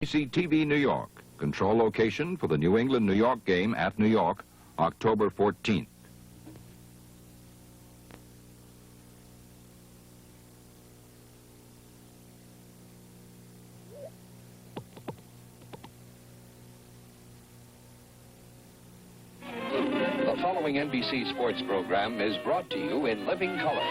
TV New York, control location for the New England-New York game at New York, October 14th. The following NBC sports program is brought to you in living color.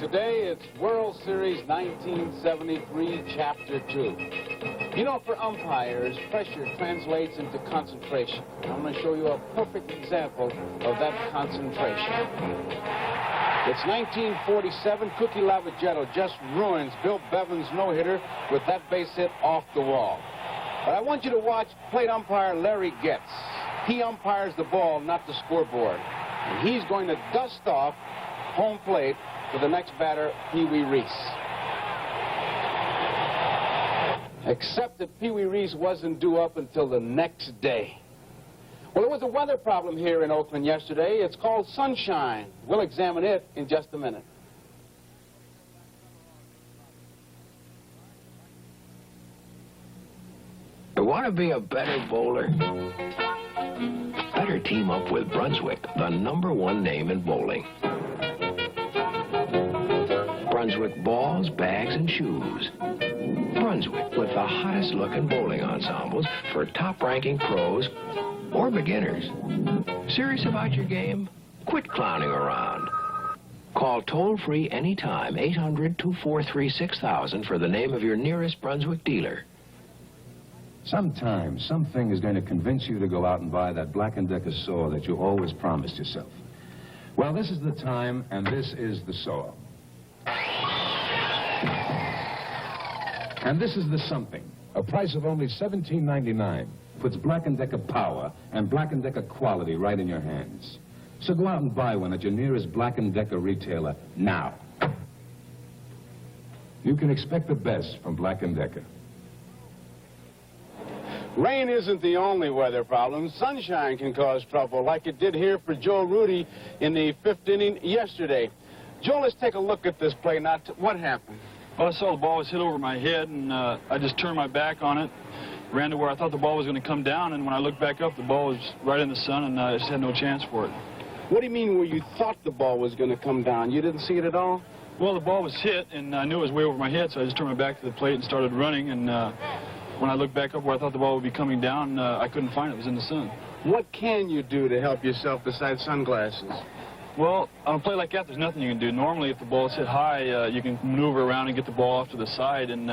Today, it's World Series 1973, Chapter 2. You know, for umpires, pressure translates into concentration. I'm going to show you a perfect example of that concentration. It's 1947. Cookie Lavagetto just ruins Bill Bevan's no-hitter with that base hit off the wall. But I want you to watch plate umpire Larry Getz. He umpires the ball, not the scoreboard. And he's going to dust off home plate for the next batter, Pee Wee Reese. Except that Pee Wee Reese wasn't due up until the next day. Well, there was a weather problem here in Oakland yesterday. It's called sunshine. We'll examine it in just a minute. You want to be a better bowler? Better team up with Brunswick, the #1 name in bowling. Brunswick balls, bags, and shoes. Brunswick with the hottest looking bowling ensembles for top-ranking pros or beginners. Serious about your game? Quit clowning around. Call toll-free anytime, 800-243-6000 for the name of your nearest Brunswick dealer. Sometime, something is going to convince you to go out and buy that Black & Decker saw that you always promised yourself. Well, this is the time, and this is the saw. And this is the something. A price of only $17.99 puts Black & Decker power and Black & Decker quality right in your hands. So go out and buy one at your nearest Black & Decker retailer now. You can expect the best from Black & Decker. Rain isn't the only weather problem. Sunshine can cause trouble, like it did here for Joe Rudy in the 5th inning yesterday. Joe, let's take a look at this play. Now, what happened? Well, I saw the ball was hit over my head, and I just turned my back on it, ran to where I thought the ball was going to come down, and when I looked back up, the ball was right in the sun, and I just had no chance for it. What do you mean where you thought the ball was going to come down? You didn't see it at all? Well, the ball was hit, and I knew it was way over my head, so I just turned my back to the plate and started running, and when I looked back up where I thought the ball would be coming down, I couldn't find it. It was in the sun. What can you do to help yourself besides sunglasses? Well, on a play like that, there's nothing you can do. Normally, if the ball is hit high, you can maneuver around and get the ball off to the side and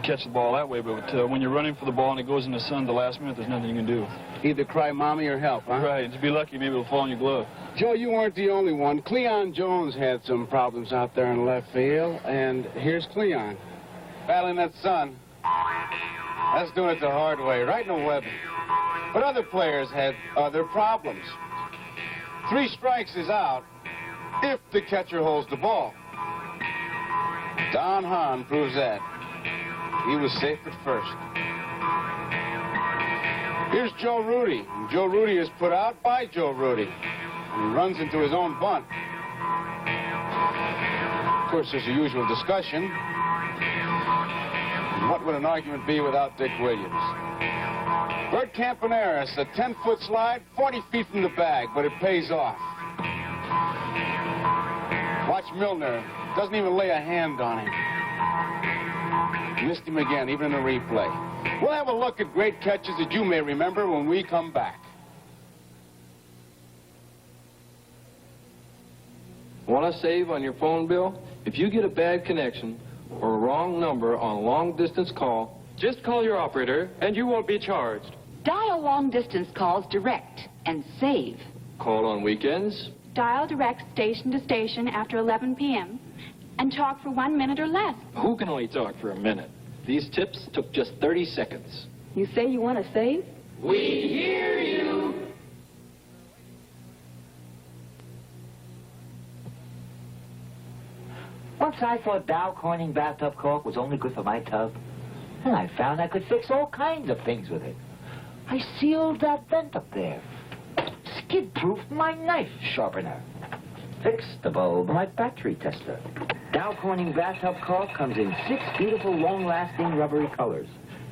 catch the ball that way. But when you're running for the ball and it goes in the sun at the last minute, there's nothing you can do. Either cry mommy or help, huh? Right. To be lucky, maybe it'll fall in your glove. Joe, you weren't the only one. Cleon Jones had some problems out there in left field, and here's Cleon. Battling that sun. That's doing it the hard way, right in the weather. But other players had other problems. 3 strikes is out if the catcher holds the ball. Don Hahn proves that. He was safe at first. Here's Joe Rudy. Joe Rudy is put out by Joe Rudy. And he runs into his own bunt. Of course, there's the usual discussion. What would an argument be without Dick Williams? Bert Campaneris, a 10-foot slide, 40 feet from the bag, but it pays off. Watch Milner. Doesn't even lay a hand on him. Missed him again, even in the replay. We'll have a look at great catches that you may remember when we come back. Want to save on your phone bill? If you get a bad connection or a wrong number on a long-distance call, just call your operator and you won't be charged. Dial long-distance calls direct and save. Call on weekends. Dial direct station to station after 11 p.m. and talk for 1 minute or less. Who can only talk for a minute? These tips took just 30 seconds. You say you want to save? We hear you. Once I thought Dow Corning bathtub caulk was only good for my tub. And I found I could fix all kinds of things with it. I sealed that vent up there. Skid-proofed my knife sharpener. Fixed the bulb like battery tester. Dow Corning bathtub caulk comes in 6 beautiful, long-lasting rubbery colors.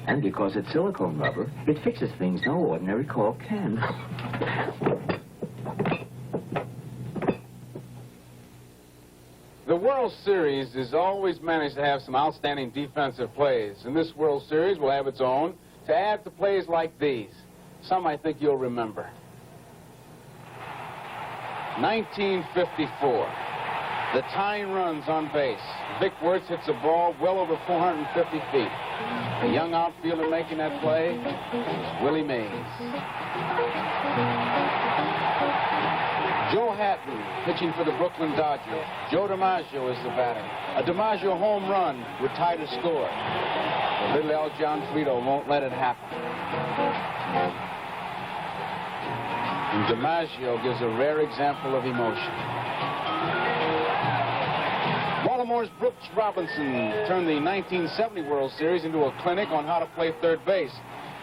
And because it's silicone rubber, it fixes things no ordinary caulk can. The World Series has always managed to have some outstanding defensive plays, and this World Series will have its own to add to plays like these. Some I think you'll remember. 1954. The tying runs on base. Vic Wertz hits a ball well over 450 feet. The young outfielder making that play is Willie Mays. Joe Hatton pitching for the Brooklyn Dodgers. Joe DiMaggio is the batter. A DiMaggio home run would tie the score. But little Al Gianfrido won't let it happen. And DiMaggio gives a rare example of emotion. Baltimore's Brooks Robinson turned the 1970 World Series into a clinic on how to play third base.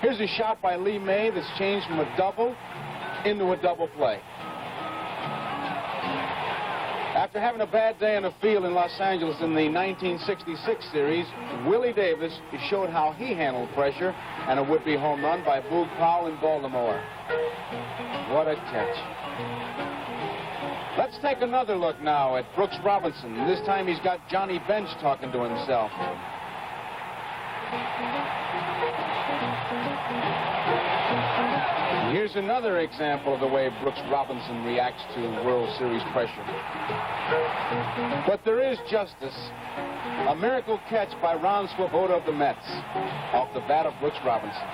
Here's a shot by Lee May that's changed from a double into a double play. After having a bad day on the field in Los Angeles in the 1966 series, Willie Davis showed how he handled pressure and a would-be home run by Boog Powell in Baltimore. What a catch. Let's take another look now at Brooks Robinson. This time he's got Johnny Bench talking to himself. Here's another example of the way Brooks Robinson reacts to World Series pressure. But there is justice. A miracle catch by Ron Swoboda of the Mets off the bat of Brooks Robinson.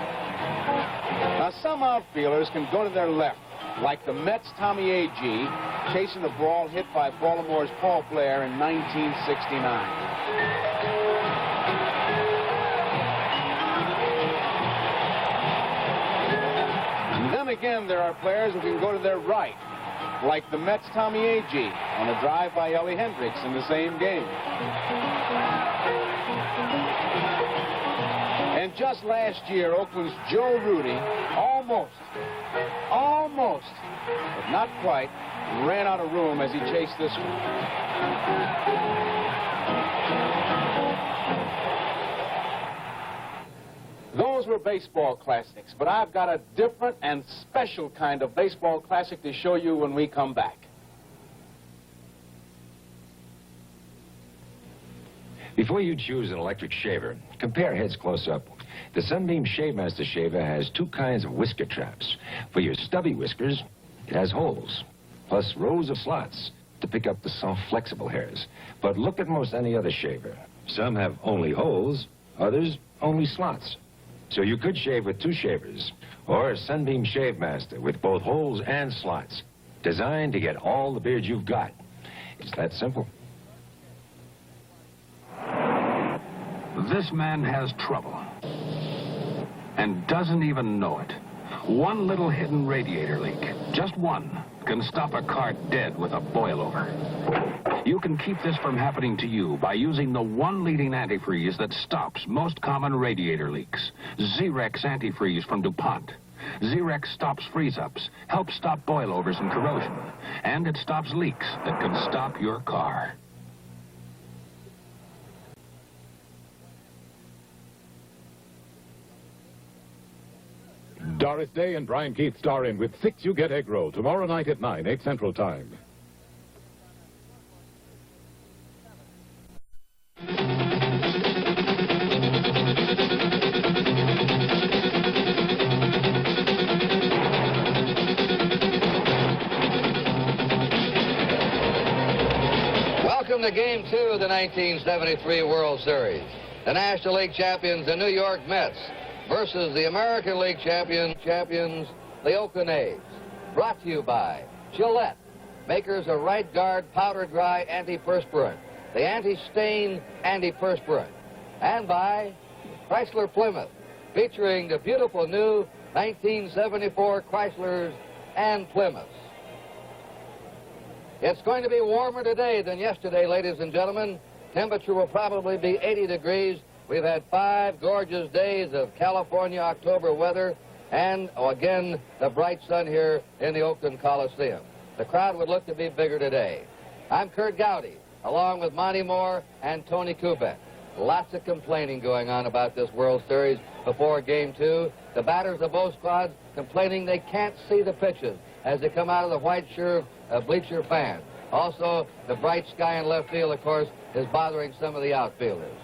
Now, some outfielders can go to their left, like the Mets' Tommy Agee, chasing the ball hit by Baltimore's Paul Blair in 1969. And then again, there are players who can go to their right, like the Mets' Tommy Agee on a drive by Ellie Hendricks in the same game. And just last year, Oakland's Joe Rudy almost, but not quite, ran out of room as he chased this one. Those were baseball classics, but I've got a different and special kind of baseball classic to show you when we come back. Before you choose an electric shaver, compare heads close up. The Sunbeam Shave Master shaver has 2 kinds of whisker traps. For your stubby whiskers, it has holes, plus rows of slots to pick up the soft, flexible hairs. But look at most any other shaver. Some have only holes, others only slots. So you could shave with 2 shavers, or a Sunbeam Shave Master with both holes and slots, designed to get all the beard you've got. It's that simple. This man has trouble and doesn't even know it. One little hidden radiator leak, just one, can stop a car dead with a boilover. You can keep this from happening to you by using the one leading antifreeze that stops most common radiator leaks. Zerex Antifreeze from DuPont. Zerex stops freeze-ups, helps stop boilovers and corrosion, and it stops leaks that can stop your car. Doris Day and Brian Keith star in with 6 You Get Egg Roll tomorrow night at 9, 8 Central Time. Welcome to Game 2 of the 1973 World Series. The National League champions, the New York Mets, versus the American League champions, the Oakland A's. Brought to you by Gillette, makers of Right Guard Powder Dry Antiperspirant, the Anti-Stain Antiperspirant. And by Chrysler Plymouth, featuring the beautiful new 1974 Chryslers and Plymouths. It's going to be warmer today than yesterday, ladies and gentlemen. Temperature will probably be 80 degrees. We've had 5 gorgeous days of California October weather, and again, the bright sun here in the Oakland Coliseum. The crowd would look to be bigger today. I'm Kurt Gowdy, along with Monty Moore and Tony Kubek. Lots of complaining going on about this World Series before Game 2. The batters of both squads complaining they can't see the pitches as they come out of the white shirt bleacher fan. Also, the bright sky in left field, of course, is bothering some of the outfielders.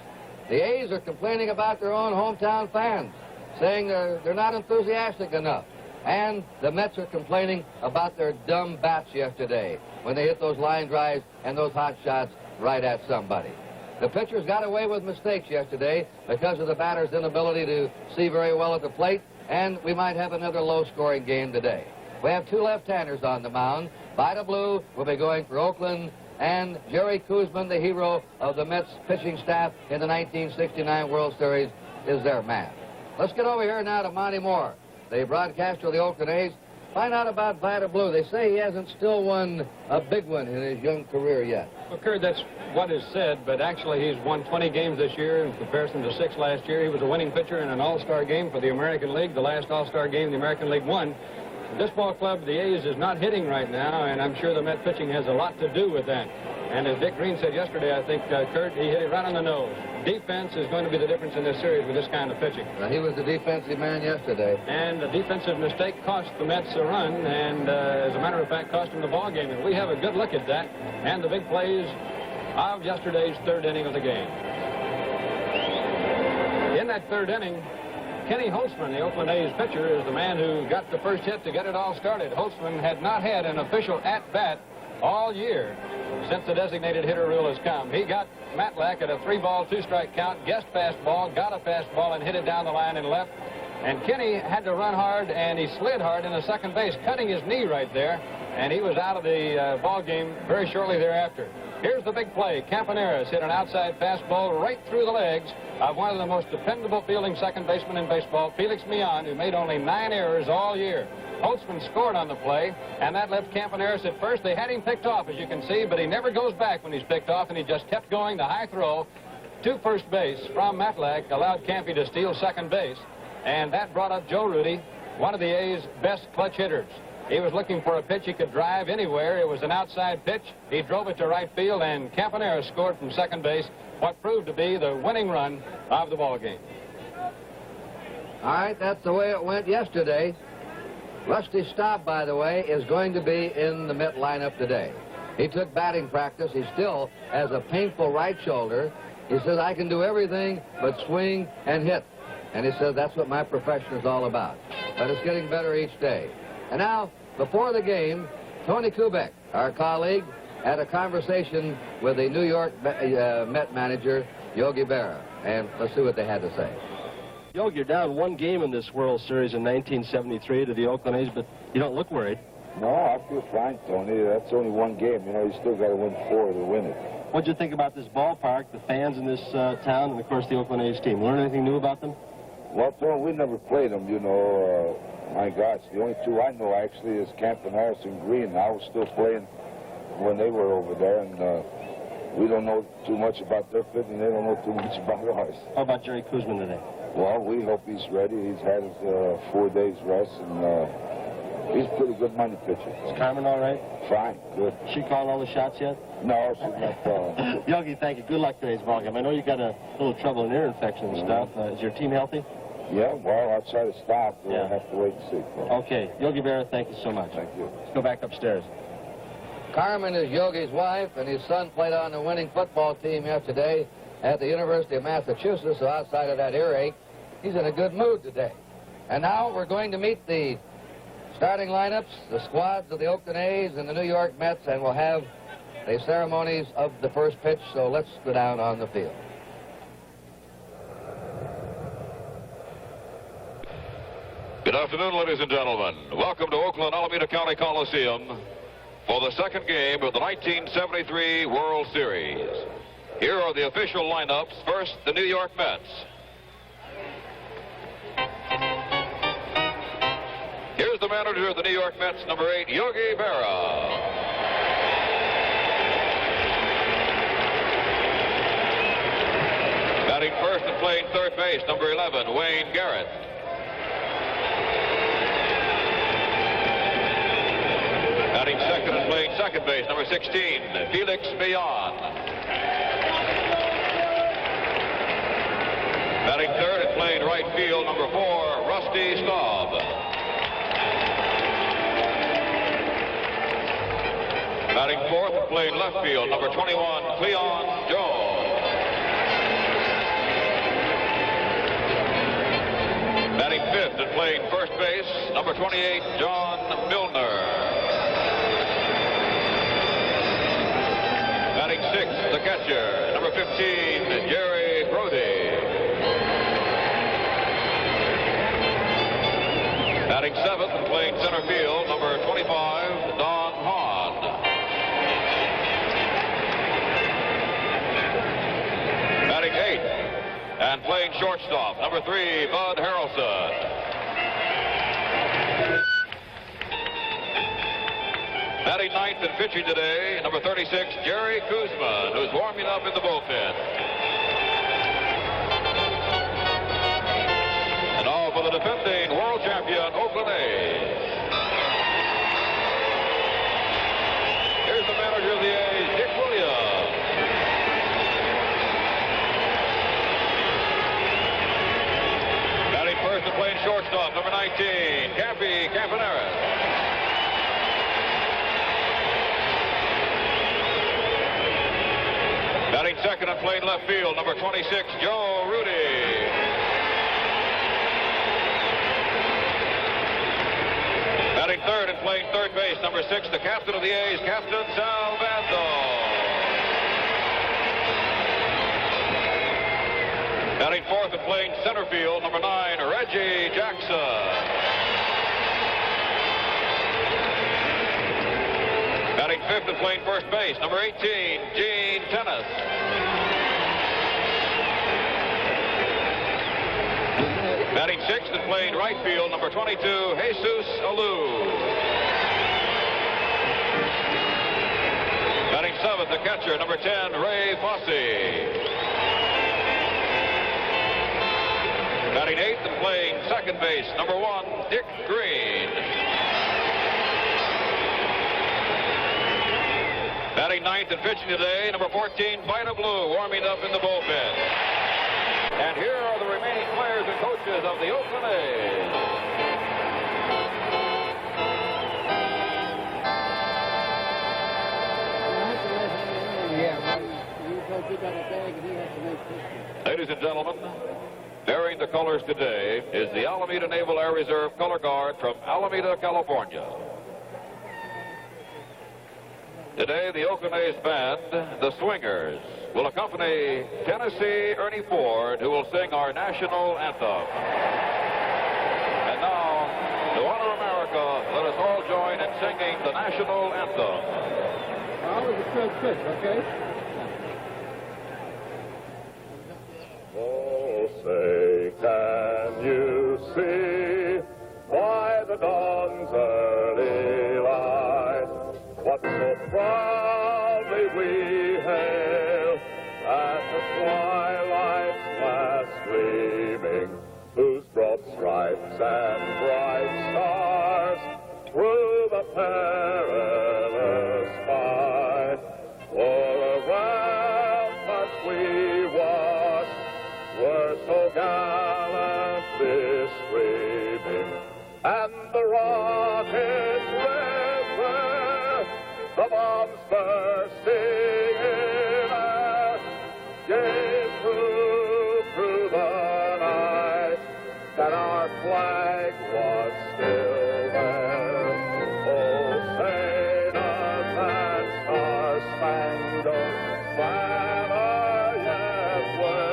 The A's are complaining about their own hometown fans, saying they're not enthusiastic enough. And the Mets are complaining about their dumb bats yesterday when they hit those line drives and those hot shots right at somebody. The pitchers got away with mistakes yesterday because of the batter's inability to see very well at the plate, and we might have another low-scoring game today. We have two left-handers on the mound. Vida Blue will be going for Oakland, and Jerry Koosman, the hero of the Mets pitching staff in the 1969 World Series, is their man. Let's get over here now to Monty Moore, the broadcaster of the Oakland A's. Find out about Vida Blue. They say he hasn't still won a big one in his young career yet. Well, Kurt, that's what is said, but actually he's won 20 games this year in comparison to 6 last year. He was a winning pitcher in an all-star game for the American League, the last all-star game the American League won. This ball club, the A's, is not hitting right now, and I'm sure the Met pitching has a lot to do with that. And as Dick Green said yesterday, I think, Kurt, he hit it right on the nose. Defense is going to be the difference in this series with this kind of pitching. He was the defensive man yesterday. And a defensive mistake cost the Mets a run, and as a matter of fact, cost them the ball game. And we have a good look at that and the big plays of yesterday's third inning of the game. In that third inning, Kenny Holtzman, the Oakland A's pitcher, is the man who got the first hit to get it all started. Holtzman had not had an official at-bat all year since the designated hitter rule has come. He got Matlack at a 3-ball, 2-strike count, guessed fastball, got a fastball, and hit it down the line and left. And Kenny had to run hard, and he slid hard in the second base, cutting his knee right there, and he was out of the ball game very shortly thereafter. Here's the big play. Campaneris hit an outside fastball right through the legs of one of the most dependable fielding second basemen in baseball, Felix Millan, who made only 9 errors all year. Holtzman scored on the play, and that left Campaneris at first. They had him picked off, as you can see, but he never goes back when he's picked off, and he just kept going. The high throw to first base from Matlack allowed Campy to steal second base, and that brought up Joe Rudy, one of the A's best clutch hitters. He was looking for a pitch he could drive anywhere. It was an outside pitch. He drove it to right field, and Campaneris scored from second base, what proved to be the winning run of the ball game. All right, that's the way it went yesterday. Rusty Staub, by the way, is going to be in the Met lineup today. He took batting practice. He still has a painful right shoulder. He says, I can do everything but swing and hit. And he says, that's what my profession is all about. But it's getting better each day. And now, before the game, Tony Kubek, our colleague, had a conversation with the New York Met manager, Yogi Berra. And let's see what they had to say. Yogi, you're down 1 game in this World Series in 1973 to the Oakland A's, but you don't look worried. No, I feel fine, Tony. That's only 1 game. You know, you still got to win 4 to win it. What'd you think about this ballpark, the fans in this town, and, of course, the Oakland A's team? Learn anything new about them? Well, Tony, we never played them, you know. My gosh, the only 2 I know, actually, is Campaneris and Green. I was still playing when they were over there, and we don't know too much about their fit, and they don't know too much about ours. How about Jerry Koosman today? Well, we hope he's ready. He's had his 4 days rest, and he's a pretty good money pitcher. Is Carmen all right? Fine, good. She called all the shots yet? No, she's not calling. Yogi, thank you. Good luck today's ballgame. I know you got a little trouble in ear infection and stuff. Is your team healthy? Yeah, well, I'll try to stop. We'll have to wait and see. Okay. Yogi Berra, thank you so much. Thank you. Let's go back upstairs. Carmen is Yogi's wife, and his son played on the winning football team yesterday at the University of Massachusetts, so outside of that earache, he's in a good mood today. And now we're going to meet the starting lineups, the squads of the Oakland A's and the New York Mets, and we'll have the ceremonies of the first pitch, so let's go down on the field. Good afternoon, ladies and gentlemen. Welcome to Oakland Alameda County Coliseum for the second game of the 1973 World Series. Here are the official lineups. First, the New York Mets. Here's the manager of the New York Mets, number 8, Yogi Berra. Batting first and playing third base, number 11, Wayne Garrett. second base, number 16, Felix Millon. Batting third and playing right field, number 4, Rusty Staub. Batting fourth and playing left field, number 21, Cleon Jones. Batting fifth and playing first base, number 28, John Milner. Batting sixth, the catcher, number 15, Jerry Brody. Batting seventh and playing center field, number 25, Don Hahn. Batting eighth and playing shortstop, number 3, Bud Harrelson. Batting ninth and pitching today, number 36, Jerry Kuzman, who's warming up in the bullpen. And all for the defending world champion, Oakland A's. Here's the manager of the A's, Dick Williams. Batting first and playing shortstop, number 19, Cappy Campaneris. Batting second and playing left field, number 26, Joe Rudy. Batting third and playing third base, number 6, the captain of the A's, Captain Sal Bando. Batting fourth and playing center field, number 9, Reggie Jackson. Batting fifth and playing first base, number 18, Gene Tennis. Batting sixth and playing right field, number 22, Jesus Alou. Batting seventh, the catcher, number 10, Ray Fosse. Batting eighth and playing second base, number 1, Dick Green. Batting ninth and pitching today, number 14, Vida Blue, warming up in the bullpen. And here are the remaining players and coaches of the Oakland A's. Ladies and gentlemen, bearing the colors today is the Alameda Naval Air Reserve Color Guard from Alameda, California. Today, the Oakland A's band, the Swingers, will accompany Tennessee Ernie Ford, who will sing our national anthem. And now, to honor America, let us all join in singing the national anthem. That was a good pitch, okay? Oh, say, can you see by the dawn's early light what so proudly we hail at the twilight's last gleaming, whose broad stripes and bright stars through the perilous fight o'er ramparts we watched were so gallantly streaming, and the rockets river, the bombs bursting in air, gave proof through the night that our flag was still there. Oh, say does that star-spangled banner yet wave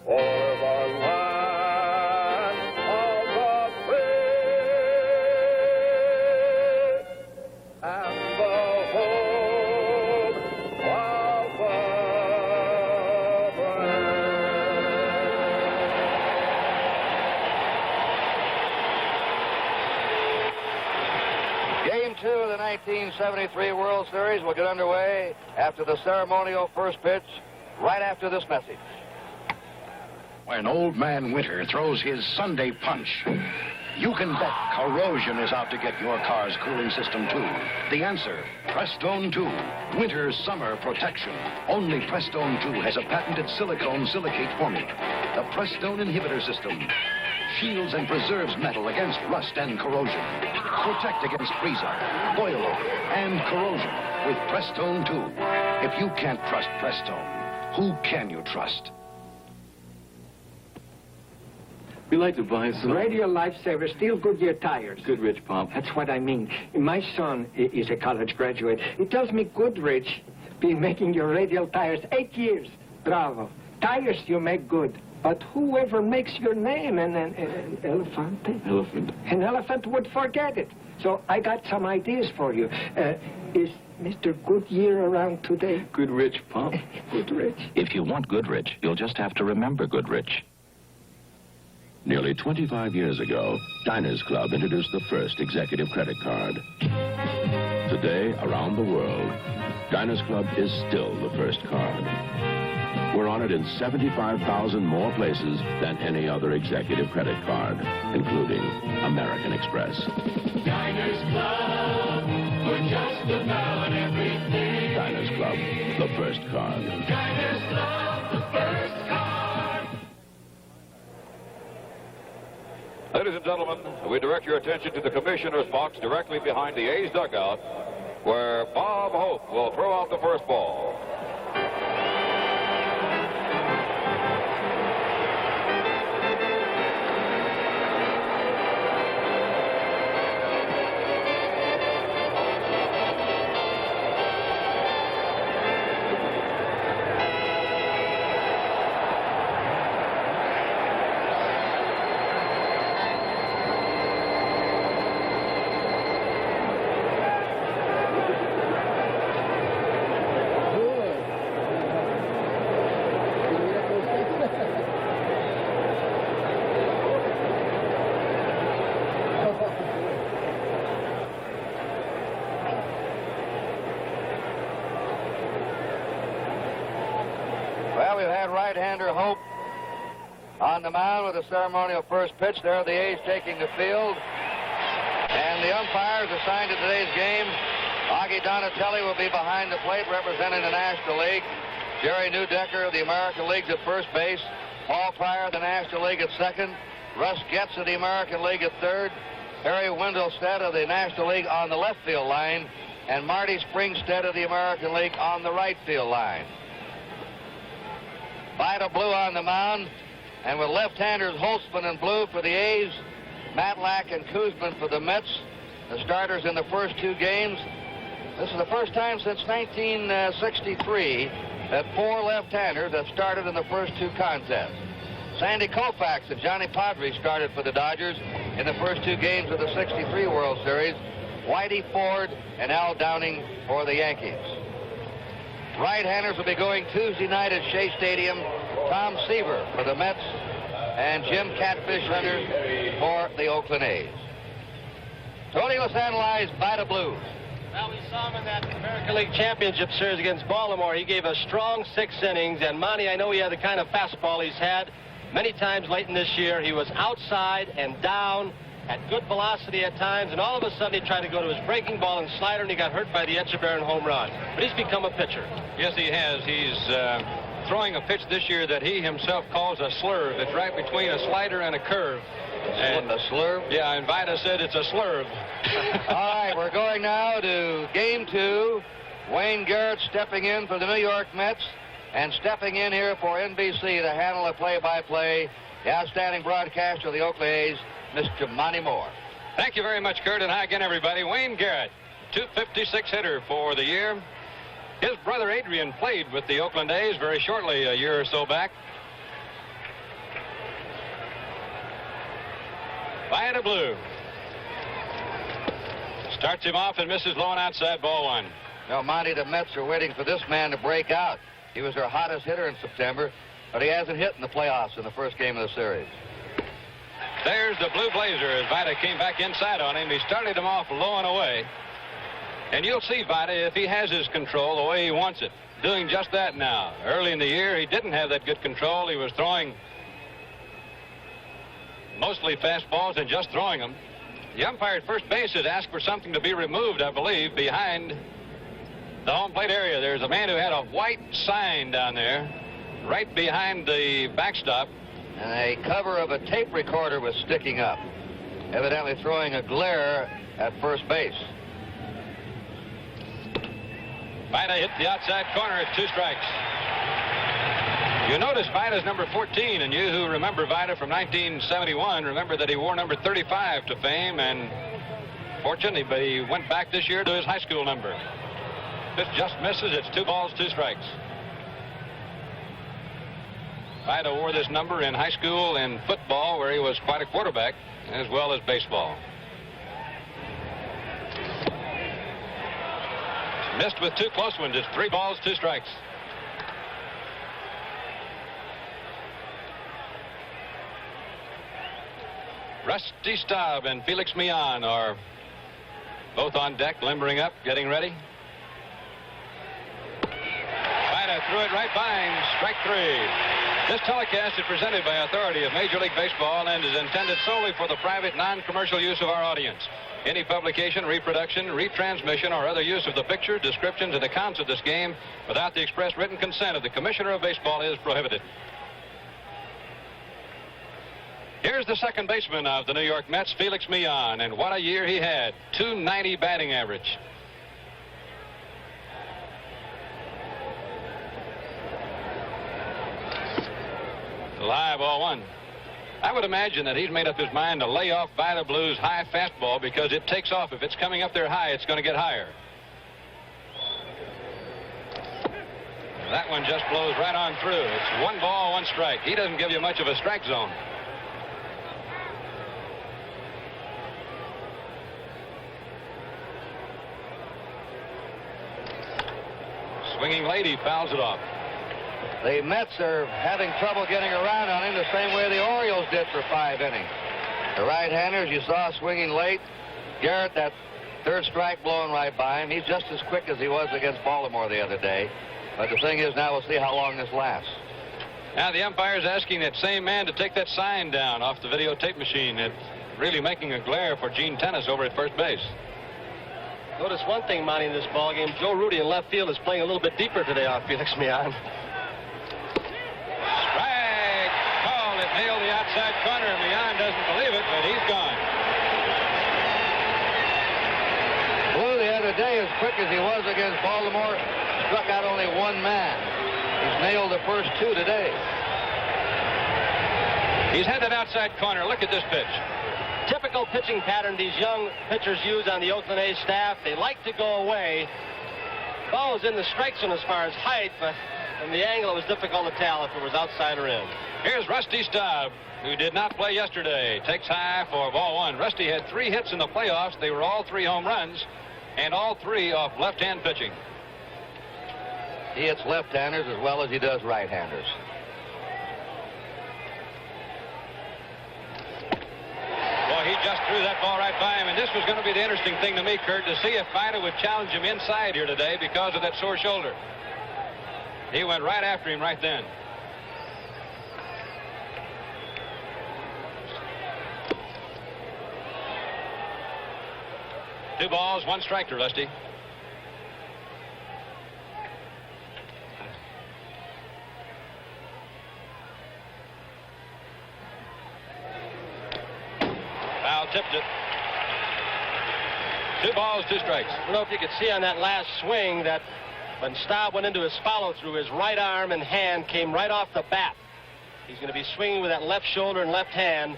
for the land of the free and the home of the Game 2 of the 1973 World Series will get underway after the ceremonial first pitch, right after this message. When Old Man Winter throws his Sunday punch, You can bet corrosion is out to get your car's cooling system, too. The answer, Prestone 2. Winter, summer protection. Only Prestone 2 has a patented silicone silicate formula. The Prestone inhibitor system shields and preserves metal against rust and corrosion. Protect against freeze-up, boil-over, and corrosion with Prestone 2. If you can't trust Prestone, who can you trust? We like to buy some Radial Lifesaver Steel Goodyear tires. Goodrich, Pop. That's what I mean. My son is a college graduate. He tells me Goodrich been making your radial tires 8 years. Bravo. Tires you make good. But whoever makes your name an elephant? Elephant. An elephant would forget it. So I got some ideas for you. Is Mr. Goodyear around today? Goodrich, Pop. Goodrich. If you want Goodrich, you'll just have to remember Goodrich. Nearly 25 years ago, Diners Club introduced the first executive credit card. Today, around the world, Diners Club is still the first card. We're honored in 75,000 more places than any other executive credit card, including American Express. Diners Club, for just about everything. Diners Club, the first card. Diners Club, the first card. Ladies and gentlemen, we direct your attention to the commissioner's box directly behind the A's dugout, where Bob Hope will throw out the first ball. Well, we've had right-hander Hope on the mound with a ceremonial first pitch. There are the A's taking the field. And the umpires assigned to today's game, Augie Donatelli will be behind the plate representing the National League. Jerry Newdecker of the American League at first base. Paul Pryor of the National League at second. Russ Getz of the American League at third. Harry Wendelstedt of the National League on the left field line. And Marty Springstead of the American League on the right field line. Vida Blue on the mound, and with left-handers Holtzman and Blue for the A's, Matlack and Kuzman for the Mets, the starters in the first two games. This is the first time since 1963 that four left-handers have started in the first two contests. Sandy Koufax and Johnny Padre started for the Dodgers in the first two games of the '63 World Series. Whitey Ford and Al Downing for the Yankees. Right-handers will be going Tuesday night at Shea Stadium. Tom Seaver for the Mets and Jim Catfish Hunter for the Oakland A's. Tony, let's analyze Vida Blue. Well, we saw him in that American League Championship Series against Baltimore. He gave a strong 6 innings. And, Monty, I know he had the kind of fastball he's had many times late in this year. He was outside and down at good velocity at times, and all of a sudden he tried to go to his breaking ball and slider, and he got hurt by the Etchebarren home run. But he's become a pitcher. Yes, he has. He's throwing a pitch this year that he himself calls a slurve. It's right between a slider and a curve. And a slurve? Yeah, and Vida said it's a slurve. All right, we're going now to Game 2. Wayne Garrett stepping in for the New York Mets, and stepping in here for NBC to handle the play-by-play, the outstanding broadcaster of the Oakland A's, Mr. Monty Moore. Thank you very much, Kurt, and hi again, everybody. Wayne Garrett, .256 hitter for the year. His brother Adrian played with the Oakland A's very shortly a year or so back. Vida Blue starts him off and misses low and outside, ball one. Now, Monty, the Mets are waiting for this man to break out. He was their hottest hitter in September, but he hasn't hit in the playoffs in the first game of the series. There's the Blue Blazer as Vida came back inside on him. He started him off low and away. And you'll see Vida, if he has his control the way he wants it, doing just that now. Early in the year, he didn't have that good control. He was throwing mostly fastballs and just throwing them. The umpire at first base has asked for something to be removed, I believe, behind the home plate area. There's a man who had a white sign down there, right behind the backstop. And a cover of a tape recorder was sticking up, evidently throwing a glare at first base. Vida hit the outside corner at 2 strikes. You notice Vida's number 14, and you who remember Vida from 1971 remember that he wore number 35 to fame, and fortunately, but he went back this year to his high school number. This just misses. It's 2 balls, 2 strikes. Vida wore this number in high school and football, where he was quite a quarterback, as well as baseball. Missed with 2 close ones. It's 3 balls, 2 strikes. Rusty Staub and Felix Millan are both on deck, limbering up, getting ready. Vida threw it right by him. Strike 3. This telecast is presented by authority of Major League Baseball and is intended solely for the private, non-commercial use of our audience. Any publication, reproduction, retransmission, or other use of the picture, descriptions, and accounts of this game without the express written consent of the Commissioner of Baseball is prohibited. Here's the second baseman of the New York Mets, Felix Millan, and what a year he had. .290 batting average. Live ball 1. I would imagine that he's made up his mind to lay off Vida Blue's high fastball because it takes off. If it's coming up there high, it's going to get higher. That one just blows right on through. It's 1 ball, 1 strike. He doesn't give you much of a strike zone. Swinging late, he fouls it off. The Mets are having trouble getting around on him the same way the Orioles did for 5 innings. The right-handers you saw swinging late. Garrett, that 3rd strike blowing right by him. He's just as quick as he was against Baltimore the other day. But the thing is, now we'll see how long this lasts. Now the umpire's asking that same man to take that sign down off the videotape machine. It's really making a glare for Gene Tennis over at first base. Notice one thing, Monty, in this ballgame. Joe Rudy in left field is playing a little bit deeper today off Felix Millan. Strike! Called. It nailed the outside corner. Millan doesn't believe it, but he's gone. Blue the other day, as quick as he was against Baltimore, struck out only 1 man. He's nailed the first 2 today. He's had that outside corner. Look at this pitch. Typical pitching pattern these young pitchers use on the Oakland A's staff. They like to go away. Ball was in the strike zone as far as height, but from the angle it was difficult to tell if it was outside or in. Here's Rusty Staub, who did not play yesterday. Takes high for ball 1. Rusty had 3 hits in the playoffs. They were all 3 home runs, and all 3 off left-hand pitching. He hits left-handers as well as he does right-handers. Boy, he just threw that ball right by him, and this was going to be the interesting thing to me, Kurt, to see if Vida would challenge him inside here today because of that sore shoulder. He went right after him right then. Two balls, 1 strike to Rusty. Foul tipped it. 2 balls, 2 strikes. I don't know if you could see on that last swing that when Staub went into his follow-through, his right arm and hand came right off the bat. He's going to be swinging with that left shoulder and left hand,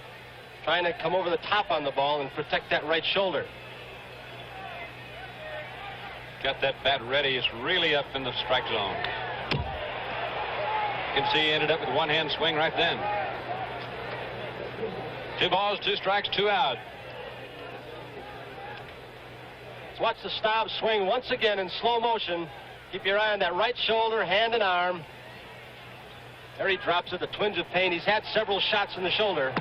trying to come over the top on the ball and protect that right shoulder. Got that bat ready. It's really up in the strike zone. You can see he ended up with 1-hand swing right then. 2 balls, 2 strikes, 2 out. Let's watch the Staub swing once again in slow motion. Keep your eye on that right shoulder, hand, and arm. There he drops it, a twinge of pain. He's had several shots in the shoulder.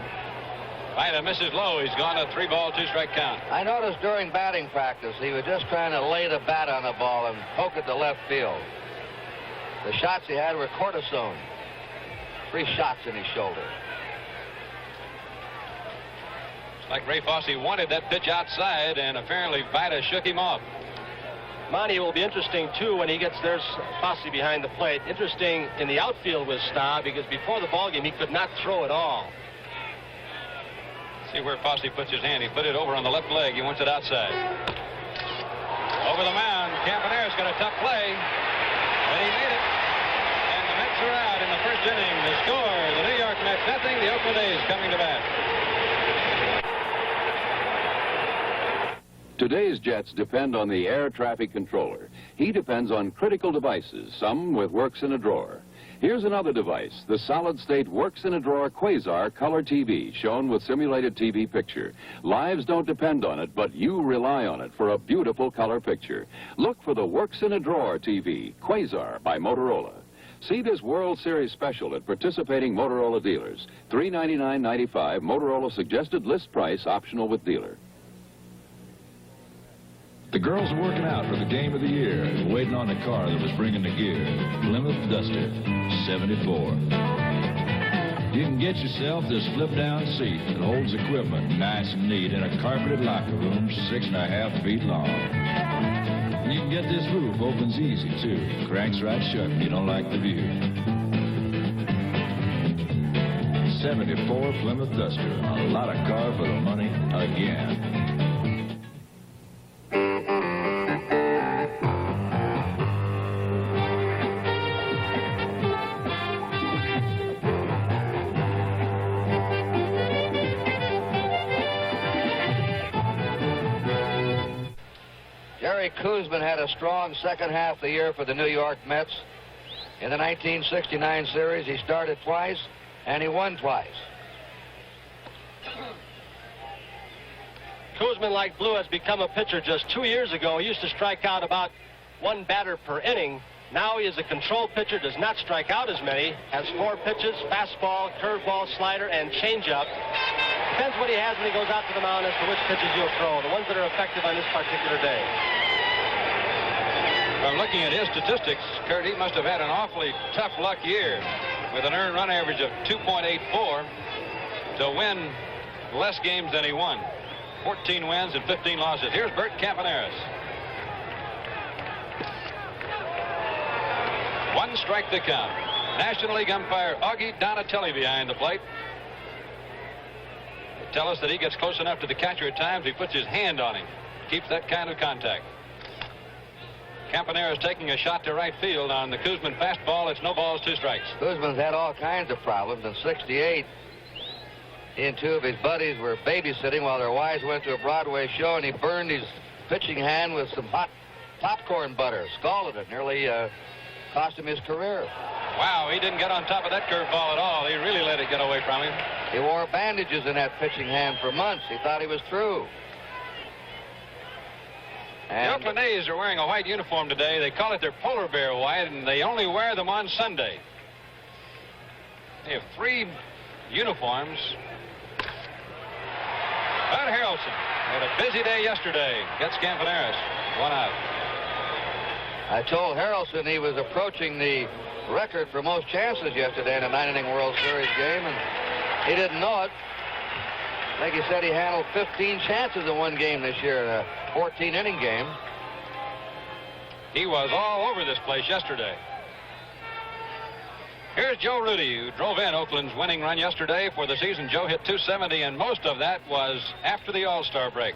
Vida misses low. He's gone a 3 ball, 2 strike count. I noticed during batting practice, he was just trying to lay the bat on the ball and poke it to left field. The shots he had were cortisone. 3 shots in his shoulder. Like Ray Fosse wanted that pitch outside, and apparently Vida shook him off. Monty, will be interesting, too, when he gets there's Fosse behind the plate. Interesting in the outfield with Staub, because before the ballgame, he could not throw at all. See where Fosse puts his hand. He put it over on the left leg. He wants it outside. Over the mound, Campaneris got a tough play, but he made it. And the Mets are out in the first inning. The score, the New York Mets nothing, the Oakland A's coming to bat. Today's jets depend on the air traffic controller. He depends on critical devices, some with works in a drawer. Here's another device, the solid-state works-in-a-drawer Quasar Color TV, shown with simulated TV picture. Lives don't depend on it, but you rely on it for a beautiful color picture. Look for the works-in-a-drawer TV, Quasar by Motorola. See this World Series special at participating Motorola dealers. $399.95, Motorola suggested list price, optional with dealer. The girls are working out for the game of the year, waiting on the car that was bringing the gear. Plymouth Duster, 74. You can get yourself this flip-down seat that holds equipment nice and neat in a carpeted locker room 6.5 feet long. And you can get this roof opens easy, too. Cranks right shut if you don't like the view. 74 Plymouth Duster, a lot of car for the money again. Jerry Koosman had a strong second half of the year for the New York Mets. In the 1969 series, he started twice, and he won twice. Koosman, like Blue, has become a pitcher just 2 years ago. He used to strike out about one batter per inning. Now he is a control pitcher, does not strike out as many, has 4 pitches, fastball, curveball, slider, and changeup. Depends what he has when he goes out to the mound as to which pitches he'll throw, the ones that are effective on this particular day. From looking at his statistics, Kurt, he must have had an awfully tough luck year with an earned run average of 2.84 to win less games than he won. 14 wins and 15 losses. Here's Bert Campaneris. 1 strike to count. National League umpire Augie Donatelli behind the plate. They tell us that he gets close enough to the catcher at times, he puts his hand on him. Keeps that kind of contact. Campaneris taking a shot to right field on the Koosman fastball. It's no balls, 2 strikes. Koosman's had all kinds of problems. In '68, he and 2 of his buddies were babysitting while their wives went to a Broadway show, and he burned his pitching hand with some hot popcorn butter, scalded it, nearly cost him his career. Wow, he didn't get on top of that curveball at all. He really let it get away from him. He wore bandages in that pitching hand for months. He thought he was through. The Oakland A's are wearing a white uniform today. They call it their polar bear white, and they only wear them on Sunday. They have 3 uniforms. Bud Harrelson had a busy day yesterday. Gets Campaneris. 1 out. I told Harrelson he was approaching the record for most chances yesterday in a 9-inning World Series game, and he didn't know it. I think he said he handled 15 chances in one game this year, in a 14-inning game. He was all over this place yesterday. Here's Joe Rudy, who drove in Oakland's winning run yesterday. For the season, Joe hit .270, and most of that was after the All-Star break.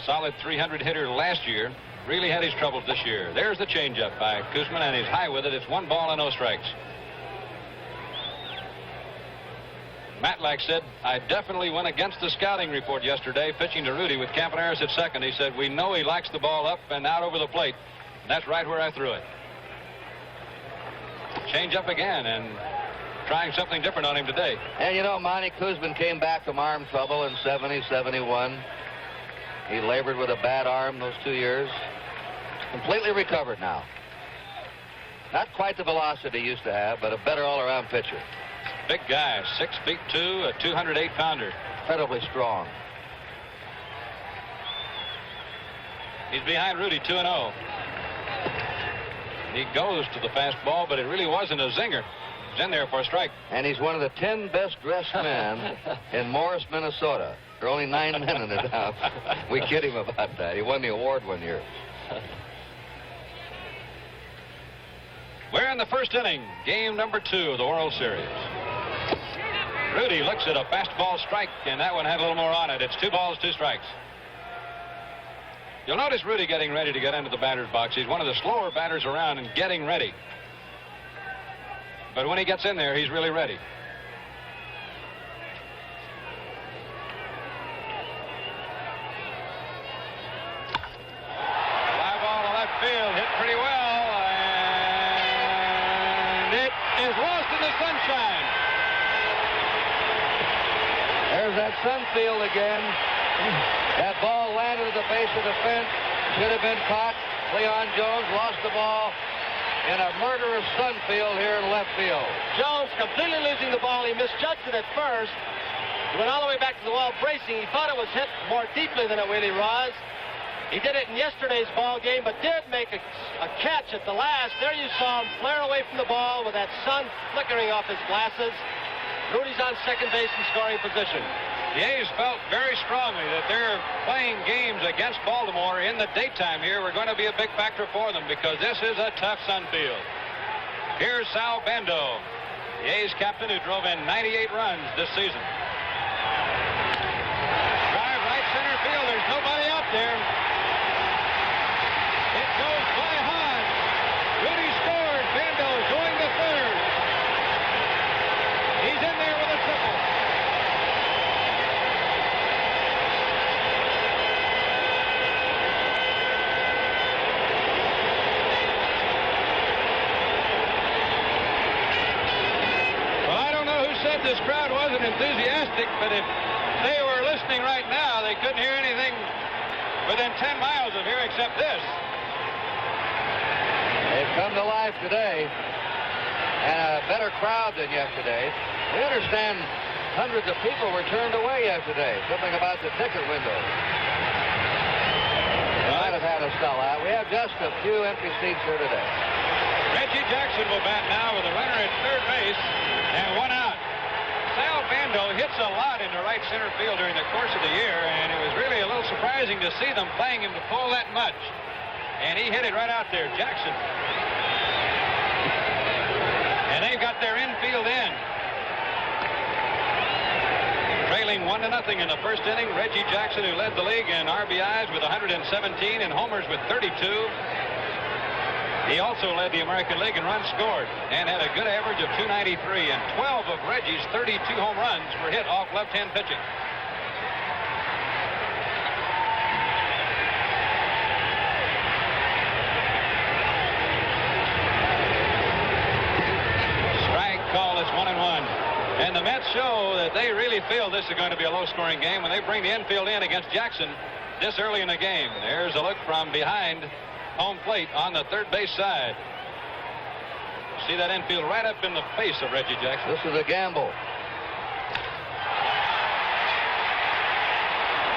Solid 300 hitter last year. Really had his troubles this year. There's the changeup by Koosman, and he's high with it. It's 1 ball and no strikes. Matlack said, I definitely went against the scouting report yesterday, pitching to Rudy with Campaneris at second. He said, we know he likes the ball up and out over the plate. And that's right where I threw it. Change up again, and trying something different on him today. And you know, Monty Koosman came back from arm trouble in '70, '71. He labored with a bad arm those 2 years. Completely recovered now. Not quite the velocity he used to have, but a better all-around pitcher. Big guy, 6'2", a 208-pounder. Incredibly strong. He's behind Rudy, 2-0. He goes to the fastball, but it really wasn't a zinger. He's in there for a strike. And he's one of the 10 best-dressed men in Morris, Minnesota. There are only 9 men in the town. We kid him about that. He won the award one year. We're in the first inning, game number 2 of the World Series. Rudy looks at a fastball strike, and that one had a little more on it. It's 2 balls, 2 strikes. You'll notice Rudy getting ready to get into the batter's box. He's one of the slower batters around and getting ready. But when he gets in there, he's really ready. Fly ball to left field, hit pretty well, and it is lost in the sunshine. There's that Sunfield again. That ball landed at the base of the fence. Should have been caught. Leon Jones lost the ball in a murderous Sunfield here in left field. Jones completely losing the ball. He misjudged it at first. He went all the way back to the wall bracing. He thought it was hit more deeply than it really was. He did it in yesterday's ball game, but did make a catch at the last. There you saw him flare away from the ball with that sun flickering off his glasses. Rudy's on second base in scoring position. The A's felt very strongly that they're playing games against Baltimore in the daytime here were going to be a big factor for them because this is a tough Sunfield. Here's Sal Bando, the A's captain who drove in 98 runs this season. Drive right center field. There's nobody out there. It goes by high. Rudy scored. Bando going to third. He's in there with a triple. This crowd wasn't enthusiastic, but if they were listening right now, they couldn't hear anything within 10 miles of here except this. They've come to life today, and a better crowd than yesterday. We understand hundreds of people were turned away yesterday. Something about the ticket window. They might have had a sellout. We have just a few empty seats here today. Reggie Jackson will bat now with a runner at third base and 1 out. Sal Bando hits a lot into right center field during the course of the year, and it was really a little surprising to see them playing him to pull that much. And he hit it right out there, Jackson. And they've got their infield in. Trailing 1-0 in the first inning, Reggie Jackson, who led the league in RBIs with 117 and homers with 32. He also led the American League in runs scored and had a good average of 293, and 12 of Reggie's 32 home runs were hit off left-hand pitching. Strike call, it's 1-1. And the Mets show that they really feel this is going to be a low-scoring game when they bring the infield in against Jackson this early in the game. There's a look from behind home plate on the third base side. See that infield right up in the face of Reggie Jackson. This is a gamble.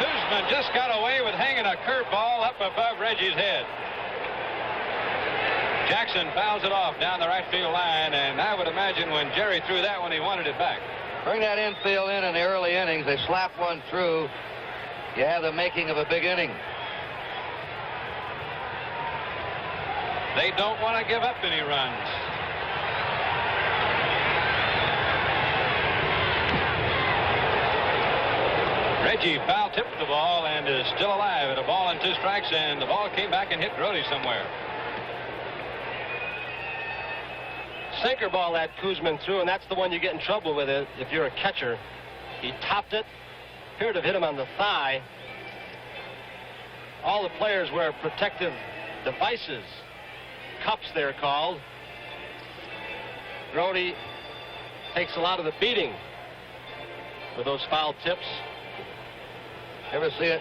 Kuzman just got away with hanging a curveball up above Reggie's head. Jackson fouls it off down the right field line, and I would imagine when Jerry threw that one, he wanted it back. Bring that infield in the early innings. They slap one through. You have the making of a big inning. They don't want to give up any runs. Reggie foul-tipped the ball and is still alive at a ball and 2 strikes, and the ball came back and hit Grody somewhere. Sinker ball that Kuzman threw, and that's the one you get in trouble with it if you're a catcher. He topped it, appeared to have hit him on the thigh. All the players wear protective devices. Cups, they're called. Grody takes a lot of the beating with those foul tips. Ever see it?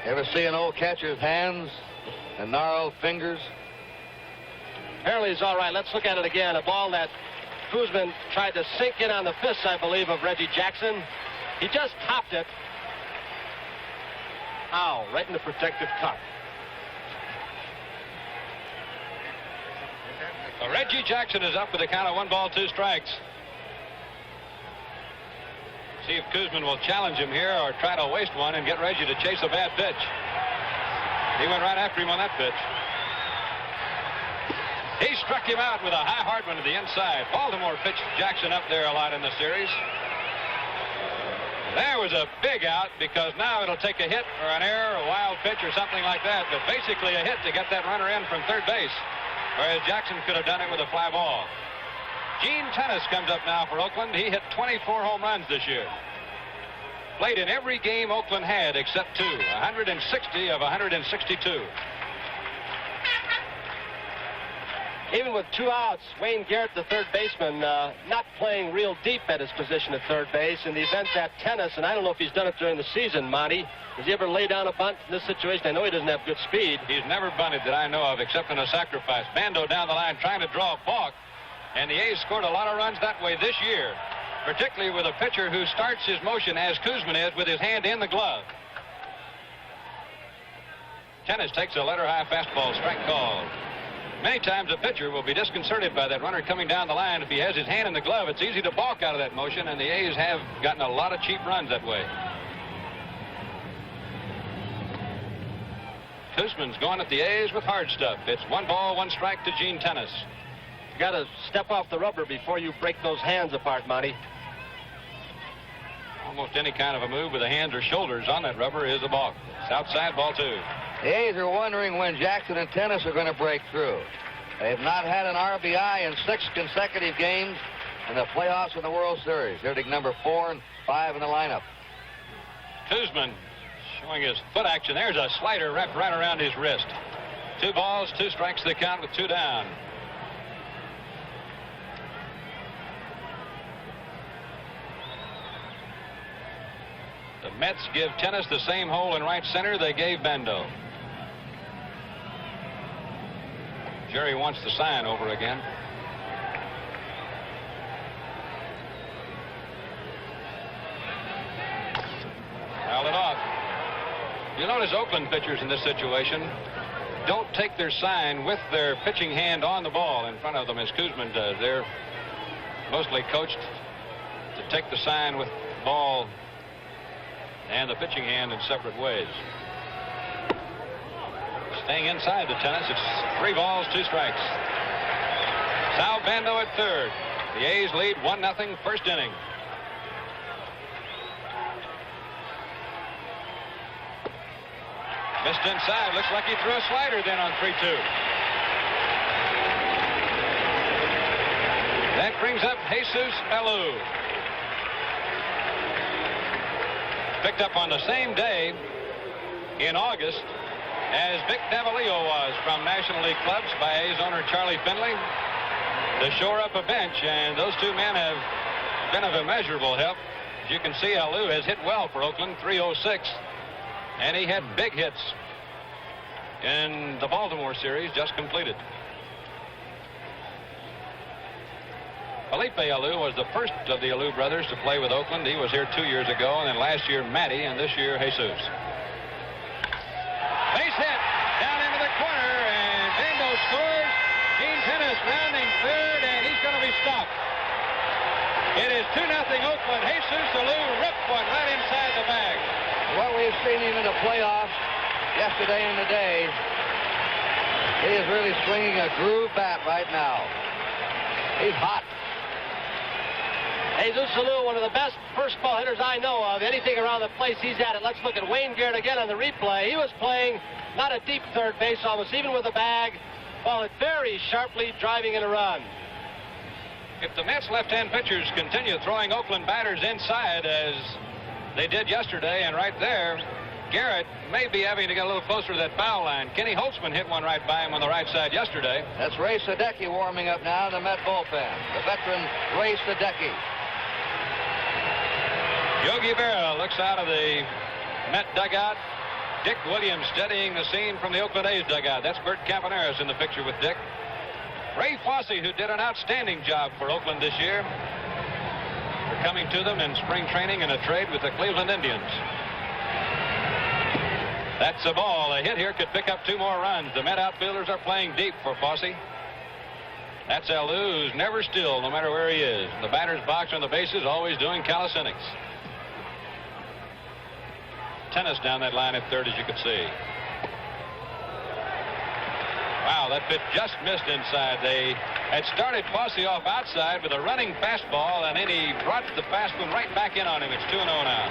Ever see an old catcher's hands and gnarled fingers? Apparently he's all right. Let's look at it again. A ball that Kuzman tried to sink in on the fists, I believe, of Reggie Jackson. He just topped it. Ow, right in the protective cup. Well, Reggie Jackson is up with a count of 1-2 strikes. See if Kuzman will challenge him here or try to waste one and get Reggie to chase a bad pitch. He went right after him on that pitch. He struck him out with a high hard one to the inside. Baltimore pitched Jackson up there a lot in the series. There was a big out because now it'll take a hit or an error, a wild pitch or something like that, but basically a hit to get that runner in from third base, whereas Jackson could have done it with a fly ball. Gene Tennis comes up now for Oakland. He hit 24 home runs this year. Played in every game Oakland had except 2, 160 of 162. Even with 2 outs, Wayne Garrett, the third baseman, not playing real deep at his position at third base. In the event that Tennis, and I don't know if he's done it during the season, Monty, does he ever lay down a bunt in this situation? I know he doesn't have good speed. He's never bunted that I know of except in a sacrifice. Bando down the line trying to draw a balk, and the A's scored a lot of runs that way this year, particularly with a pitcher who starts his motion as Kuzman is with his hand in the glove. Tennis takes a letter-high fastball, strike called. Many times a pitcher will be disconcerted by that runner coming down the line. If he has his hand in the glove, it's easy to balk out of that motion, and the A's have gotten a lot of cheap runs that way. Kuzman's going at the A's with hard stuff. It's 1-1 strike to Gene Tennis. You got to step off the rubber before you break those hands apart, Monty. Almost any kind of a move with the hands or shoulders on that rubber is a balk. It's outside, ball 2. The A's are wondering when Jackson and Tennis are going to break through. They have not had an RBI in 6 consecutive games in the playoffs in the World Series. Hitting number 4 and 5 in the lineup. Kuzman showing his foot action. There's a slider wrapped right around his wrist. 2 balls, 2 strikes the count with 2 down. The Mets give Tennis the same hole in right center they gave Bando. Jerry wants the sign over again. Fouled it off. You'll notice Oakland pitchers in this situation don't take their sign with their pitching hand on the ball in front of them as Kuzman does. They're mostly coached to take the sign with the ball and the pitching hand in separate ways. Staying inside the Tennis, it's 3 balls, 2 strikes. Sal Bando at third. The A's lead 1-0 first inning. Missed inside. Looks like he threw a slider then on 3-2. That brings up Jesus Alou. Picked up on the same day in August as Vic Davalillo was from National League clubs by A's owner Charlie Finley to shore up a bench, and those 2 men have been of immeasurable help. As you can see, Alou has hit well for Oakland, .306, and he had big hits in the Baltimore series just completed. Felipe Alou was the first of the Alou brothers to play with Oakland. He was here 2 years ago, and then last year Matty, and this year Jesus. Base hit down into the corner, and Bando scores. Gene Tennis rounding third, and he's going to be stopped. It is 2-0 Oakland. Jesus Alou ripped one right inside the bag. What we've seen him in the playoffs yesterday and today, he is really swinging a groove bat right now. He's hot. Jesus Alou, one of the best first ball hitters I know of. Anything around the place, he's at it. Let's look at Wayne Garrett again on the replay. He was playing not a deep third base, almost even with the bag, while it very sharply driving in a run. If the Mets left-hand pitchers continue throwing Oakland batters inside as they did yesterday, and right there, Garrett may be having to get a little closer to that foul line. Kenny Holtzman hit one right by him on the right side yesterday. That's Ray Sadecki warming up now in the Met bullpen. The veteran Ray Sadecki. Yogi Berra looks out of the Met dugout. Dick Williams steadying the scene from the Oakland A's dugout. That's Bert Campaneris in the picture with Dick. Ray Fosse, who did an outstanding job for Oakland this year, for coming to them in spring training in a trade with the Cleveland Indians. That's a ball. A hit here could pick up 2 more runs. The Met outfielders are playing deep for Fosse. That's Alou, who's never still, no matter where he is. The batter's box on the bases, always doing calisthenics. Tennis down that line at third, as you can see. Wow, that pitch just missed inside. They had started Fosse off outside with a running fastball, and then he brought the fastball right back in on him. It's 2-0 now.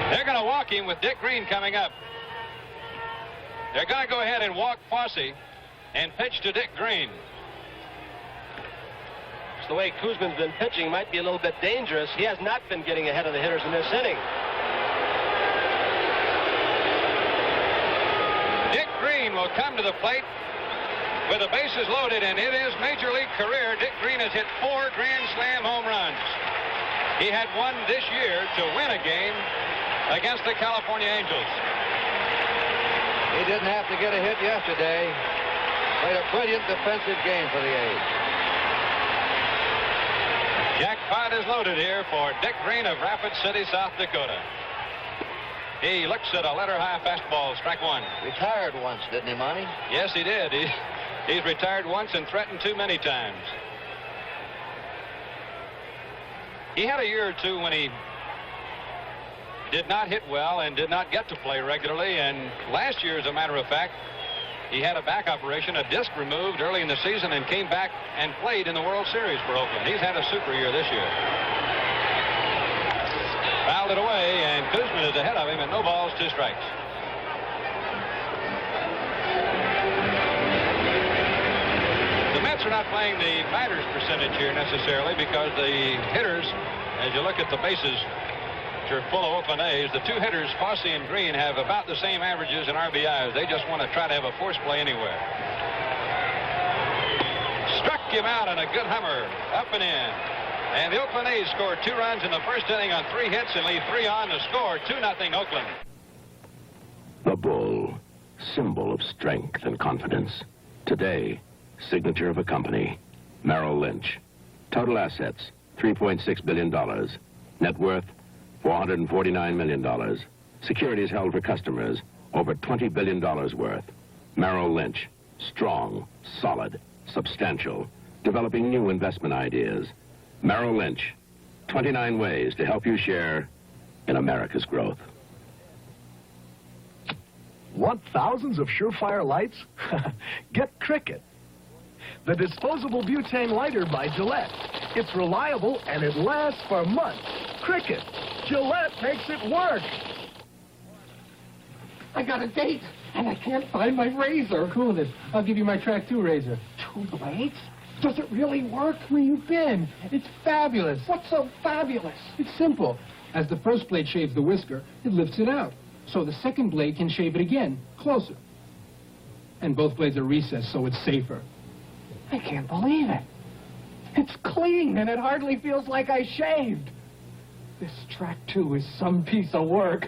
They're going to walk him with Dick Green coming up. They're going to go ahead and walk Fosse and pitch to Dick Green. The way Kuzman's been pitching might be a little bit dangerous. He has not been getting ahead of the hitters in this inning. Dick Green will come to the plate with the bases loaded, and in his major league career, Dick Green has hit 4 Grand Slam home runs. He had one this year to win a game against the California Angels. He didn't have to get a hit yesterday. Played a brilliant defensive game for the A's. Jackpot is loaded here for Dick Green of Rapid City, South Dakota. He looks at a letter-high fastball, strike one. Retired once, didn't he, Monty? Yes, he did. He's retired once and threatened too many times. He had a year or two when he did not hit well and did not get to play regularly. And last year, as a matter of fact, he had a back operation, a disc removed early in the season, and came back and played in the World Series for Oakland. He's had a super year this year. Fouled it away, and Kuzman is ahead of him, and no balls, 2 strikes. The Mets are not playing the batter's percentage here necessarily because the hitters, as you look at the bases, are full of Oakland A's. The 2 hitters, Fosse and Green, have about the same averages in RBIs. They just want to try to have a force play anywhere. Struck him out on a good hammer, up and in. And the Oakland A's scored 2 runs in the first inning on 3 hits and leave 3 on to score 2-0 Oakland. The bull, symbol of strength and confidence. Today, signature of a company, Merrill Lynch. Total assets, $3.6 billion. Net worth, $449 million. Securities held for customers, over $20 billion worth. Merrill Lynch, strong, solid, substantial, developing new investment ideas. Merrill Lynch, 29 ways to help you share in America's growth. Want thousands of surefire lights? Get Cricket, the disposable butane lighter by Gillette. It's reliable and it lasts for months. Cricket, Gillette makes it work. I got a date, and I can't find my razor. Cool this. I'll give you my Track 2 razor. 2 blades? Does it really work? Where you been? It's fabulous. What's so fabulous? It's simple. As the first blade shaves the whisker, it lifts it out. So the second blade can shave it again, closer. And both blades are recessed, so it's safer. I can't believe it. It's clean, and it hardly feels like I shaved. This Track 2 is some piece of work.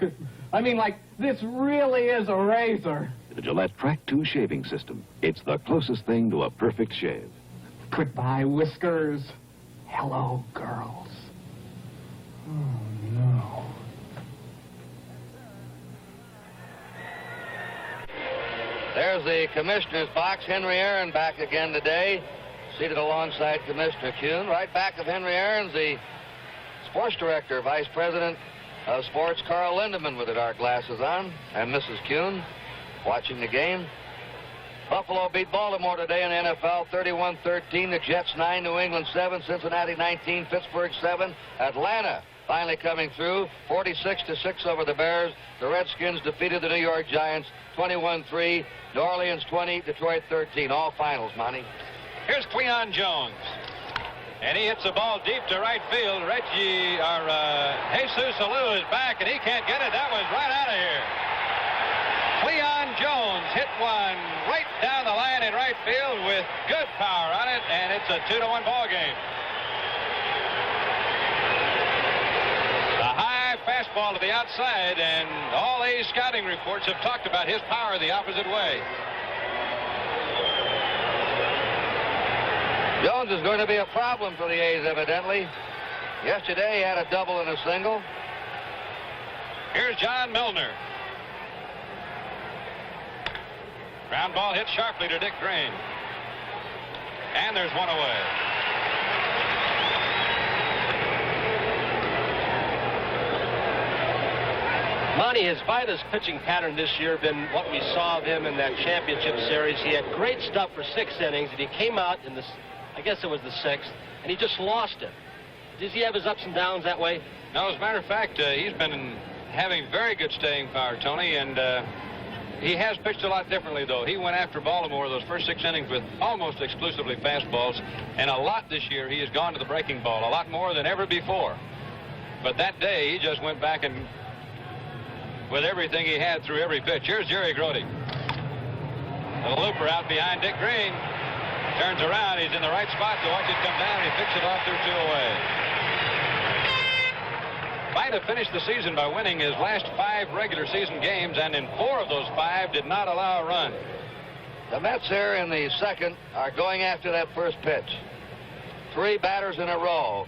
I mean, like, this really is a razor. The Gillette Track 2 shaving system. It's the closest thing to a perfect shave. Goodbye, whiskers. Hello, girls. Oh, no. There's the commissioner's box. Henry Aaron back again today, seated alongside Commissioner Kuhn. Right back of Henry Aaron's the sports director, vice president of sports, Carl Lindemann, with the dark glasses on, and Mrs. Kuhn watching the game. Buffalo beat Baltimore today in the NFL 31-13. The Jets 9, New England 7, Cincinnati 19, Pittsburgh 7. Atlanta finally coming through 46-6 over the Bears. The Redskins defeated the New York Giants 21-3. New Orleans 20, Detroit 13. All finals, Monty. Here's Cleon Jones. And he hits the ball deep to right field. Jesus Alou is back, and he can't get it. That was right out of here. Cleon Jones hit one right down the line in right field with good power on it, and it's a 2-1 ball game. The high fastball to the outside, and all A's scouting reports have talked about his power the opposite way. Jones is going to be a problem for the A's, evidently. Yesterday, he had a double and a single. Here's John Milner. Ground ball hit sharply to Dick Green. And there's one away. Monty, has Vida's pitching pattern this year been what we saw of him in that championship series? He had great stuff for 6 innings, and he came out in the, I guess it was the 6th, and he just lost it. Does he have his ups and downs that way? No, as a matter of fact, he's been having very good staying power, Tony, and he has pitched a lot differently, though. He went after Baltimore those first 6 innings with almost exclusively fastballs, and a lot this year he has gone to the breaking ball, a lot more than ever before. But that day, he just went back and with everything he had through every pitch. Here's Jerry Grody. The looper out behind Dick Green. Turns around. He's in the right spot to watch it come down. He picks it off through 2 away. Vida finished the season by winning his last 5 regular season games, and in 4 of those 5 did not allow a run. The Mets here in the 2nd are going after that first pitch. 3 batters in a row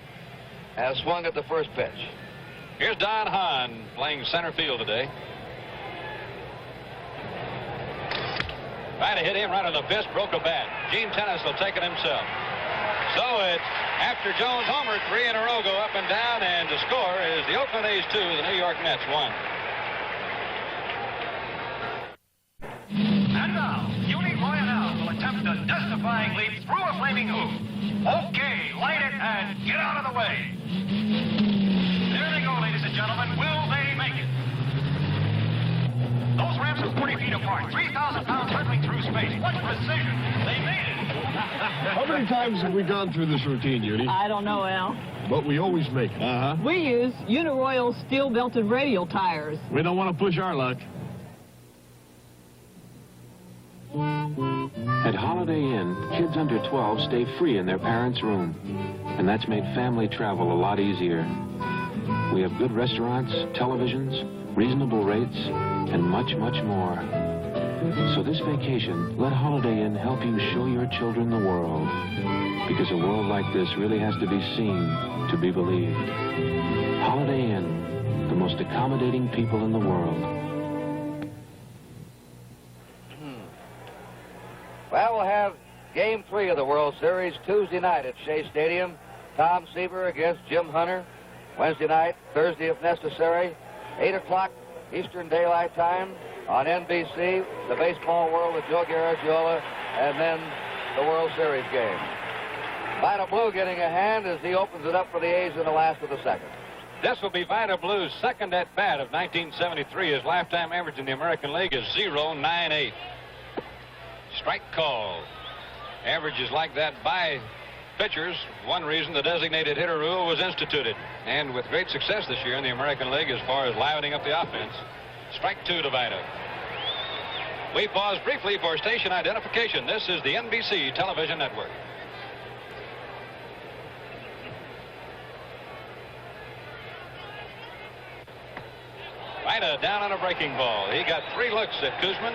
have swung at the first pitch. Here's Don Hahn playing center field today. Vida hit him right on the fist, broke a bat. Gene Tennis will take it himself. So it's after Jones homer, 3 in a row go up and down, and the score is the Oakland A's 2, the New York Mets 1. And now, Uni Royale will attempt a death-defying leap through a flaming hoop. Okay, light it and get out of the way. There they go, ladies and gentlemen. Will they make it? Those ramps are 40 feet apart, 3,000 pounds hurtling through space. What precision! They made it! How many times have we gone through this routine, Uni? I don't know, Al. But we always make it. Uh-huh. We use Uniroyal steel-belted radial tires. We don't want to push our luck. At Holiday Inn, kids under 12 stay free in their parents' room. And that's made family travel a lot easier. We have good restaurants, televisions, reasonable rates, and much, much more. So this vacation, let Holiday Inn help you show your children the world. Because a world like this really has to be seen to be believed. Holiday Inn, the most accommodating people in the world. Well, we'll have Game 3 of the World Series Tuesday night at Shea Stadium. Tom Seaver against Jim Hunter. Wednesday night, Thursday if necessary, 8 o'clock Eastern Daylight Time on NBC, the Baseball World with Joe Garagiola, and then the World Series game. Vida Blue getting a hand as he opens it up for the A's in the last of the 2nd. This will be Vida Blue's 2nd at-bat of 1973. His lifetime average in the American League is .098. Strike call. Averages like that by pitchers. One reason the designated hitter rule was instituted. And with great success this year in the American League as far as livening up the offense. Strike 2 to Vida. We pause briefly for station identification. This is the NBC television network. Vida down on a breaking ball. He got 3 looks at Kuzman.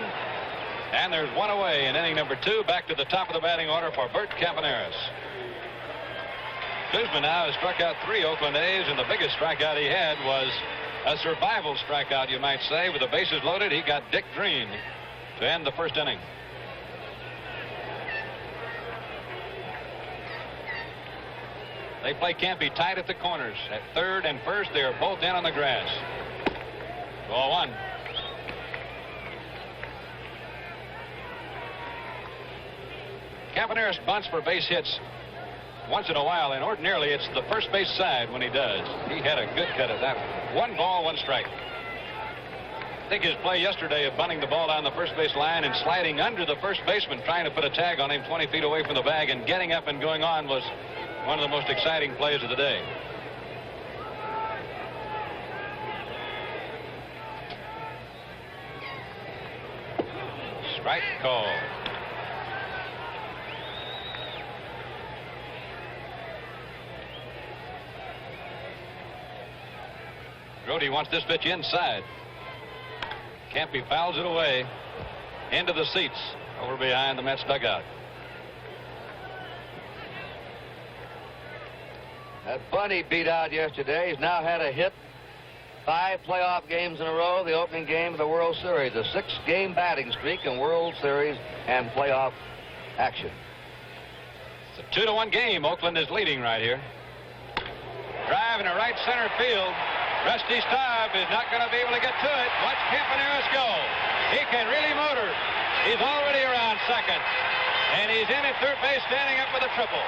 And there's 1 away in inning number 2. Back to the top of the batting order for Bert Campaneris. Kuzman now has struck out 3 Oakland A's, and the biggest strikeout he had was a survival strikeout, you might say. With the bases loaded, he got Dick Green to end the 1st inning. They play Campy tight at the corners. At 3rd and 1st, they are both in on the grass. Ball 1. Campaneris bunts for base hits once in a while, and ordinarily it's the first base side when he does. He had a good cut at that one. 1 ball, 1 strike. I think his play yesterday of bunting the ball down the first base line and sliding under the first baseman, trying to put a tag on him 20 feet away from the bag and getting up and going on was one of the most exciting plays of the day. Strike call. Grody wants this pitch inside. Campy fouls it away into the seats over behind the Mets dugout. That bunt he beat out yesterday, he's now had a hit 5 playoff games in a row, the opening game of the World Series, a 6-game batting streak in World Series and playoff action. It's a 2-1 game. Oakland is leading right here. Drive in a right center field. Rusty Staub is not going to be able to get to it. Watch Campaneris go. He can really motor. He's already around second. And he's in at third base standing up with a triple.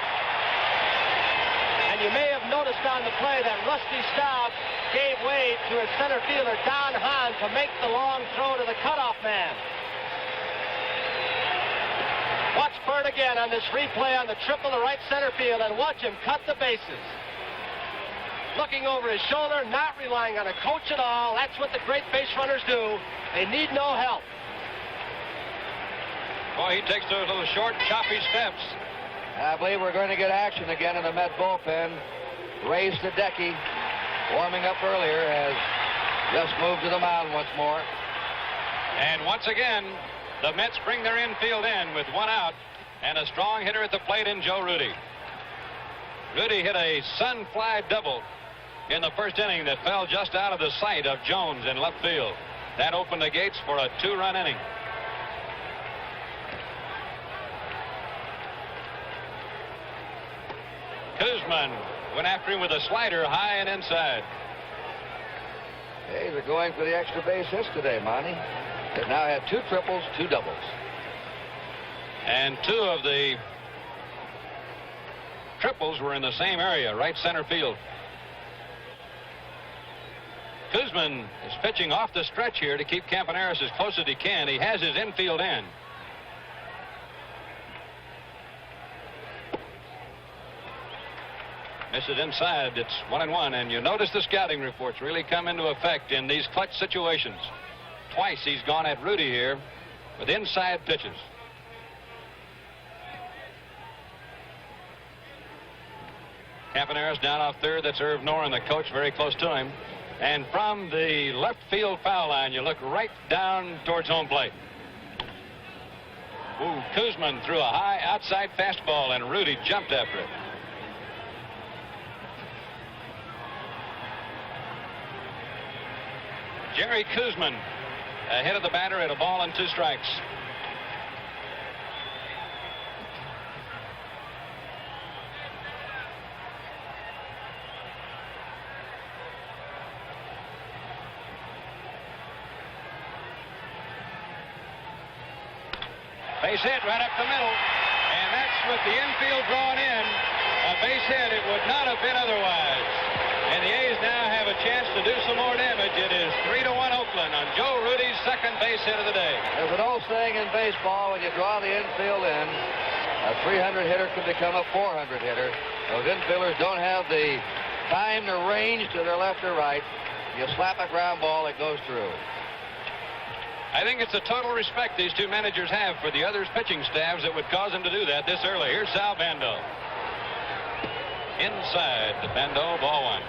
And you may have noticed on the play that Rusty Staub gave way to his center fielder, Don Hahn, to make the long throw to the cutoff man. Watch Bert again on this replay on the triple to right center field, and watch him cut the bases. Looking over his shoulder, not relying on a coach at all. That's what the great base runners do. They need no help. Boy, he takes those little short, choppy steps. I believe we're going to get action again in the Met bullpen. Ray Sadecki, warming up earlier, has just moved to the mound once more. And once again, the Mets bring their infield in with 1 out and a strong hitter at the plate in Joe Rudi. Rudi hit a sun-fly double in the first inning that fell just out of the sight of Jones in left field. That opened the gates for a 2-run inning. Kuzman went after him with a slider high and inside. Hey, they're going for the extra base hits today, Monty. They've now had 2 triples, 2 doubles. And 2 of the triples were in the same area, right center field. Kuzman is pitching off the stretch here to keep Campaneris as close as he can. He has his infield in. Misses inside. It's 1-1, and you notice the scouting reports really come into effect in these clutch situations. Twice he's gone at Rudi here with inside pitches. Campaneris down off third. That's Irv Noren, the coach, very close to him. And from the left field foul line, you look right down towards home plate. Ooh, Kuzman threw a high outside fastball, and Rudi jumped after it. Jerry Kuzman ahead of the batter at a ball and 2 strikes. Base hit right up the middle, and that's with the infield drawn in. A base hit. It would not have been otherwise. And the A's now have a chance to do some more damage. It is 3-1 Oakland on Joe Rudi's second base hit of the day. There's an old saying in baseball, when you draw the infield in, a 300 hitter can become a 400 hitter. Those infielders don't have the time to range to their left or right. You slap a ground ball, it goes through. I think it's the total respect these 2 managers have for the others' pitching staffs that would cause them to do that this early. Here's Sal Bando. Inside to Bando, ball 1.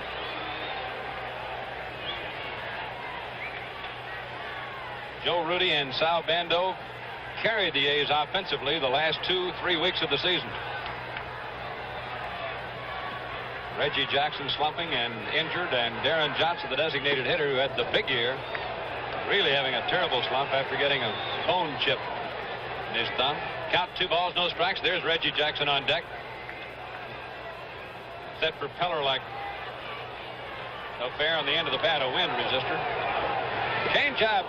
Joe Rudi and Sal Bando carried the A's offensively the last 2-3 weeks of the season. Reggie Jackson slumping and injured, and Darren Johnson, the designated hitter who had the big year, really having a terrible slump after getting a bone chip in his thumb. Count 2 balls, no strikes. There's Reggie Jackson on deck. That propeller-like affair on the end of the bat, a wind resistor. Change-up.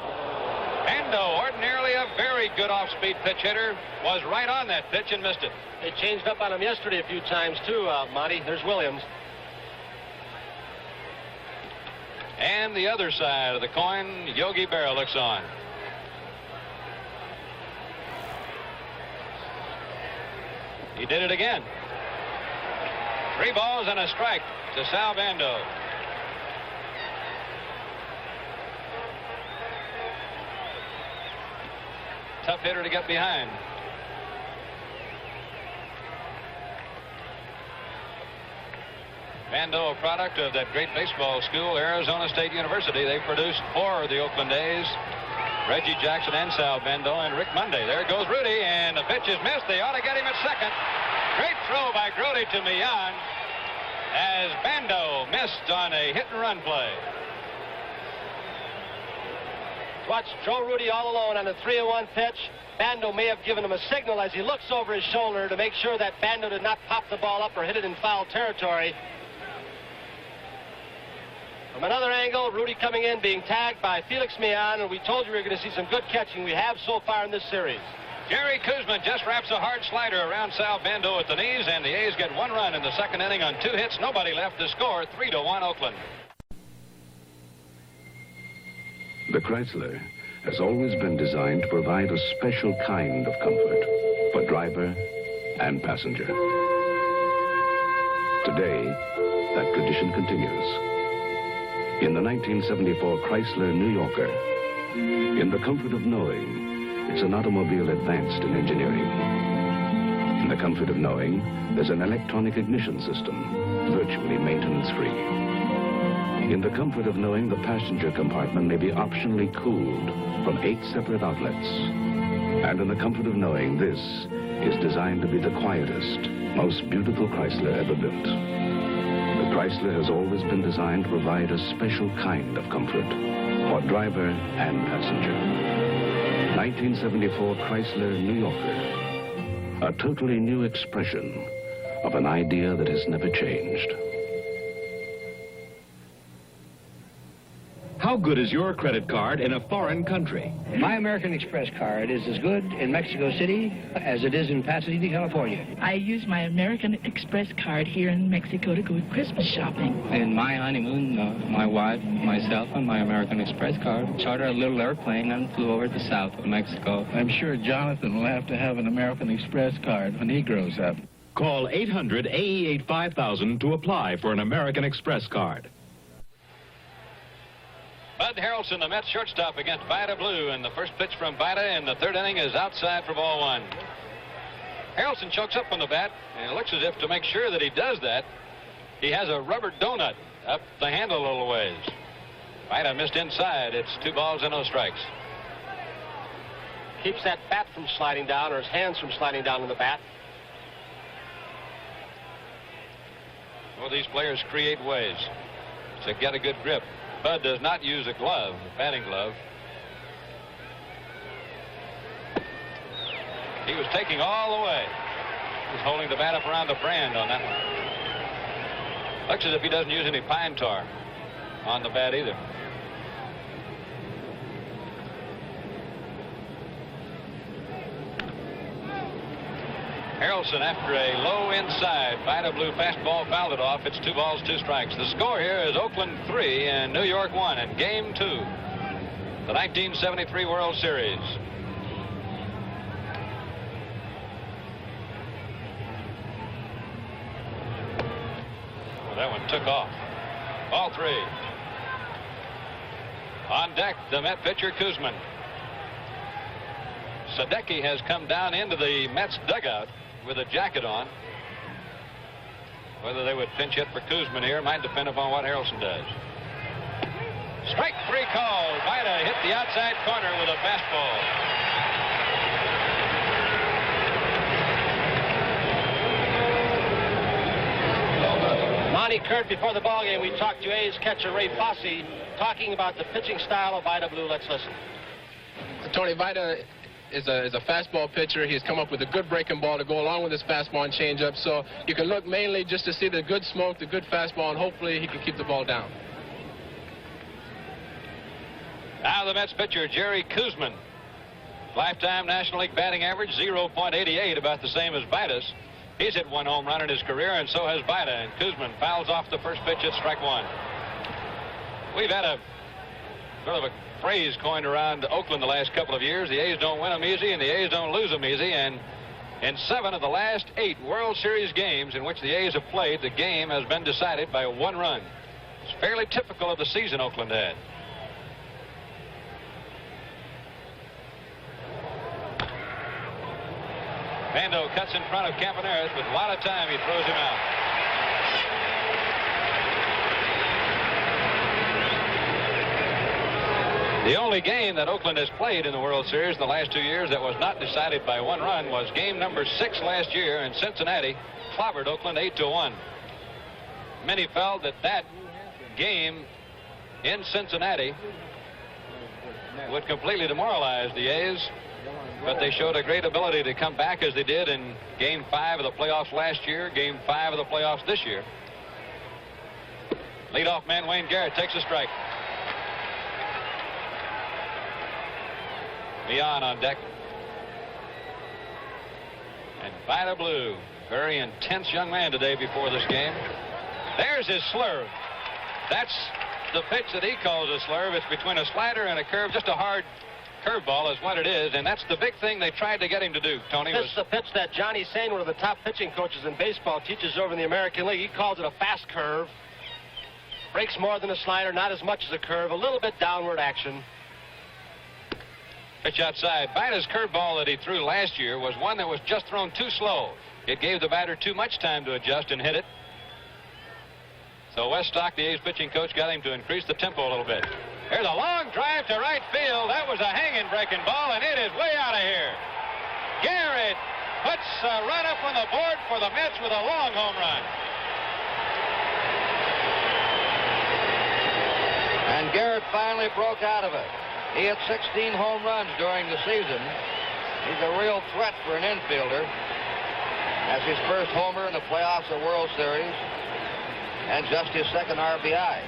Bando, ordinarily a very good off-speed pitch hitter, was right on that pitch and missed it. They changed up on him yesterday a few times, too, Monty. There's Williams. And the other side of the coin, Yogi Berra looks on. He did it again. 3 balls and a strike to Sal Bando. Tough hitter to get behind. Bando, a product of that great baseball school, Arizona State University. They produced 4 of the Oakland A's. Reggie Jackson and Sal Bando and Rick Monday. There goes Rudi, and the pitch is missed. They ought to get him at second. Great throw by Grote to Millan as Bando missed on a hit-and-run play. Watch Joe Rudy all alone on the 3-1 pitch. Bando may have given him a signal as he looks over his shoulder to make sure that Bando did not pop the ball up or hit it in foul territory. From another angle, Rudy coming in, being tagged by Felix Millan, and we told you we were going to see some good catching. We have so far in this series. Jerry Kuzman just wraps a hard slider around Sal Bando at the knees, and the A's get 1 run in the second inning on 2 hits. Nobody left to score. 3-1 Oakland. The Chrysler has always been designed to provide a special kind of comfort for driver and passenger. Today, that tradition continues. In the 1974 Chrysler New Yorker, in the comfort of knowing it's an automobile advanced in engineering. In the comfort of knowing there's an electronic ignition system, virtually maintenance-free. In the comfort of knowing the passenger compartment may be optionally cooled from 8 separate outlets. And in the comfort of knowing this is designed to be the quietest, most beautiful Chrysler ever built. The Chrysler has always been designed to provide a special kind of comfort for driver and passenger. 1974 Chrysler New Yorker, a totally new expression of an idea that has never changed. How good is your credit card in a foreign country? My American Express card is as good in Mexico City as it is in Pasadena, California. I use my American Express card here in Mexico to go Christmas shopping. In my honeymoon, my wife, myself, and my American Express card chartered a little airplane and flew over to south of Mexico. I'm sure Jonathan will have to have an American Express card when he grows up. Call 800-AE8-5000 to apply for an American Express card. Bud Harrelson, the Mets shortstop, against Vida Blue, and the first pitch from Vida in the third inning is outside for ball 1. Harrelson chokes up on the bat, and it looks as if to make sure that he does that, he has a rubber donut up the handle a little ways. Vida missed inside. It's 2 balls and no strikes. Keeps that bat from sliding down, or his hands from sliding down in the bat. Well, these players create ways to get a good grip. Bud does not use a glove, a batting glove. He was taking all the way. He's holding the bat up around the brand on that one. Looks as if he doesn't use any pine tar on the bat either. Harrelson, after a low inside, Vida Blue fastball fouled it off. It's 2 balls, 2 strikes. The score here is Oakland 3 and New York 1 in Game 2, the 1973 World Series. Well, that one took off. Ball 3. On deck, the Met pitcher, Kuzman. Sadecki has come down into the Mets dugout with a jacket on. Whether they would pinch hit for Kuzman here might depend upon what Harrelson does. Strike 3 called. Vida hit the outside corner with a fastball. Monty Kurt, before the ballgame, we talked to A's catcher Ray Fosse, talking about the pitching style of Vida Blue. Let's listen. Tony, Vida is a fastball pitcher. He's come up with a good breaking ball to go along with his fastball and changeup. So you can look mainly just to see the good smoke, the good fastball, and hopefully he can keep the ball down. Now the Mets pitcher, Jerry Kuzman. Lifetime National League batting average, 0.88, about the same as Vida's. He's hit 1 home run in his career, and so has Vida. And Kuzman fouls off the first pitch at strike 1. We've had a sort of a phrase coined around Oakland the last couple of years. The A's don't win them easy, and the A's don't lose them easy. And in 7 of the last 8 World Series games in which the A's have played, the game has been decided by 1 run. It's fairly typical of the season Oakland had. Bando cuts in front of Campaneris. With a lot of time, he throws him out. The only game that Oakland has played in the World Series in the last 2 years that was not decided by 1 run was game number 6 last year, and Cincinnati clobbered Oakland 8-1. Many felt that that game in Cincinnati would completely demoralize the A's. But they showed a great ability to come back as they did in Game 5 of the playoffs last year, Game 5 of the playoffs this year. Leadoff man Wayne Garrett takes a strike. Leon on deck. And Vida Blue, very intense young man today before this game. There's his slurve. That's the pitch that he calls a slurve. It's between a slider and a curve, just a hard curveball is what it is, and that's the big thing they tried to get him to do, Tony. This is the pitch that Johnny Sain, one of the top pitching coaches in baseball, teaches over in the American League. He calls it a fast curve. Breaks more than a slider, not as much as a curve, a little bit downward action. Pitch outside. Vida's curveball that he threw last year was one that was just thrown too slow. It gave the batter too much time to adjust and hit it. So Wes Stock, the A's pitching coach, got him to increase the tempo a little bit. Here's a long drive to right field. That was a hanging breaking ball, and it is way out of here. Garrett puts a run up on the board for the Mets with a long home run. And Garrett finally broke out of it. He hit 16 home runs during the season. He's a real threat for an infielder. That's his first homer in the playoffs of World Series, and just his second RBI.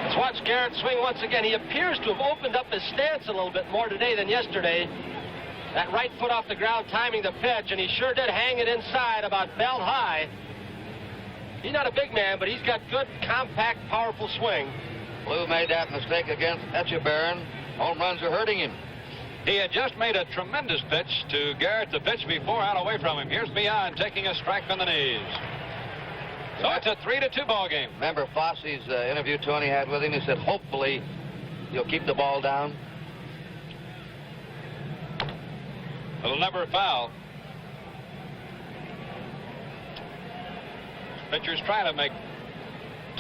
Let's watch Garrett swing once again. He appears to have opened up his stance a little bit more today than yesterday. That right foot off the ground timing the pitch, and he sure did hang it inside about belt high. He's not a big man, but he's got good, compact, powerful swing. Blue made that mistake against Echeverria. Home runs are hurting him. He had just made a tremendous pitch to Garrett. The pitch before out away from him. Here's Beyond taking a strike on the knees. So it's a 3-2 ball game. Remember Fosse's interview Tony had with him? He said, hopefully you'll keep the ball down. Little number foul. Pitcher's trying to make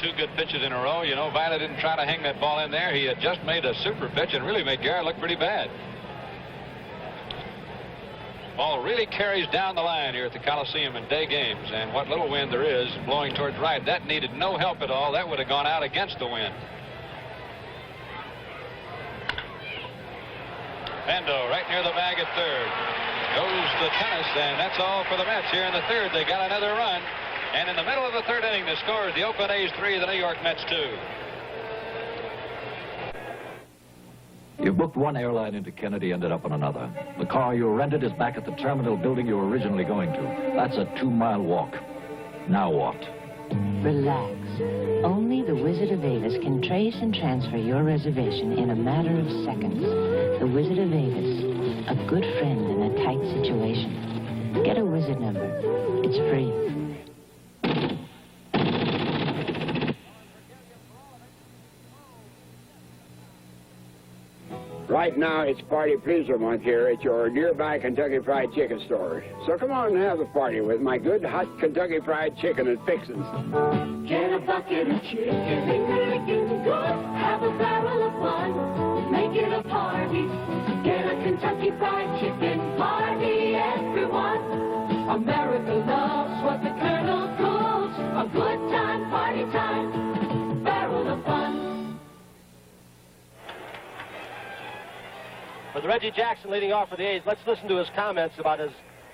two good pitches in a row. You know, Vida didn't try to hang that ball in there. He had just made a super pitch and really made Garrett look pretty bad. Ball really carries down the line here at the Coliseum in day games, and what little wind there is blowing towards right, that needed no help at all. That would have gone out against the wind. Bando right near the bag at third. Goes the tennis, and that's all for the Mets here in the third. They got another run, and in the middle of the third inning, the score is the Oakland A's 3, the New York Mets 2. You booked one airline into Kennedy, ended up on another. The car you rented is back at the terminal building you were originally going to. That's a 2-mile walk. Now what? Relax. Only the Wizard of Avis can trace and transfer your reservation in a matter of seconds. The Wizard of Avis, a good friend in a tight situation. Get a Wizard number. It's free. Right now, it's Party Pleaser Month here at your nearby Kentucky Fried Chicken store. So come on and have a party with my good hot Kentucky Fried Chicken and fixins. Get a bucket of chicken, good. Have a barrel of fun, make it a party. Get a Kentucky Fried Chicken party, everyone. America loves what the Colonel calls a good time, party time, barrel of fun. With Reggie Jackson leading off for the A's, let's listen to his comments about his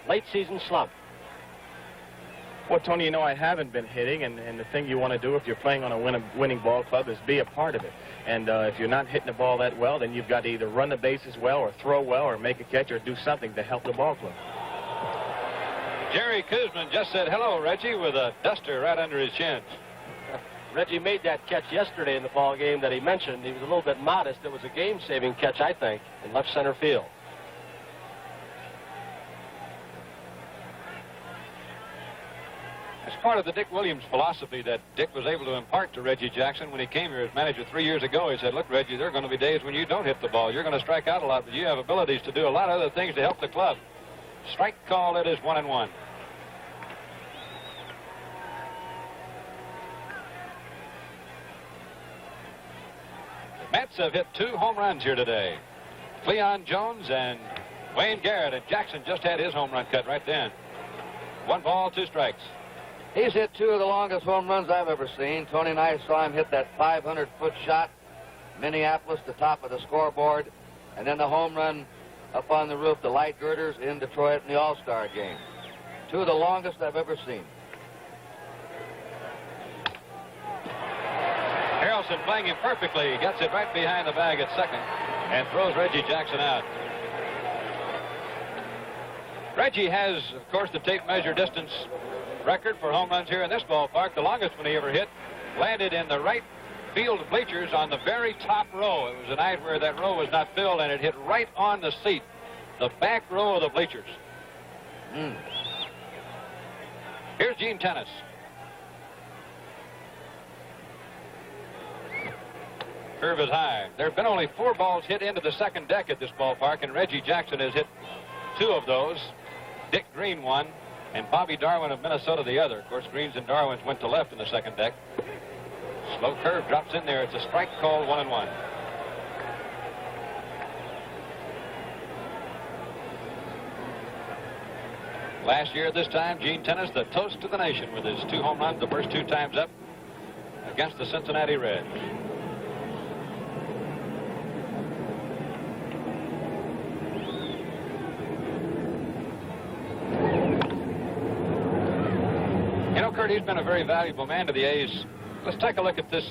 late season slump. Well, Tony, you know, I haven't been hitting, and the thing you want to do if you're playing on a winning ball club is be a part of it. And if you're not hitting the ball that well, then you've got to either run the bases well or throw well or make a catch or do something to help the ball club. Jerry Kuzman just said hello, Reggie, with a duster right under his chin. Reggie made that catch yesterday in the ball game that he mentioned. He was a little bit modest. It was a game-saving catch, I think, in left center field. It's part of the Dick Williams philosophy that Dick was able to impart to Reggie Jackson when he came here as manager 3 years ago. He said, look, Reggie, there are going to be days when you don't hit the ball. You're going to strike out a lot, but you have abilities to do a lot of other things to help the club. Strike call, it is 1-1. Mets have hit 2 home runs here today. Cleon Jones and Wayne Garrett, and Jackson just had his home run cut right then. 1 ball, 2 strikes. He's hit 2 of the longest home runs I've ever seen. Tony and I saw him hit that 500-foot shot, Minneapolis, the top of the scoreboard, and then the home run up on the roof, the light girders in Detroit in the All-Star game. 2 of the longest I've ever seen. Harrelson playing him perfectly. He gets it right behind the bag at second and throws Reggie Jackson out. Reggie has, of course, the tape measure distance record for home runs here in this ballpark. The longest one he ever hit landed in the right field bleachers on the very top row. It was a night where that row was not filled, and it hit right on the seat, the back row of the bleachers. Here's Gene Tennis. Curve is high. There have been only 4 balls hit into the second deck at this ballpark, and Reggie Jackson has hit 2 of those. Dick Green one, and Bobby Darwin of Minnesota the other. Of course, Green's and Darwin's went to left in the second deck. Slow curve drops in there. It's a strike called 1-1. Last year at this time, Gene Tennis, the toast to the nation with his 2 home runs the first 2 times up against the Cincinnati Reds. You know, Kurt, he's been a very valuable man to the A's. Let's take a look at this.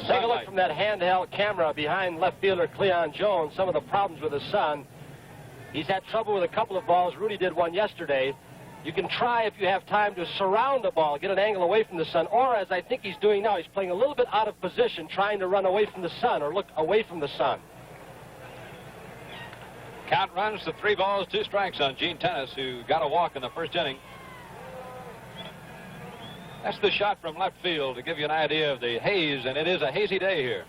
Take a look from that handheld camera behind left fielder Cleon Jones. Some of the problems with his son. He's had trouble with a couple of balls. Rudy did one yesterday. You can try, if you have time, to surround the ball, get an angle away from the sun, or as I think he's doing now, he's playing a little bit out of position, trying to run away from the sun or look away from the sun. Count runs to 3 balls, 2 strikes on Gene Tennis, who got a walk in the first inning. That's the shot from left field to give you an idea of the haze, and it is a hazy day here.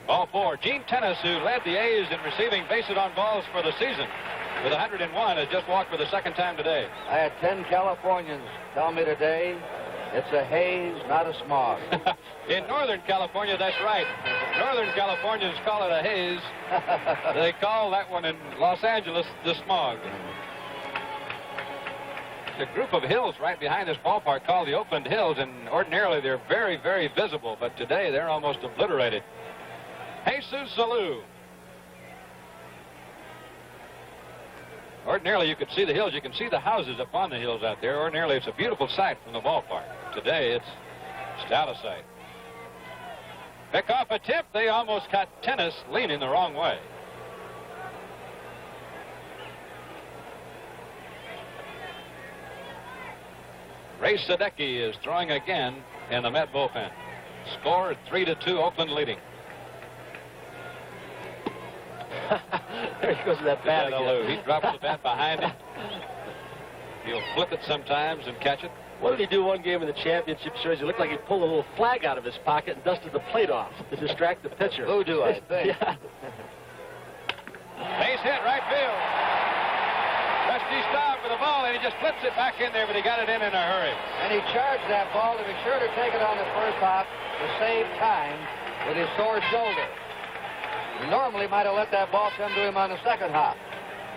Ball 4. Gene Tennis, who led the A's in receiving base-hit on balls for the season with 101, has just walked for the second time today. I had 10 Californians tell me today it's a haze, not a smog. In Northern California, that's right. Northern Californians call it a haze. They call that one in Los Angeles the smog. The group of hills right behind this ballpark called the Oakland Hills, and ordinarily they're very, very visible, but today they're almost obliterated. Jesus Salou. Ordinarily, you could see the hills. You can see the houses up on the hills out there. Ordinarily, it's a beautiful sight from the ballpark. Today, it's just out of sight. Pick off a tip. They almost caught Tennis leaning the wrong way. Ray Sadecki is throwing again in the Met bullpen. Score 3-2, Oakland leading. There he goes with that bat again. He drops the bat behind him. He'll flip it sometimes and catch it. What did he do one game in the championship series? He looked like he pulled a little flag out of his pocket and dusted the plate off to distract the pitcher. Who do I think? Yeah. Base hit, right field. Rusty Staub with the ball, and he just flips it back in there, but he got it in a hurry. And he charged that ball to be sure to take it on the first hop to save time with his sore shoulder. He normally might have let that ball come to him on the second hop.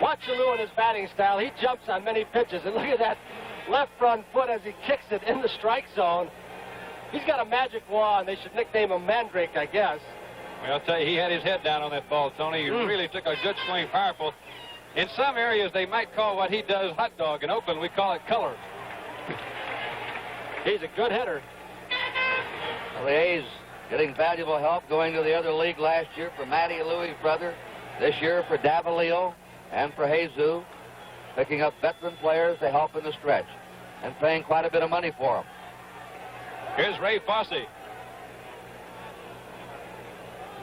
Watch Salou in his batting style. He jumps on many pitches, and look at that left front foot as he kicks it in the strike zone. He's got a magic wand. They should nickname him Mandrake, I guess. Well, I'll tell you, he had his head down on that ball, Tony. He really took a good swing, powerful. In some areas, they might call what he does hot dog. In Oakland, we call it color. He's a good hitter. Well, the A's getting valuable help going to the other league last year for Matty Louis' brother. This year for Davalillo and for Jesus. Picking up veteran players to help in the stretch and paying quite a bit of money for them. Here's Ray Fosse.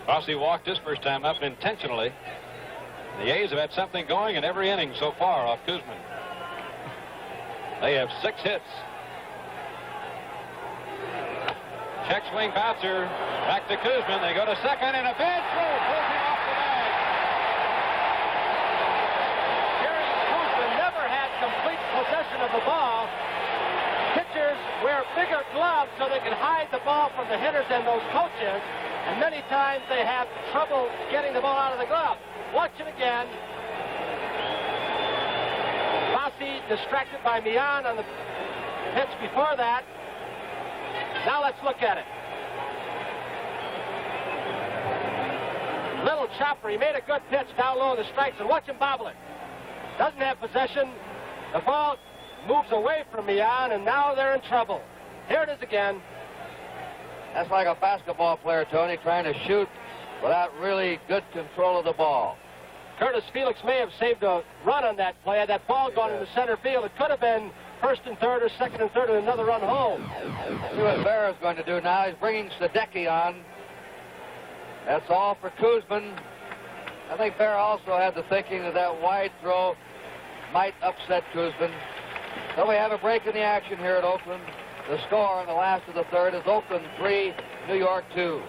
Fosse walked his first time up intentionally. The A's have had something going in every inning so far off Kuzman. They have 6 hits. Check swing bouncer. Back to Kuzman. They go to second, and a bad throw pulls him off the bag. Jerry Kuzman never had complete possession of the ball. Pitchers wear bigger gloves so they can hide the ball from the hitters and those coaches, and many times they have trouble getting the ball out of the glove. Watch it again. Fosse distracted by Mian on the pitch before that. Now let's look at it. Little chopper. He made a good pitch down low in the strikes, and watch him bobble it. Doesn't have possession. The ball moves away from Mian, and now they're in trouble. Here it is again. That's like a basketball player, Tony, trying to shoot without really good control of the ball. Curtis Felix may have saved a run on that play. Had that ball gone into center field, it could have been first and third or second and third and another run home. See what Bear is going to do now. He's bringing Sadecki on. That's all for Kuzman. I think Bear also had the thinking that that wide throw might upset Kuzman. So we have a break in the action here at Oakland. The score in the last of the third is Oakland 3, New York 2.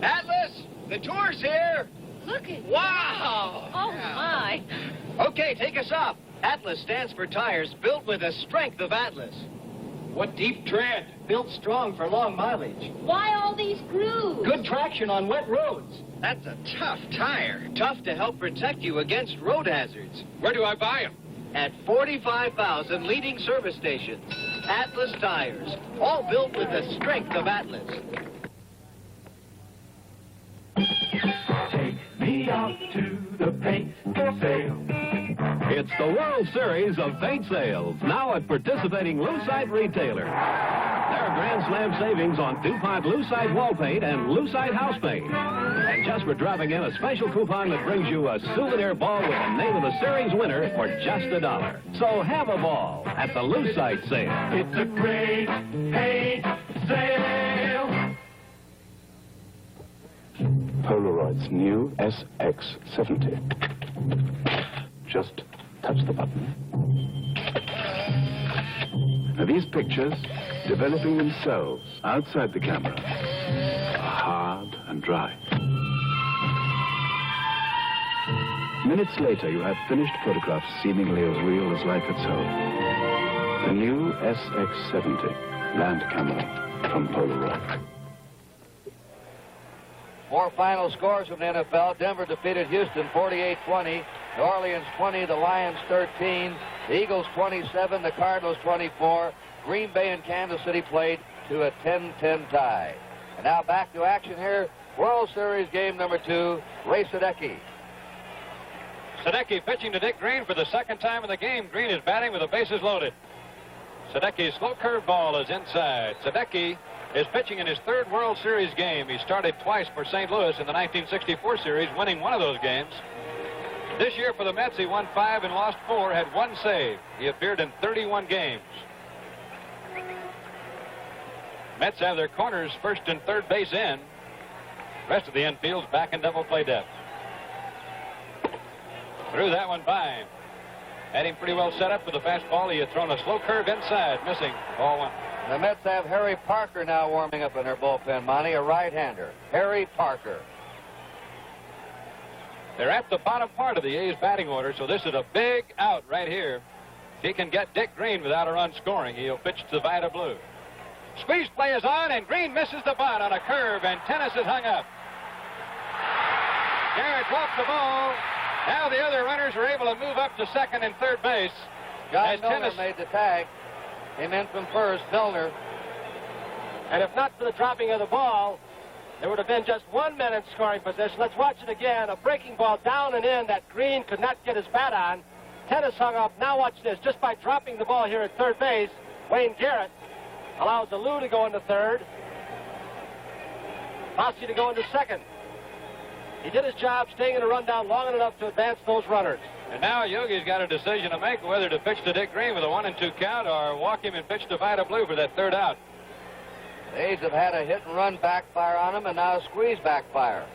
Atlas, the tour's here. Look at Wow! Oh, my. Okay, take us up. Atlas stands for tires built with the strength of Atlas. What deep tread. Built strong for long mileage. Why all these grooves? Good traction on wet roads. That's a tough tire. Tough to help protect you against road hazards. Where do I buy them? At 45,000 leading service stations. Atlas tires. All built with the strength of Atlas. Take me out to the paint sale. It's the World Series of paint sales, now at participating Lucite retailers. There are Grand Slam savings on DuPont Lucite wall paint and Lucite house paint. And just for dropping in, a special coupon that brings you a souvenir ball with the name of the series winner for just $1. So have a ball at the Lucite sale. It's a great paint sale. Polaroid's new SX70. Just touch the button. Now these pictures, developing themselves outside the camera, are hard and dry. Minutes later, you have finished photographs seemingly as real as life itself. The new SX70 land camera from Polaroid. More final scores from the NFL. Denver defeated Houston 48-20. New Orleans 20, the Lions 13. The Eagles 27, the Cardinals 24. Green Bay and Kansas City played to a 10-10 tie. And now back to action here. World Series game number 2, Ray Sadecki. Sadecki pitching to Dick Green for the second time in the game. Green is batting with the bases loaded. Sadecki's slow curveball is inside. Sadecki is pitching in his third World Series game. He started twice for St. Louis in the 1964 series, winning one of those games. This year for the Mets, he won 5 and lost 4, had 1 save. He appeared in 31 games. Mets have their corners first and third base in. The rest of the infield's back in double play depth. Threw that one by him. Had him pretty well set up for the fastball. He had thrown a slow curve inside, missing. Ball 1. The Mets have Harry Parker now warming up in their bullpen, Monty, a right-hander. Harry Parker. They're at the bottom part of the A's batting order, so this is a big out right here. If he can get Dick Green without a run scoring, he'll pitch to Vida Blue. Squeeze play is on, and Green misses the bunt on a curve, and Tennis is hung up. Garrett walked the ball. Now the other runners are able to move up to second and third base. John Milner made the tag. Came in from first, Milner. And if not for the dropping of the ball, there would have been just 1 minute scoring position. Let's watch it again. A breaking ball down and in that Green could not get his bat on. Tennis hung up. Now watch this. Just by dropping the ball here at third base, Wayne Garrett allows Alou to go into third. Fossey to go into second. He did his job staying in a rundown long enough to advance those runners. And now Yogi's got a decision to make whether to pitch to Dick Green with a 1-2 count or walk him and pitch to Vida Blue for that third out. The A's have had a hit-and-run backfire on them and now a squeeze backfire.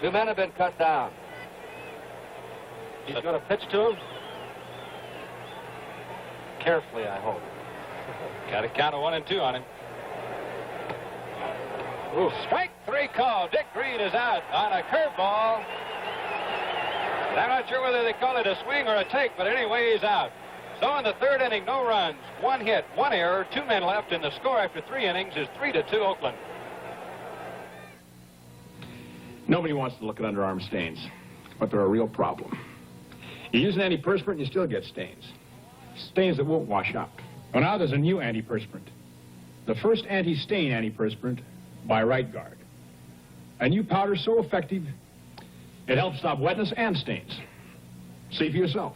2 men have been cut down. He's going to pitch to him. Carefully, I hope. Got a count of 1-2 on him. Ooh, strike 3 call. Dick Green is out on a curveball. I'm not sure whether they call it a swing or a take, but anyway, he's out. So in the third inning, no runs, 1 hit, 1 error, 2 men left, and the score after 3 innings is 3-2 Oakland. Nobody wants to look at underarm stains, but they're a real problem. You use an antiperspirant and you still get stains. Stains that won't wash out. Well, now there's a new antiperspirant. The first anti-stain antiperspirant by Right Guard. A new powder so effective, it helps stop wetness and stains. See for yourself.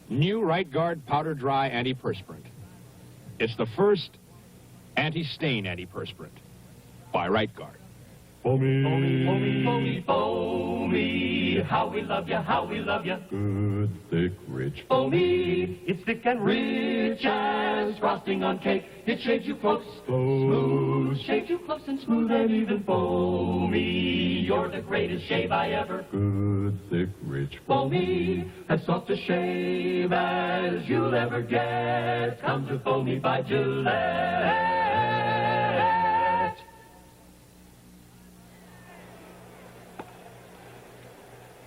New Right Guard Powder Dry Antiperspirant. It's the first anti-stain antiperspirant by Right Guard. Foamy, foamy, foamy, foamy, how we love you, how we love you. Good, thick, rich. Foamy, it's thick and rich as frosting on cake. It shades you close, smooth, shades you close and smooth and even foamy. You're the greatest shave I ever. Good, thick, rich. Foamy, as soft a shave as you'll ever get. Comes with Foamy by Gillette.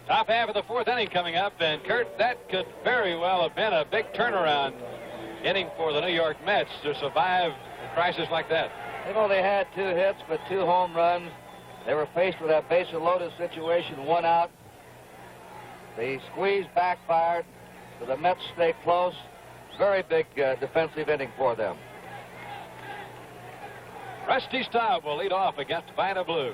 Top half of the fourth inning coming up, and Kurt, that could very well have been a big turnaround inning for the New York Mets to survive a crisis like that. They've only had 2 hits, but 2 home runs. They were faced with that base-loaded situation, 1 out. The squeeze backfired, so the Mets stay close. Very big defensive inning for them. Rusty Staub will lead off against Vida Blue.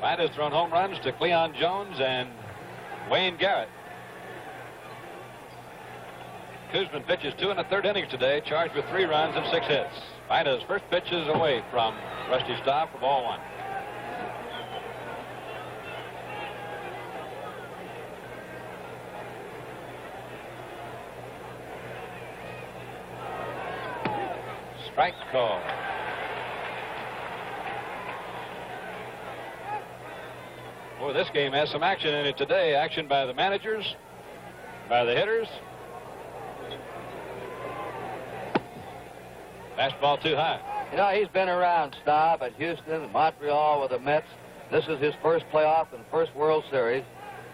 Vida's thrown home runs to Cleon Jones and Wayne Garrett. Kuzman pitches 2 1/3 innings today, charged with 3 runs and 6 hits. Vida's first pitch is away from Rusty Staub for ball 1. Strike call. Boy, this game has some action in it today. Action by the managers, by the hitters. Fastball too high. You know, he's been around, Staub, at Houston and Montreal with the Mets. This is his first playoff and first World Series.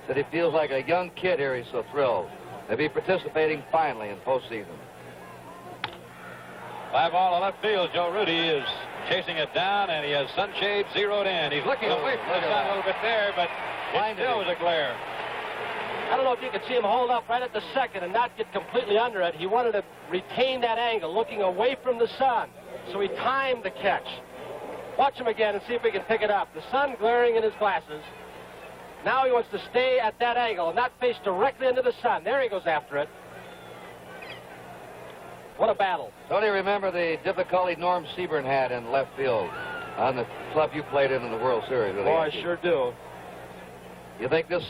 Said he feels like a young kid here. He's so thrilled. They'll be participating finally in postseason. Fly ball to left field. Joe Rudy is chasing it down, and he has sunshade zeroed in. He's looking away from the sun a little bit there, but it still is a glare. I don't know if you could see him hold up right at the second and not get completely under it. He wanted to retain that angle, looking away from the sun. So he timed the catch. Watch him again and see if we can pick it up. The sun glaring in his glasses. Now he wants to stay at that angle and not face directly into the sun. There he goes after it. What a battle. Don't you remember the difficulty Norm Seaburn had in left field on the club you played in the World Series? Oh, I sure do. You think this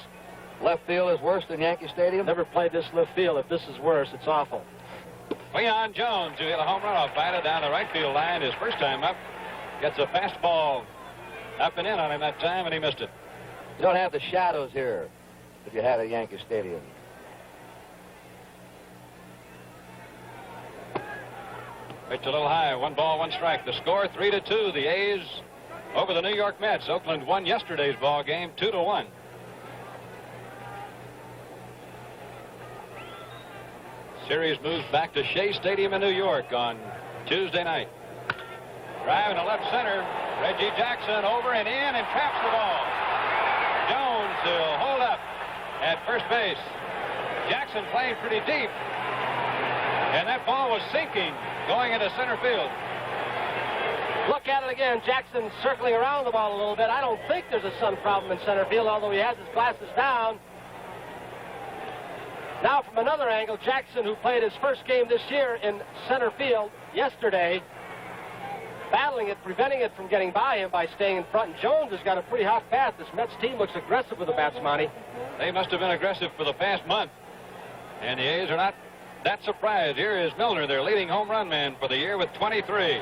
left field is worse than Yankee Stadium? Never played this left field. If this is worse, it's awful. Cleon Jones, who hit a home run off Vida down the right field line his first time up, gets a fastball up and in on him that time, and he missed it. You don't have the shadows here that you had at Yankee Stadium. Pitch a little high, 1 ball, 1 strike. The score 3-2. The A's over the New York Mets. Oakland won yesterday's ball game 2-1. Series moves back to Shea Stadium in New York on Tuesday night. Driving to left center. Reggie Jackson over and in and traps the ball. Jones will hold up at first base. Jackson playing pretty deep. And that ball was sinking going into center field. Look at it again. Jackson circling around the ball a little bit. I don't think there's a sun problem in center field, although he has his glasses down. Now from another angle, Jackson, who played his first game this year in center field yesterday, battling it, preventing it from getting by him by staying in front. And Jones has got a pretty hot bat. This Mets team looks aggressive with the bats, Monty. They must have been aggressive for the past month. And the A's are not that surprised. Here is Milner, their leading home run man for the year with 23.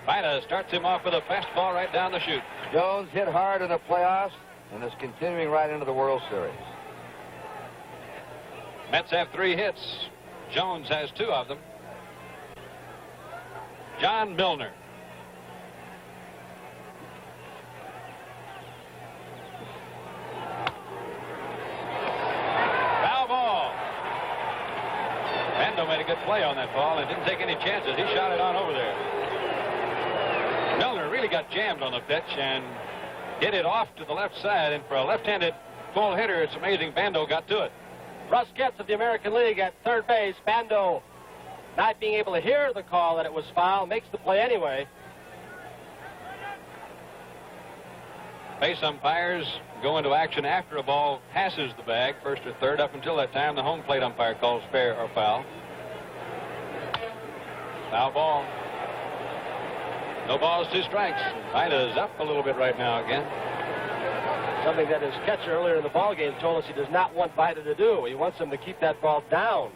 Vida starts him off with a fastball right down the chute. Jones hit hard in the playoffs and is continuing right into the World Series. Mets have 3 hits. Jones has 2 of them. John Milner. Foul ball. Mando made a good play on that ball and didn't take any chances. He shot it on over there. Milner really got jammed on the pitch, and hit it off to the left side, and for a left-handed full hitter, it's amazing Bando got to it. Russ Getz of the American League at third base. Bando, not being able to hear the call that it was foul, makes the play anyway. Base umpires go into action after a ball passes the bag, first or third. Up until that time, the home plate umpire calls fair or foul. Foul ball. No balls, 2 strikes. Vida's up a little bit right now again. Something that his catcher earlier in the ball game told us he does not want Vida to do. He wants him to keep that ball down.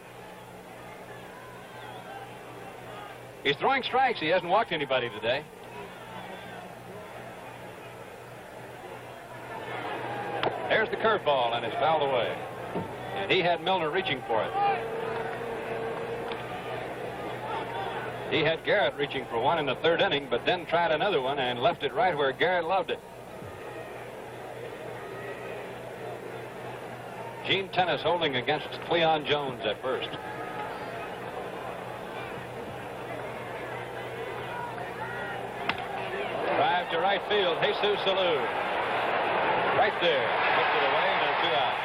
He's throwing strikes. He hasn't walked anybody today. There's the curveball, and it's fouled away. And he had Milner reaching for it. He had Garrett reaching for one in the 3rd inning, but then tried another one and left it right where Garrett loved it. Gene Tennis holding against Cleon Jones at first. Drive to right field, Jesus Salou. Right there. Puts it away, and it's 2 out.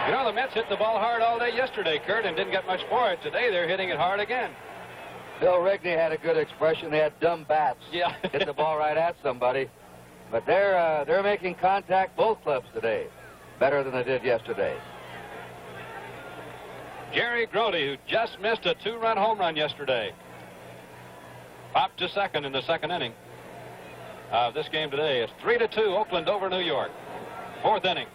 You know, the Mets hit the ball hard all day yesterday, Kurt, and didn't get much for it. Today, they're hitting it hard again. Bill Rigney had a good expression. They had dumb bats. Yeah. Hit the ball right at somebody. But they're making contact, both clubs today, better than they did yesterday. Jerry Grody, who just missed a 2-run home run yesterday, popped to second in the 2nd inning of this game today. It's 3-2, Oakland over New York. 4th inning.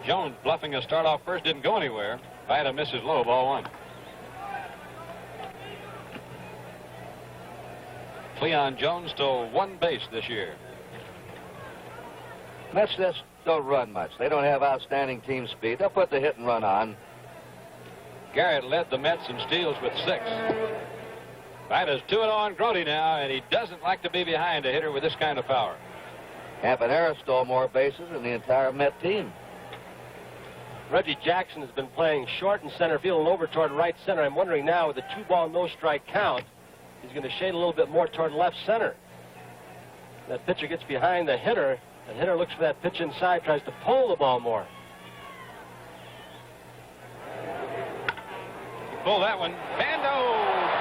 Jones bluffing a start off first, didn't go anywhere. Vida misses low, ball 1. Cleon Jones stole 1 base this year. Mets just don't run much. They don't have outstanding team speed. They'll put the hit and run on. Garrett led the Mets in steals with 6. Vida's 2-0 on Grody now, and he doesn't like to be behind a hitter with this kind of power. Campanella stole more bases than the entire Met team. Reggie Jackson has been playing short in center field and over toward right center. I'm wondering now, with the 2-ball, no-strike count, he's going to shade a little bit more toward left center. That pitcher gets behind the hitter. The hitter looks for that pitch inside, tries to pull the ball more. Pull that one. Bando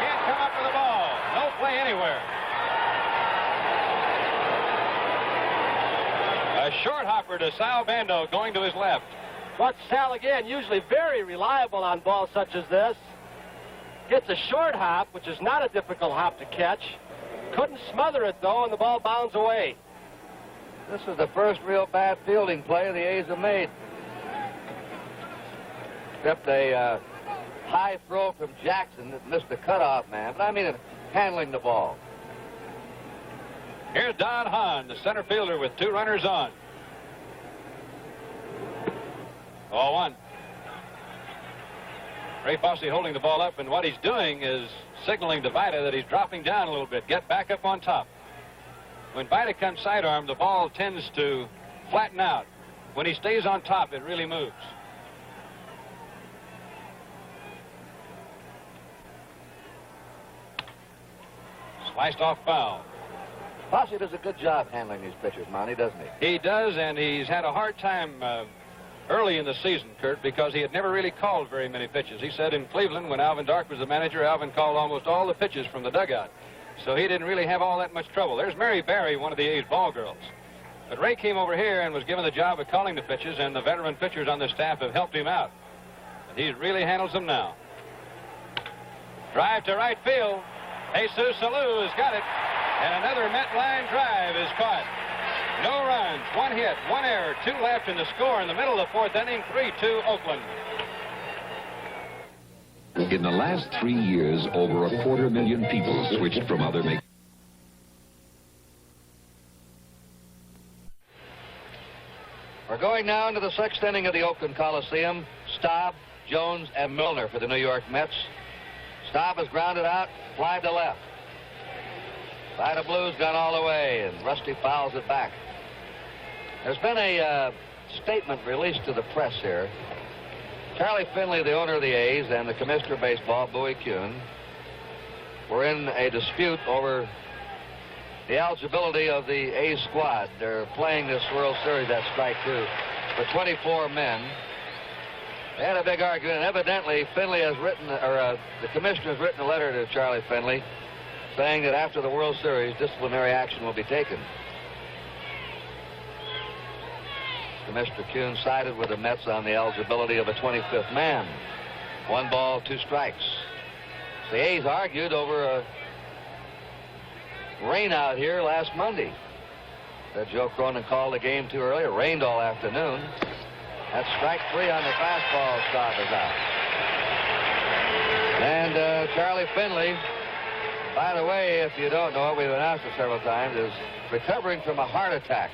can't come up with the ball. No play anywhere. A short hopper to Sal Bando going to his left. But Sal, again, usually very reliable on balls such as this. Hits a short hop, which is not a difficult hop to catch. Couldn't smother it, though, and the ball bounds away. This is the first real bad fielding play the A's have made. Except a high throw from Jackson that missed the cutoff man. But I mean, handling the ball. Here's Don Hahn, the center fielder, with 2 runners on. Ball 1. Ray Fosse holding the ball up, and what he's doing is signaling to Vida that he's dropping down a little bit. Get back up on top. When Vida comes sidearm, the ball tends to flatten out. When he stays on top, it really moves. Sliced off foul. Fosse does a good job handling these pitchers, Monty, doesn't he? He does, and he's had a hard time early in the season, Kurt, because he had never really called very many pitches. He said in Cleveland, when Alvin Dark was the manager, Alvin called almost all the pitches from the dugout. So he didn't really have all that much trouble. There's Mary Barry, one of the A's ball girls. But Ray came over here and was given the job of calling the pitches, and the veteran pitchers on the staff have helped him out. And he really handles them now. Drive to right field. Jesus Salou has got it. And another Met line drive is caught. No runs, 1 hit, 1 error, 2 left in the score in the middle of the 4th inning, 3-2 Oakland. In the last 3 years, over 250,000 people switched from other make. We're going now into the 6th inning of the Oakland Coliseum. Staub, Jones, and Milner for the New York Mets. Staub is grounded out, fly to left. Vida Blue's gone all the way, and Rusty fouls it back. There's been a statement released to the press here. Charlie Finley, the owner of the A's, and the commissioner of baseball, Bowie Kuhn, were in a dispute over the eligibility of the A's squad. They're playing this World Series, that strike two, for 24 men. They had a big argument, and evidently Finley has written, or the commissioner has written a letter to Charlie Finley saying that after the World Series, disciplinary action will be taken. Commissioner Kuhn sided with the Mets on the eligibility of a 25th man. 1 ball, 2 strikes. The A's argued over a rain out here last Monday. Joe Cronin called the game too early. It rained all afternoon. That's strike 3 on the fastball. Stop is out. And Charlie Finley, by the way, if you don't know it, we've announced it several times, is recovering from a heart attack.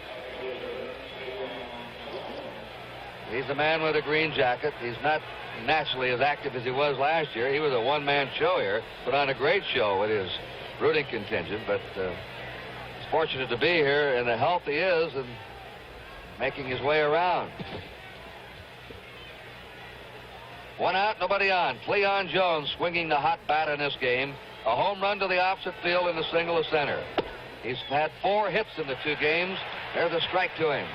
He's the man with a green jacket. He's not naturally as active as he was last year. He was a one-man show here, put on a great show with his rooting contingent, but he's fortunate to be here in the health he is and making his way around. 1 out, nobody on. Cleon Jones swinging the hot bat in this game. A home run to the opposite field and a single to center. He's had 4 hits in the 2 games. There's a strike to him.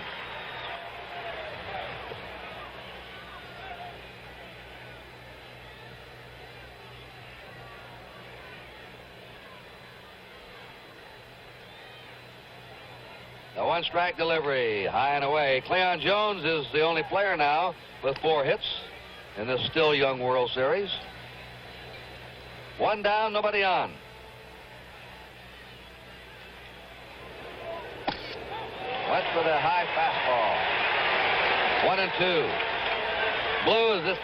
A 1-strike delivery, high and away. Cleon Jones is the only player now with 4 hits in this still young World Series. 1 down, nobody on. Went for the high fastball. 1 and 2. Blue is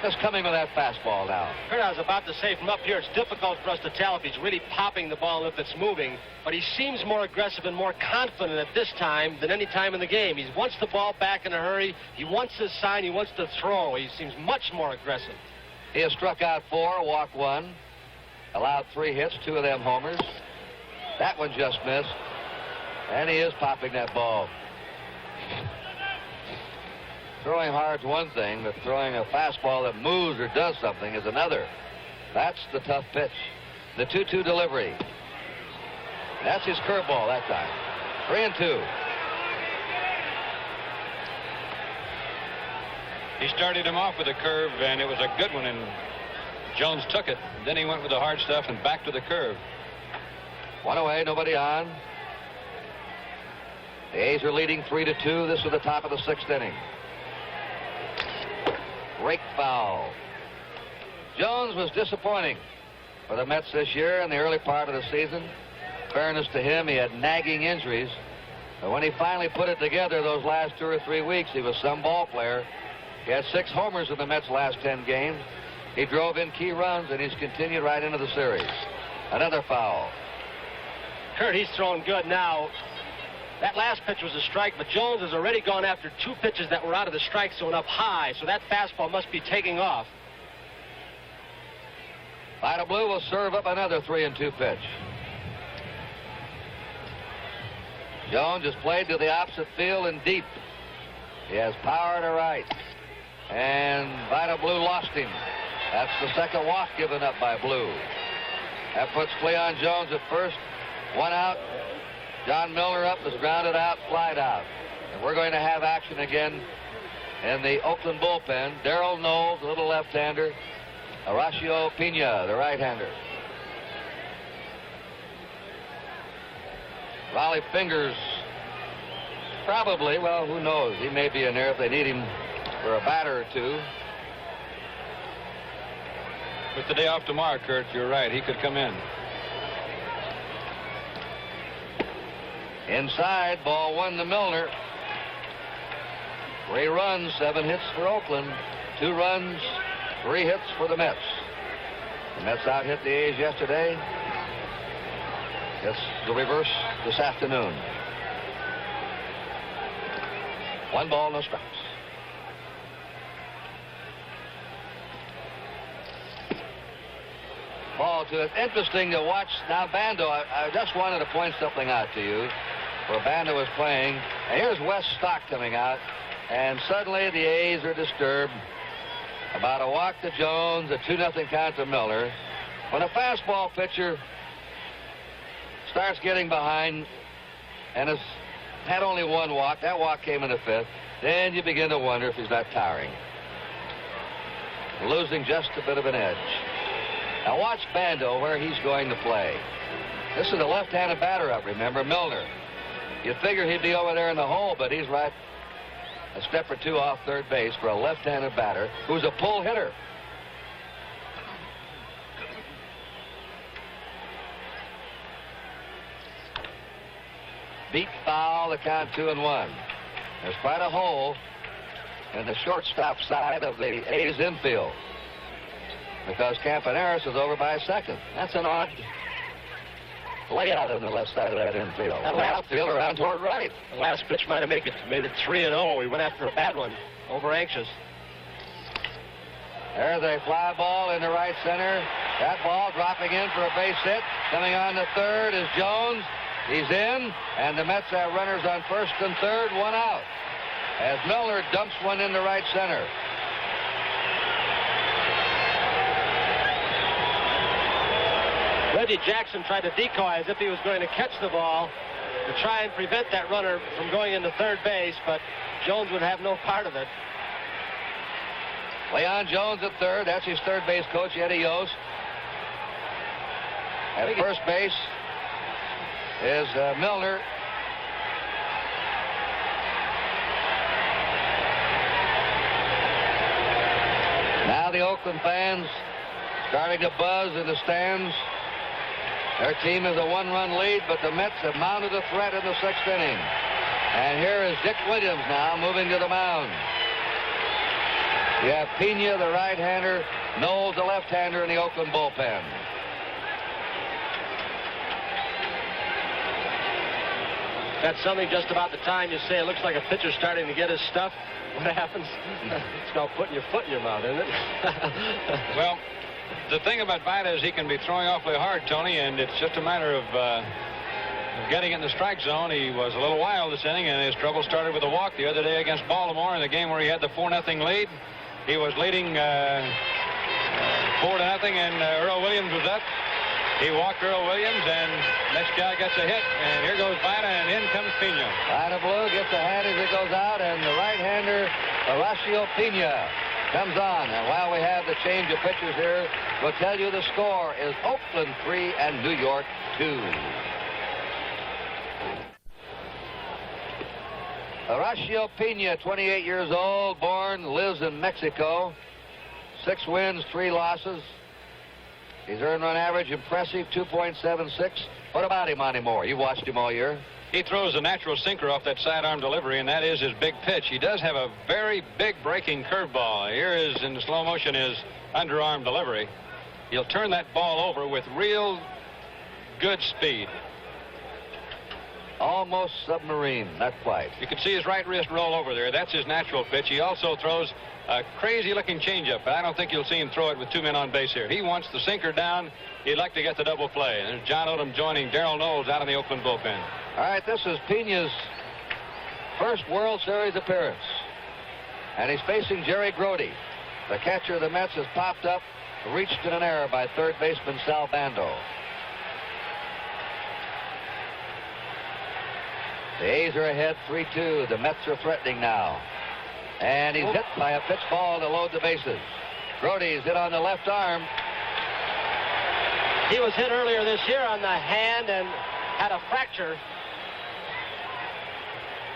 just coming with that fastball now. Kurt, I was about to say from up here, it's difficult for us to tell if he's really popping the ball, if it's moving, but he seems more aggressive and more confident at this time than any time in the game. He wants the ball back in a hurry. He wants his sign. He wants to throw. He seems much more aggressive. He has struck out 4, walked 1, allowed 3 hits, 2 of them homers. That one just missed, and he is popping that ball. Throwing hard's one thing, but throwing a fastball that moves or does something is another. That's the tough pitch. The 2-2 delivery. That's his curveball that time. 3 and 2. He started him off with a curve, and it was a good one, and Jones took it. Then he went with the hard stuff and back to the curve. 1 away, nobody on. The A's are leading 3-2. This is the top of the 6th inning. Rake foul. Jones was disappointing for the Mets this year in the early part of the season. Fairness to him, he had nagging injuries. But when he finally put it together those last 2 or 3 weeks, he was some ball player. He had 6 homers in the Mets' last 10 games. He drove in key runs, and he's continued right into the series. Another foul. Kurt, he's throwing good now. That last pitch was a strike, but Jones has already gone after 2 pitches that were out of the strike zone up high, so that fastball must be taking off. Vida Blue will serve up another 3 and 2 pitch. Jones has played to the opposite field and deep. He has power to right. And Vida Blue lost him. That's the 2nd walk given up by Blue. That puts Cleon Jones at first. 1 out. John Milner up, is grounded out, flied out. And we're going to have action again in the Oakland bullpen. Darrell Knowles, the little left-hander. Horacio Pena, the right-hander. Raleigh Fingers, probably, well, who knows? He may be in there if they need him for a batter or 2. With the day off tomorrow, Kurt, you're right. He could come in. Inside, ball 1 to Milner. 3 runs, 7 hits for Oakland. 2 runs, 3 hits for the Mets. The Mets out-hit the A's yesterday. It's the reverse this afternoon. 1 ball, no strikes. Ball 2. It's interesting to watch now. Bando, I just wanted to point something out to you where Bando was playing. And here's Wes Stock coming out, and suddenly the A's are disturbed about a walk to Jones, a 2-0 count to Milner, When a fastball pitcher starts getting behind and has had only one walk, that walk came in the 5th, then you begin to wonder if he's not tiring. Losing just a bit of an edge. Now watch Bando where he's going to play. This is a left-handed batter up, remember, Milner. You'd figure he'd be over there in the hole, but he's right a step or two off third base for a left-handed batter who's a pull hitter. Beat foul, the count 2-1. There's quite a hole in the shortstop side of the A's infield because Campaneris is over by second. That's an odd layout on the left side of that infield. That last field around toward right. The last pitch might have made it 3-0. We went after a bad one. Over anxious. There's a fly ball in the right center. That ball dropping in for a base hit. Coming on to third is Jones. He's in, and the Mets have runners on first and third, one out, as Milner dumps one into right center. Reggie Jackson tried to decoy as if he was going to catch the ball to try and prevent that runner from going into third base, but Jones would have no part of it. Leon Jones at third. That's his third base coach, Eddie Yost. At first base is Milner. Now the Oakland fans starting to buzz in the stands. Their team is a one-run lead, but the Mets have mounted a threat in the 6th inning. And here is Dick Williams now moving to the mound. You have Pena, the right-hander, Knowles, the left-hander in the Oakland bullpen. That's something just about the time you say it looks like a pitcher starting to get his stuff. What happens? It's called putting your foot in your mouth, isn't it? Well, the thing about Vida is he can be throwing awfully hard, Tony, and it's just a matter of getting in the strike zone. He was a little wild this inning, and his trouble started with a walk the other day against Baltimore in the game where he had the 4-0 lead. He was leading 4-0, and Earl Williams was up. He walked Earl Williams, and next guy gets a hit, and here goes Vida, and in comes Pena. Vida Blue gets a hat as it goes out, and the right-hander, Horacio Pena, comes on. And while we have the change of pitchers here, we'll tell you the score is Oakland 3 and New York 2. Horacio Pena, 28 years old, born, lives in Mexico. 6 wins, 3 losses. His earned run average impressive, 2.76. What about him, Monty Moore? You watched him all year. He throws a natural sinker off that sidearm delivery, and that is his big pitch. He does have a very big breaking curveball. Here is, in slow motion, his underarm delivery. He'll turn that ball over with real good speed. Almost submarine, not quite. You can see his right wrist roll over there. That's his natural pitch. He also throws a crazy-looking changeup, but I don't think you'll see him throw it with 2 men on base here. He wants the sinker down. He'd like to get the double play. And there's John Odom joining Darrell Knowles out in the Oakland bullpen. All right, this is Pena's first World Series appearance. And he's facing Jerry Grody. The catcher of the Mets has popped up, reached in an error by third baseman Sal Bando. The A's are ahead 3-2. The Mets are threatening now. And he's hit by a pitch ball to load the bases. Grody's hit on the left arm. He was hit earlier this year on the hand and had a fracture.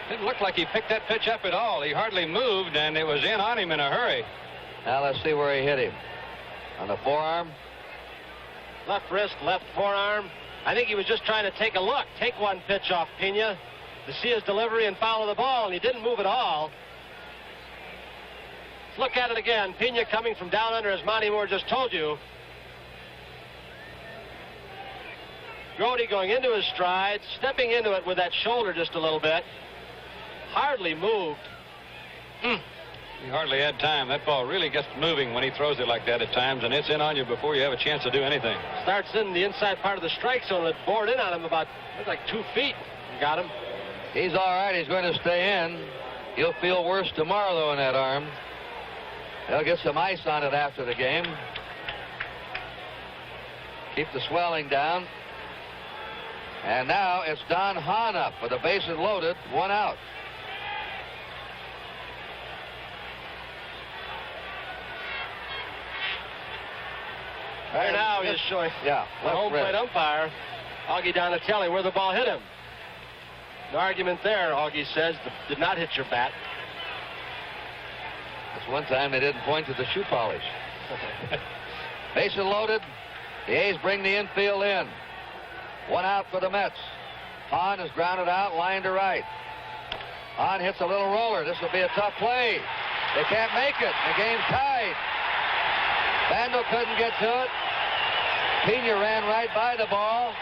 Didn't look like he picked that pitch up at all. He hardly moved, and it was in on him in a hurry. Now let's see where he hit him. On the forearm. Left wrist, left forearm. I think he was just trying to take a look, take one pitch off Pena to see his delivery and follow the ball, and he didn't move at all. Let's look at it again. Pena coming from down under, as Monty Moore just told you. Grody going into his stride, stepping into it with that shoulder just a little bit. Hardly moved. He hardly had time. That ball really gets moving when he throws it like that at times, and it's in on you before you have a chance to do anything. Starts in the inside part of the strike zone. It bored in on him about, looks like 2 feet. Got him. He's all right. He's going to stay in. He'll feel worse tomorrow, though, in that arm. They'll get some ice on it after the game. Keep the swelling down. And now it's Don Hahn up with the bases loaded, 1 out. Here now he is showing the home plate umpire, Augie Donatelli, where the ball hit him. No argument there, Augie says, did not hit your bat. That's one time they didn't point to the shoe polish. Bases loaded. The A's bring the infield in. 1 out for the Mets. Hahn is grounded out, line to right. Hahn hits a little roller. This will be a tough play. They can't make it. The game's tied. Bando couldn't get to it. Pena ran right by the ball.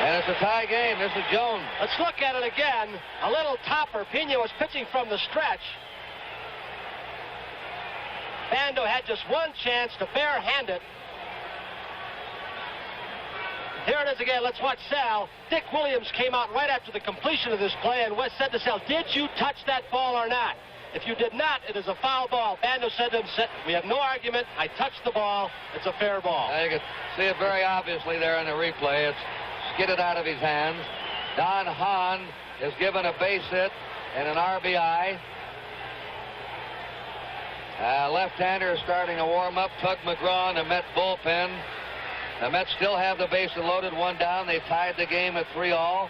And it's a tie game. This is Jones. Let's look at it again. A little topper. Pena was pitching from the stretch. Bando had just one chance to barehand it. Here it is again. Let's watch Sal. Dick Williams came out right after the completion of this play and said to Sal, did you touch that ball or not? If you did not, it is a foul ball. Bando said to him, we have no argument. I touched the ball. It's a fair ball. You can see it very obviously there in the replay. It's skidded out of his hands. Don Hahn is given a base hit and an RBI. Left-hander is starting to warm up. Tug McGraw in the Met bullpen. The Mets still have the bases loaded, 1 down. They tied the game at 3-all.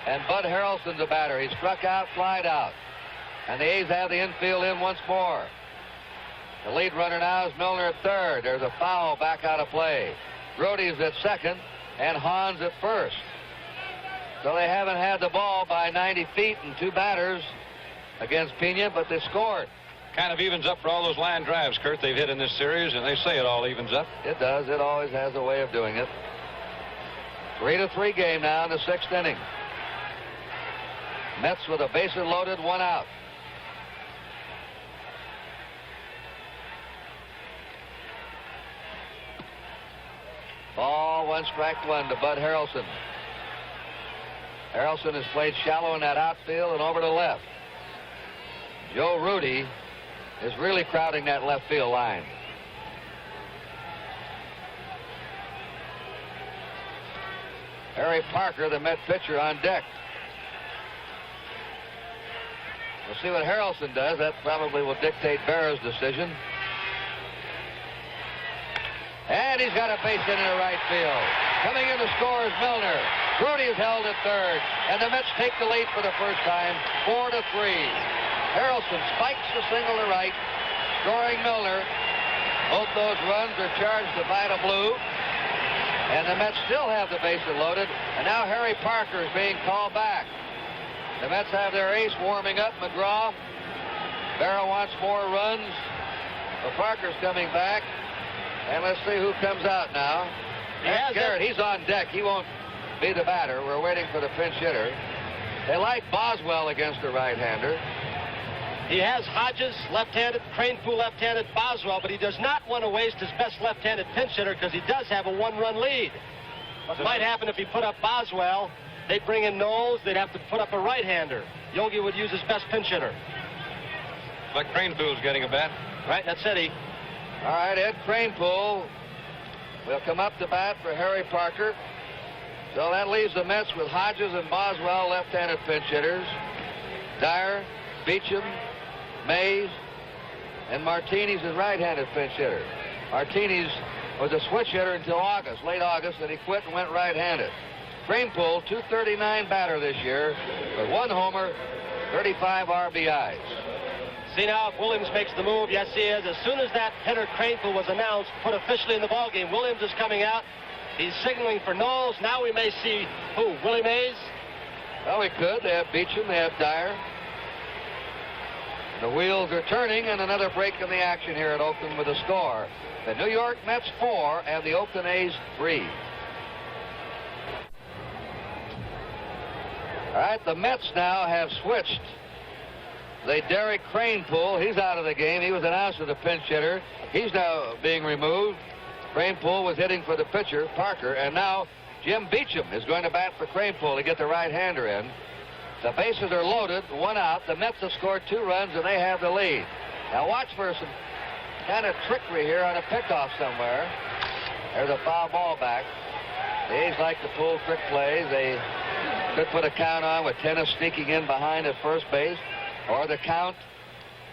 And Bud Harrelson's the batter. He struck out, flied out. And the A's have the infield in once more. The lead runner now is Milner at third. There's a foul back out of play. Grody's at second, and Hahn's at first. So they haven't had the ball by 90 feet and 2 batters against Pena, but they scored. Kind of evens up for all those line drives, Kurt, they've hit in this series, and they say it all evens up. It does. It always has a way of doing it. 3-3 game now in the 6th inning. Mets with a bases loaded, 1 out. Ball, 1 strike 1 to Bud Harrelson. Harrelson has played shallow in that outfield and over to left. Joe Rudy is really crowding that left field line. Harry Parker, the Met pitcher, on deck. We'll see what Harrelson does. That probably will dictate Berra's decision. And he's got a base hit into right field. Coming in to score is Milner. Rudy is held at third, and the Mets take the lead for the first time, 4-3. Harrelson spikes the single to right, scoring Milner. Both those runs are charged to Vida Blue. And the Mets still have the bases loaded. And now Harry Parker is being called back. The Mets have their ace warming up, McGraw. Berra wants more runs. But Parker's coming back. And let's see who comes out now. Garrett, he's on deck. He won't be the batter. We're waiting for the pinch hitter. They like Boswell against the right-hander. He has Hodges, left-handed, Cranepool, left-handed, Boswell, but he does not want to waste his best left-handed pinch hitter because he does have a 1-run lead. What might happen if he put up Boswell, they'd bring in Knowles, they'd have to put up a right-hander. Yogi would use his best pinch hitter. But Cranepool's getting a bat. Right, that's it. All right, Ed Cranepool will come up to bat for Harry Parker. So that leaves the Mets with Hodges and Boswell, left-handed pinch hitters. Dyer, Beecham, Mays, and Martinez is right-handed pinch hitter. Martinez was a switch hitter until August, late August, and he quit and went right-handed. Cranepool, .239 batter this year, with 1 homer, 35 RBIs. See now if Williams makes the move. Yes, he is. As soon as that hitter Cranepool was announced, put officially in the ballgame, Williams is coming out. He's signaling for Knowles. Now we may see who? Willie Mays? Well, we could. They have Beecham. They have Dyer. The wheels are turning, and another break in the action here at Oakland with a score. The New York Mets 4 and the Oakland A's 3. All right, the Mets now have switched. The Derek Cranepool, he's out of the game. He was announced as a pinch hitter. He's now being removed. Cranepool was hitting for the pitcher, Parker, and now Jim Beecham is going to bat for Cranepool to get the right-hander in. The bases are loaded, 1 out. The Mets have scored 2 runs, and they have the lead. Now watch for some kind of trickery here on a pickoff somewhere. There's a foul ball back. The A's like to pull trick plays. They could put a count on with Tennis sneaking in behind at first base, or the count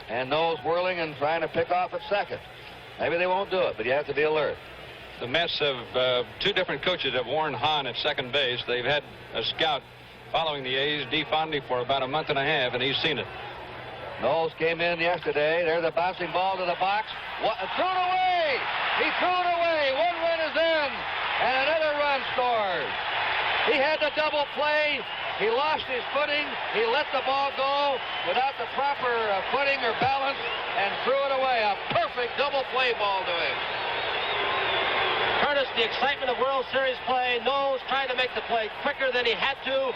and Knowles whirling and trying to pick off at second. Maybe they won't do it, but you have to be alert. The Mets have two different coaches have worn Hahn at second base. They've had a scout following the A's, D. Fondy, for about a month and a half, and he's seen it. Knowles came in yesterday. There's a bouncing ball to the box. Threw it away! He threw it away! One run is in, and another run scored. He had the double play. He lost his footing. He let the ball go without the proper footing or balance and threw it away. A perfect double play ball to him. Curtis, the excitement of World Series play. Knowles trying to make the play quicker than he had to.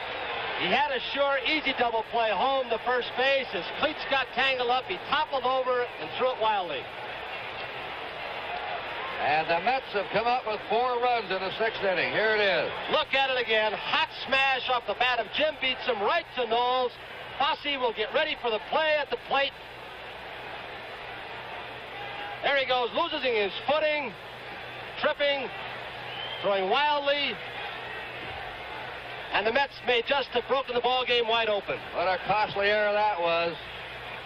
He had a sure, easy double play home to first base. His cleats got tangled up. He toppled over and threw it wildly. And the Mets have come up with 4 runs in the 6th inning. Here it is. Look at it again. Hot smash off the bat of Jim Beatson right to Knowles. Fosse will get ready for the play at the plate. There he goes, losing his footing, tripping, throwing wildly. And the Mets may just have broken the ball game wide open. What a costly error that was.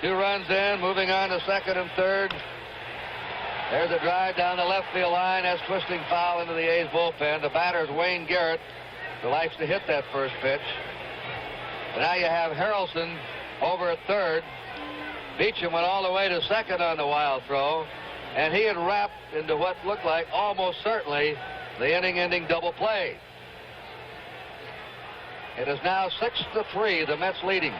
2 runs in, moving on to second and third. There's a drive down the left field line. That's twisting foul into the A's bullpen. The batter's Wayne Garrett, who likes to hit that first pitch. And now you have Harrelson over at third. Beecham went all the way to second on the wild throw, and he had wrapped into what looked like almost certainly the inning-ending double play. It is now 6-3, the Mets leading.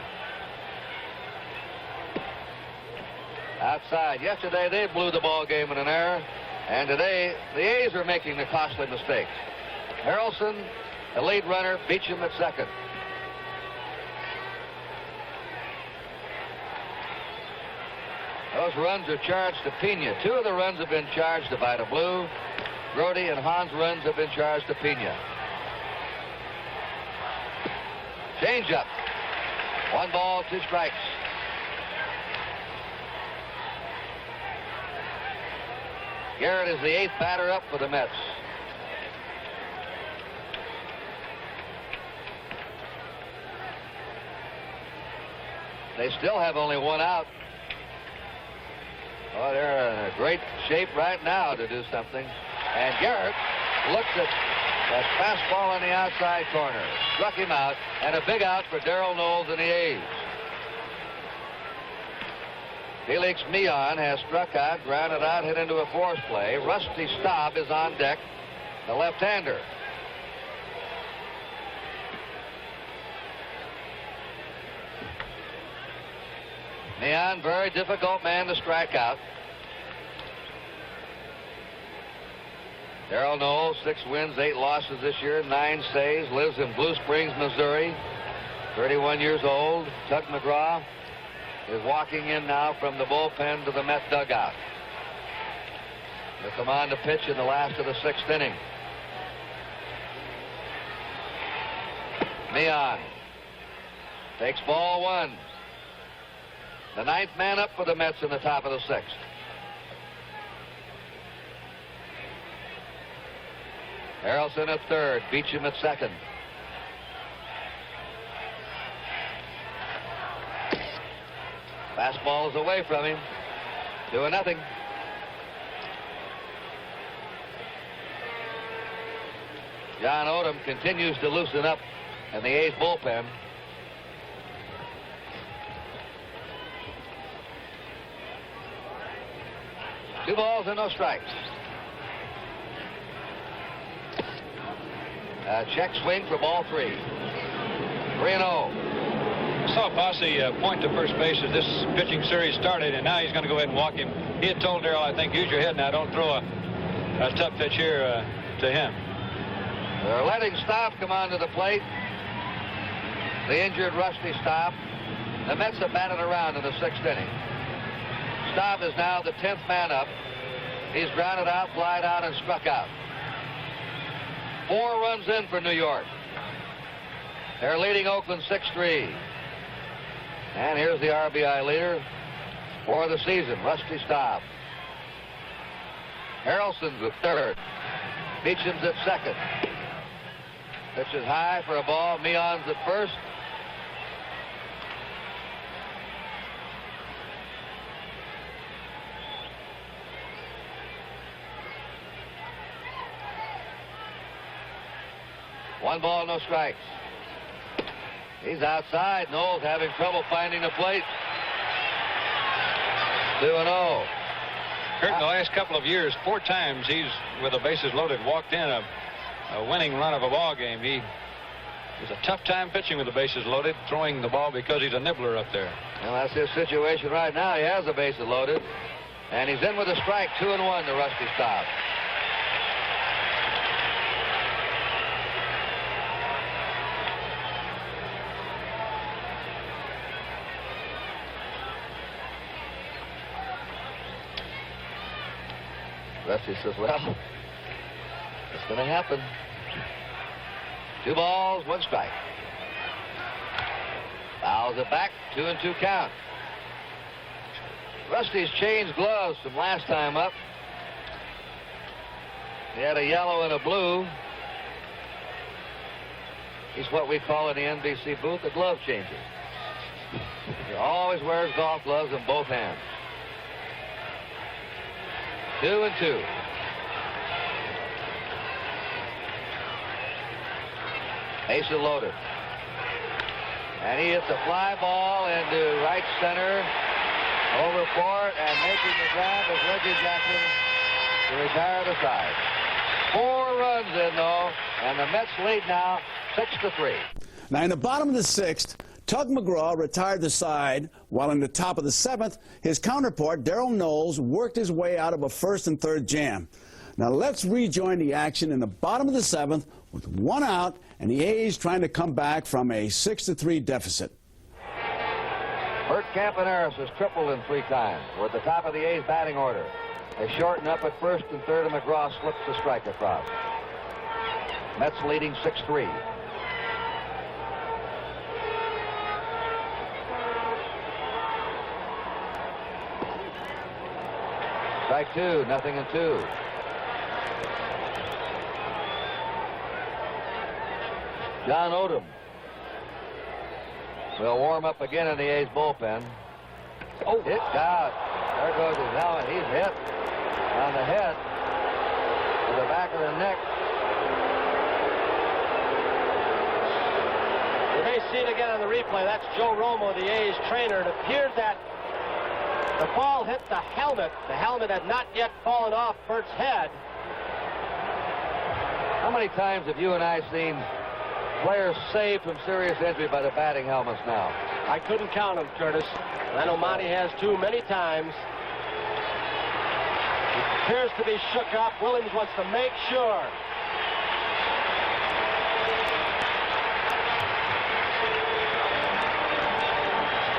Outside. Yesterday they blew the ball game in an error, and today the A's are making the costly mistakes. Harrelson, the lead runner, Beecham at second. Those runs are charged to Pena. 2 of the runs have been charged to Vida Blue. Grody and Hahn's runs have been charged to Pena. Change up. 1 ball, 2 strikes. Garrett is the 8th batter up for the Mets. They still have only 1 out. Oh, they're in a great shape right now to do something. And Garrett looks at that fastball on the outside corner. Struck him out, and a big out for Darrell Knowles and the A's. Felix Millan has struck out, grounded out, hit into a force play. Rusty Staub is on deck, the left-hander. Millan, very difficult man to strike out. Darrell Knowles, 6 wins, 8 losses this year, 9 saves, lives in Blue Springs, Missouri, 31 years old. Tug McGraw is walking in now from the bullpen to the Met dugout. He'll come on to pitch in the last of the 6th inning. Millan takes ball 1. The 9th man up for the Mets in the top of the 6th. Harrelson at third, Beecham at second. Fastball is away from him. 2-0. John Odom continues to loosen up in the A's bullpen. Two balls and no strikes. Check swing for ball 3. 3-0. I saw Fosse point to first base as this pitching series started, and now he's going to go ahead and walk him. He had told Darrell, I think, use your head now. Don't throw a tough pitch here to him. They're letting Staub come onto the plate. The injured Rusty Staub. The Mets have batted around in the 6th inning. Staub is now the 10th man up. He's grounded out, flied out, and struck out. 4 runs in for New York. They're leading Oakland 6-3. And here's the RBI leader for the season, Rusty Staub. Harrelson's the third. Beecham's at second. Pitch is high for a ball. Meon's at first. One ball, no strikes. He's outside. Knowles having trouble finding the plate. 2-0. Kurt, in the last couple of years, 4 times he's, with the bases loaded, walked in a winning run of a ball game. He has a tough time pitching with the bases loaded, throwing the ball because he's a nibbler up there. Well, that's his situation right now. He has the bases loaded. And he's in with a strike. 2-1 to Rusty Staub. Rusty says, well, it's going to happen. 2 balls, 1 strike. Fouls it back, 2-2 count. Rusty's changed gloves from last time up. He had a yellow and a blue. He's what we call in the NBC booth a glove changer. He always wears golf gloves in both hands. 2-2. Bases loaded. And he hits a fly ball into right center. Over for it, and making the grab is Reggie Jackson to retire the side. 4 runs in, though, and the Mets lead now 6-3. Now, in the bottom of the 6th, Tug McGraw retired the side, while in the top of the 7th, his counterpart, Darrell Knowles, worked his way out of a 1st and 3rd jam. Now, let's rejoin the action in the bottom of the 7th with 1 out, and the A's trying to come back from a 6-3 deficit. Bert Campaneris has tripled in 3 times. We're at the top of the A's batting order. They shorten up at 1st and 3rd, and McGraw slips the strike across. Mets leading 6-3. Strike 2, 0-2. John Odom will warm up again in the A's bullpen. Oh, hit out. There goes his helmet. He's hit on the head to the back of the neck. You may see it again on the replay. That's Joe Romo, the A's trainer. It appeared that the ball hit the helmet. The helmet had not yet fallen off Bert's head. How many times have you and I seen players saved from serious injury by the batting helmets now? I couldn't count them, Curtis. I know Monty has too many times. He appears to be shook up. Williams wants to make sure.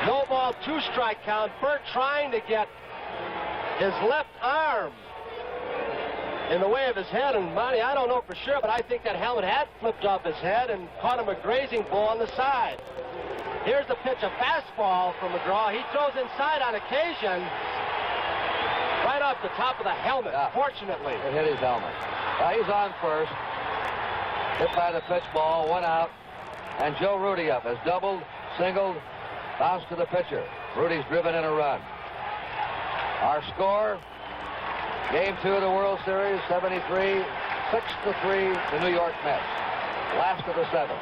No ball, 2 strike count. Bert trying to get his left arm in the way of his head, and Monty, I don't know for sure, but I think that helmet had flipped off his head and caught him a grazing blow on the side. Here's the pitch, a fastball from McGraw. He throws inside on occasion, right off the top of the helmet, fortunately. It hit his helmet. He's on first. Hit by the pitch ball, 1 out. And Joe Rudy up has doubled, singled, bounced to the pitcher. Rudy's driven in a run. Our score, Game 2 of the World Series, 73, 6-3, the New York Mets. Last of the 7th.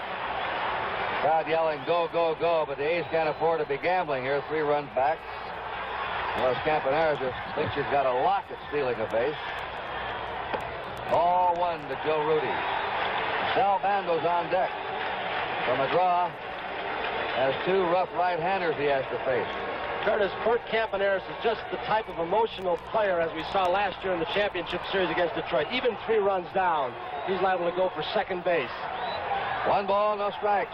Crowd yelling, go, go, go, but the A's can't afford to be gambling here. 3 runs back. Unless Campaneris just thinks he's got a lock at stealing a base. Ball 1 to Joe Rudy. Sal Bando's on deck. So McGraw has 2 rough right-handers he has to face. Curtis, Bert Campaneris is just the type of emotional player as we saw last year in the championship series against Detroit. Even 3 runs down, he's liable to go for second base. 1 ball, no strikes.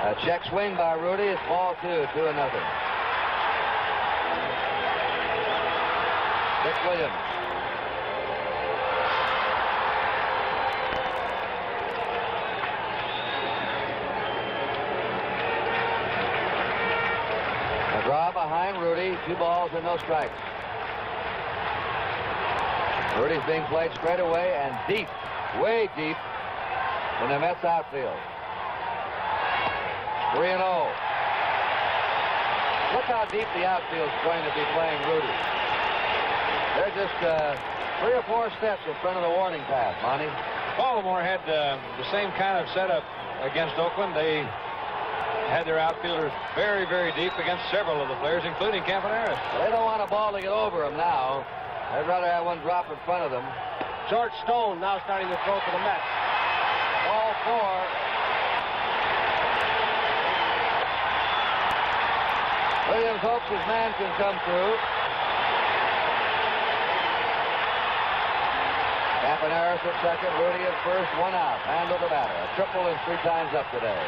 A check swing by Rudy. It's ball 2, 2-0. Dick Williams. McGraw 2 balls and no strikes. Rudy's being played straight away and deep, way deep in the Mets outfield. 3-0. Look how deep the outfield's going to be playing Rudy. They're just 3 or 4 steps in front of the warning path, Monty. Baltimore had the same kind of setup against Oakland. They had their outfielders very, very deep against several of the players, including Campaneris. They don't want a ball to get over them now. They'd rather have one drop in front of them. George Stone now starting to throw for the Mets. Ball 4. Williams hopes his man can come through. Campaneris at second, Rudy at first, 1 out. Man to the batter. A triple and 3 times up today.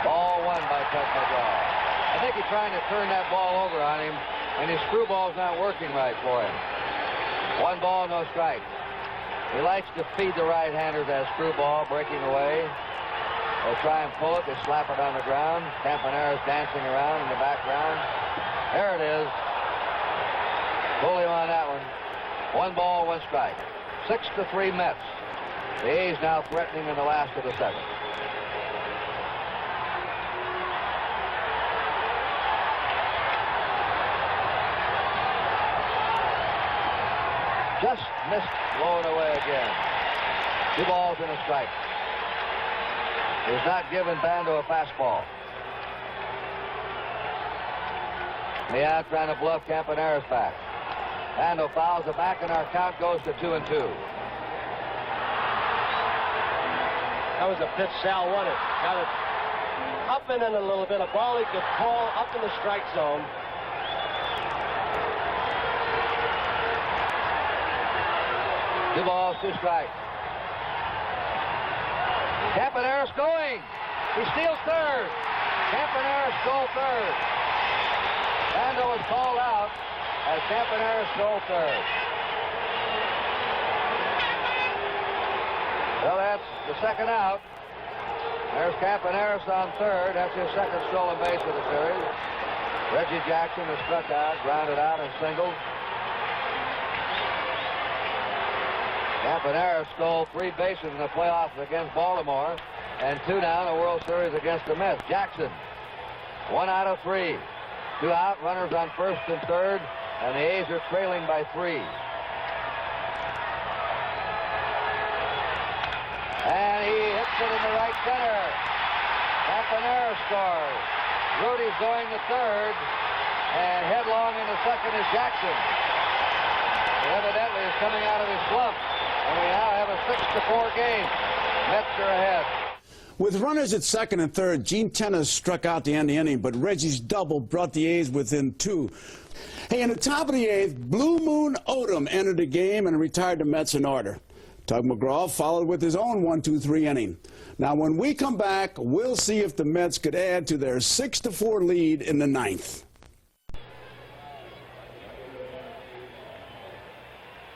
Ball 1 by Tug McGraw. I think he's trying to turn that ball over on him, and his screwball's not working right for him. 1 ball, no strike. He likes to feed the right-handers that screwball, breaking away. They try and pull it. They slap it on the ground. Campaneris dancing around in the background. There it is. Pull him on that one. 1 ball, 1 strike. 6-3 Mets. The A's now threatening in the last of the 7th. Just missed, blowing away again. 2 balls and a strike. He's not giving Bando a fastball. Meow trying to bluff Campaneris back. Bando fouls it back, and our count goes to 2-2. That was a pitch Sal wanted. Got it up and in a little bit. A ball he could call up in the strike zone. Two balls, 2 strikes. Campaneris going. He steals third. Campaneris stole third. Bando was called out as Campaneris stole third. Well, that's the 2nd out. There's Campaneris on third. That's his 2nd stolen base of the series. Reggie Jackson was struck out, grounded out, and singled. Campaneris stole 3 bases in the playoffs against Baltimore, and 2 now in the World Series against the Mets. Jackson, 1 out of 3. 2 out, runners on first and third, and the A's are trailing by 3. And he hits it in the right center. Campaneris scores. Rudy's going to third, and headlong into second is Jackson. He evidently is coming out of his slump, and we now have a 6-4 game. Mets are ahead. With runners at second and third, Gene Tenace struck out to end the inning, but Reggie's double brought the A's within 2. Hey, in the top of the 8th, Blue Moon Odom entered the game and retired the Mets in order. Tug McGraw followed with his own 1-2-3 inning. Now, when we come back, we'll see if the Mets could add to their 6-4 lead in the 9th.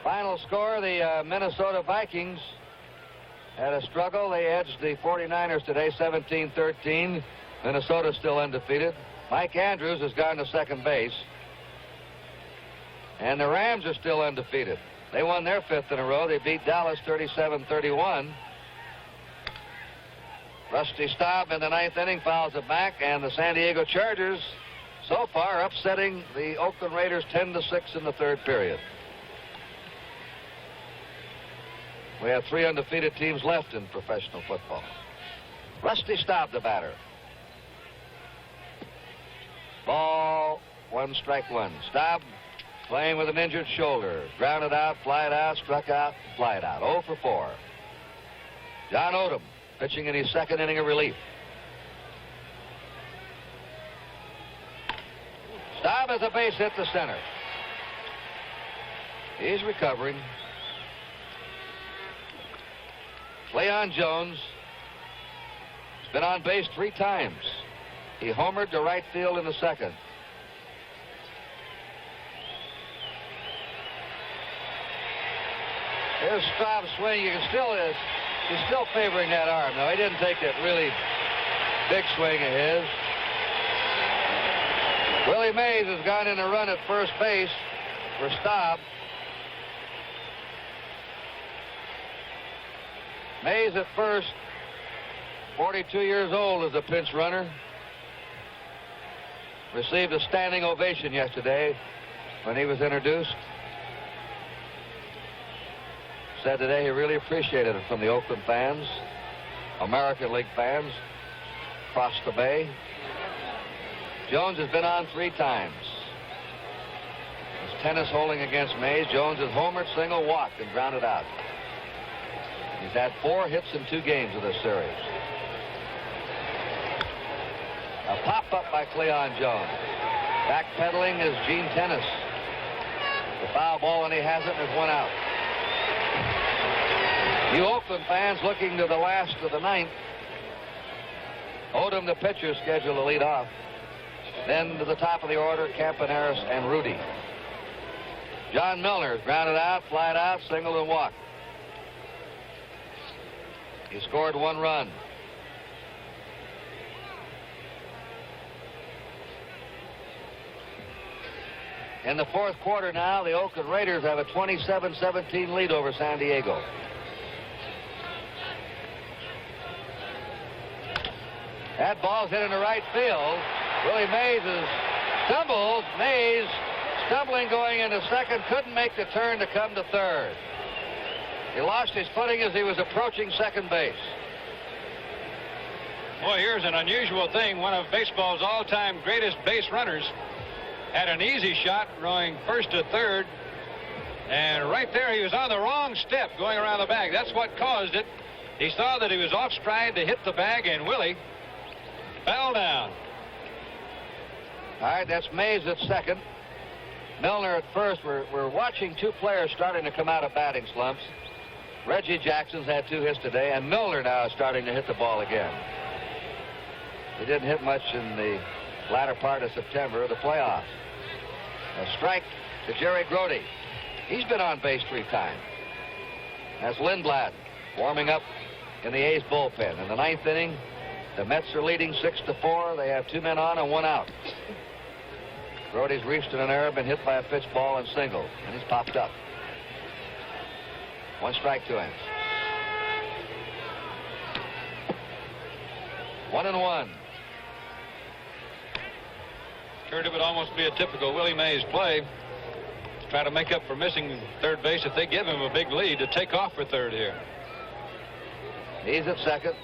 Final score, the Minnesota Vikings had a struggle. They edged the 49ers today, 17-13. Minnesota still undefeated. Mike Andrews has gone to second base. And the Rams are still undefeated. They won their 5th in a row. They beat Dallas 37-31. Rusty Staub in the 9th inning fouls it back, and the San Diego Chargers so far upsetting the Oakland Raiders 10-6 in the 3rd period. We have 3 undefeated teams left in professional football. Rusty Staub, the batter. Ball, 1 strike 1. Staub playing with an injured shoulder. Grounded out, fly it out, struck out, fly it out. 0 for 4. John Odom pitching in his 2nd inning of relief. Staub has a base hit to center. He's recovering. Leon Jones has been on base 3 times. He homered to right field in the 2nd. Here's Staub's swing. He's still favoring that arm. Now, he didn't take that really big swing of his. Willie Willie Mays has gone in a run at first base for Staub. Mays at first, 42 years old, as a pinch runner. Received a standing ovation yesterday when he was introduced. Said today he really appreciated it from the Oakland fans, American League fans across the bay. Jones has been on 3 times. His tennis holding against Mays. Jones has homered, single, walked, and grounded out. He's had 4 hits in 2 games of this series. A pop-up by Cleon Jones. Backpedaling is Gene Tennis. The foul ball, and he has it, and it's 1 out. You Oakland fans looking to the last of the 9th. Odom, the pitcher, scheduled to lead off. Then to the top of the order, Campaneris and Rudy. John Milner grounded out, flied out, singled, and walked. He scored 1 run. In the 4th quarter now, the Oakland Raiders have a 27-17 lead over San Diego. That ball's hit into right field. Willie Mays is stumbles. Mays stumbling going into second, couldn't make the turn to come to third. He lost his footing as he was approaching second base. Boy, here's an unusual thing. One of baseball's all-time greatest base runners had an easy shot going first to third, and right there he was on the wrong step going around the bag. That's what caused it. He saw that he was off stride to hit the bag, and Willie fell down. All right, that's Mays at second. Milner at first. We're watching 2 players starting to come out of batting slumps. Reggie Jackson's had 2 hits today, and Milner now is starting to hit the ball again. He didn't hit much in the latter part of September of the playoffs. A strike to Jerry Grody. He's been on base 3 times. That's Lindblad warming up in the A's bullpen. In the 9th inning, the Mets are leading 6-4. They have 2 men on and 1 out. Grody's reached in an error, been hit by a pitch ball and singled, and he's popped up. 1 strike, 2 ends. 1-1. Sure, it would almost be a typical Willie Mays play to try to make up for missing third base if they give him a big lead to take off for third here. He's at second.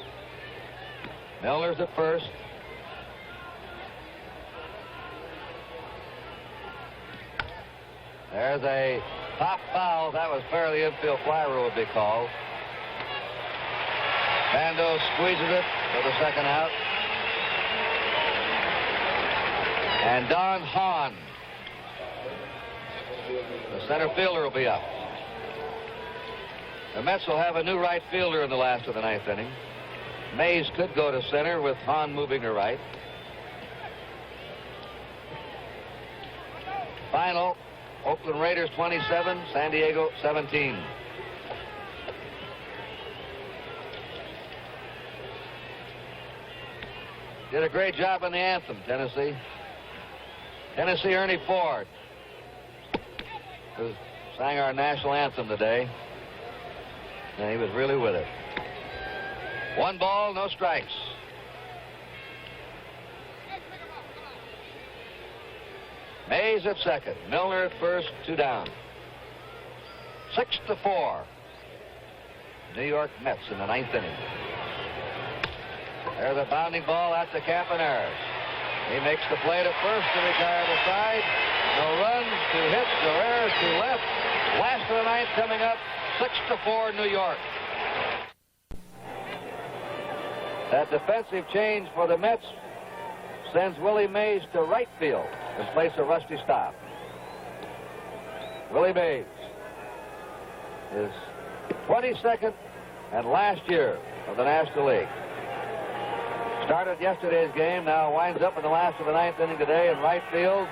Milner's at first. There's a pop foul. That was fair. The infield fly rule would be called. Bando squeezes it for the second out. And Don Hahn, the center fielder, will be up. The Mets will have a new right fielder in the last of the 9th inning. Mays could go to center with Hahn moving to right. Final, Oakland Raiders 27, San Diego 17. Did a great job on the anthem, Tennessee. Tennessee Ernie Ford, who sang our national anthem today, and he was really with it. 1 ball, no strikes. Mays at second, Milner at first, 2 down. 6-4. New York Mets in the 9th inning. There's a bounding ball out to Campaneris. He makes the play to first to retire the side. No runs, 2 hits, no errors, 2 left. Last of the 9th coming up, 6-4 New York. That defensive change for the Mets sends Willie Mays to right field in place of Rusty Staub. Willie Mays, his 22nd and last year of the National League. Started yesterday's game, now winds up in the last of the 9th inning today in right field.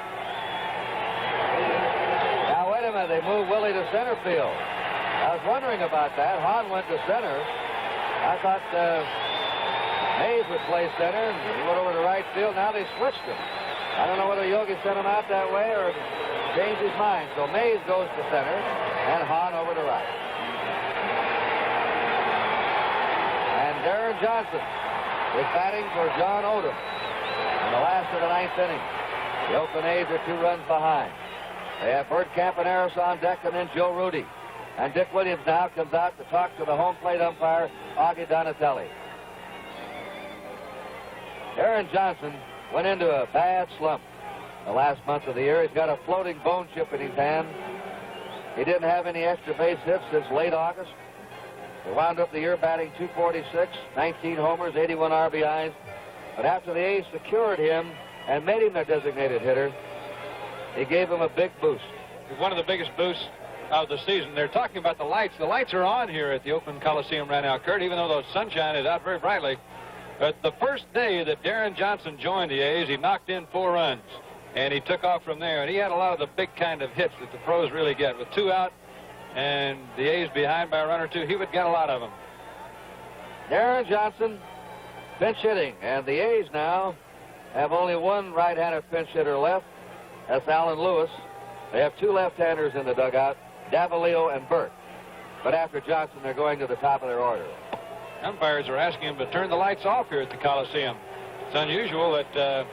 Now, wait a minute, they moved Willie to center field. I was wondering about that. Hahn went to center. I thought Mays would play center, and he went over to right field. Now they switched him. I don't know whether Yogi sent him out that way or changed his mind. So Mays goes to center and Hahn over to right. And Darren Johnson is batting for John Odom in the last of the ninth inning. The Oakland A's are 2 runs behind. They have Bert Campaneris on deck and then Joe Rudy. And Dick Williams now comes out to talk to the home plate umpire, Augie Donatelli. Darren Johnson went into a bad slump the last month of the year. He's got a floating bone chip in his hand. He didn't have any extra base hits since late August. He wound up the year batting .246, 19 homers, 81 RBIs. But after the A's secured him and made him their designated hitter, he gave him a big boost. One of the biggest boosts of the season. They're talking about the lights. The lights are on here at the Oakland Coliseum right now, Kurt, even though the sunshine is out very brightly. But the first day that Darren Johnson joined the A's, he knocked in 4 runs. And he took off from there. And he had a lot of the big kind of hits that the pros really get. With 2 out and the A's behind by a run or 2, he would get a lot of them. Darren Johnson pinch hitting. And the A's now have only one right-handed pinch hitter left. That's Alan Lewis. They have 2 left-handers in the dugout, Davalillo and Burt. But after Johnson, they're going to the top of their order. Umpires are asking him to turn the lights off here at the Coliseum. It's unusual that the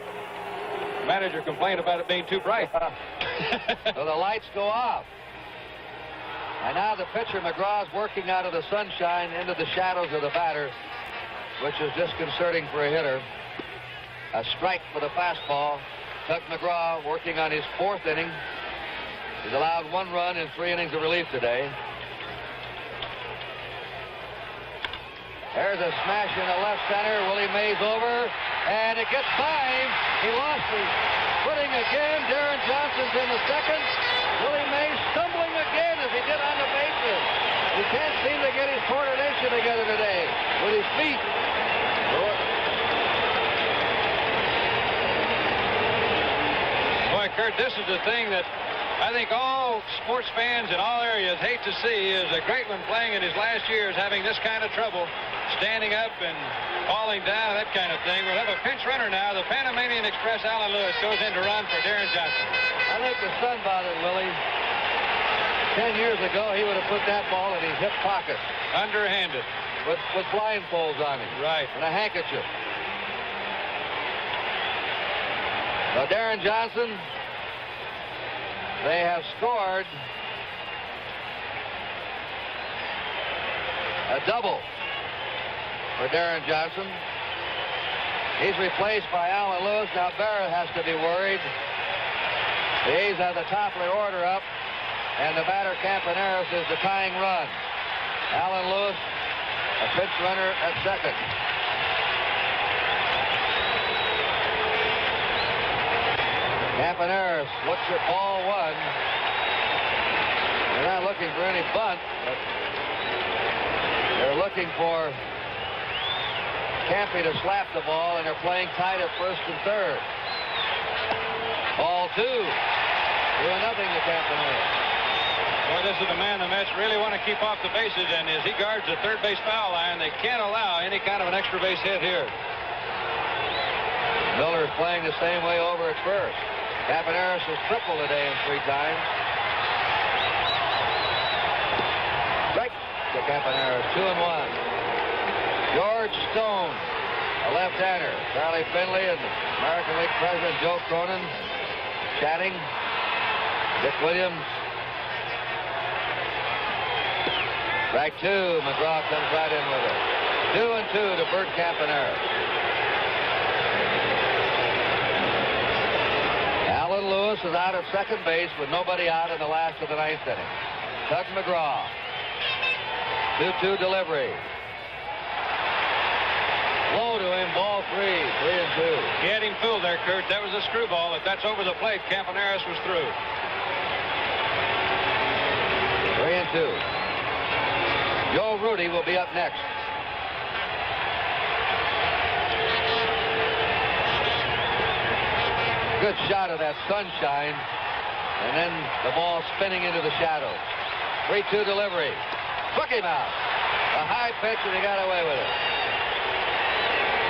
manager complained about it being too bright. So the lights go off. And now the pitcher, McGraw's working out of the sunshine into the shadows of the batter, which is disconcerting for a hitter. A strike for the fastball. Tug McGraw working on his 4th inning. He's allowed 1 run in 3 innings of relief today. There's a smash in the left center. Willie Mays over, and it gets by him. He lost his footing again. Darren Johnson's in the second. Willie Mays stumbling again as he did on the bases. He can't seem to get his coordination together today with his feet. Boy, Kurt, this is the thing that I think all sports fans in all areas hate to see, is a great one playing in his last years having this kind of trouble, standing up and falling down, that kind of thing. We'll have a pinch runner now. The Panamanian Express, Alan Lewis, goes in to run for Darren Johnson. I think the sun bothered Willie. 10 years ago, he would have put that ball in his hip pocket. Underhanded. With blindfolds on him. Right. And a handkerchief. So Darren Johnson, they have scored a double for Darren Johnson. He's replaced by Alan Lewis. Now Barrett has to be worried. The A's have the top of their order up, and the batter Campaneris is the tying run. Alan Lewis, a pinch runner at second. Campaneris looks at ball 1. They're not looking for any bunt, but they're looking for Campy to slap the ball, and they're playing tight at first and third. Ball 2. 2-0 to Campaneris. Boy, this is the man the Mets really want to keep off the bases, and as he guards the third base foul line, they can't allow any kind of an extra base hit here. Miller's playing the same way over at first. Campaneris has tripled today in 3 times. Strike to Campaneris, 2-1. George Stone, a left-hander. Charlie Finley and American League President Joe Cronin chatting. Dick Williams. Strike 2. McGraw comes right in with it. 2-2 to Bert Campaneris. Alan Lewis is out at second base with nobody out in the last of the 9th inning. Tug McGraw. 2-2 delivery. Low to him, ball 3, 3-2. He had him fooled there, Kurt. That was a screwball. If that's over the plate, Campaneris was through. 3-2. Joe Rudy will be up next. Good shot of that sunshine, and then the ball spinning into the shadows. 3-2 delivery. Took him out. A high pitch, and he got away with it.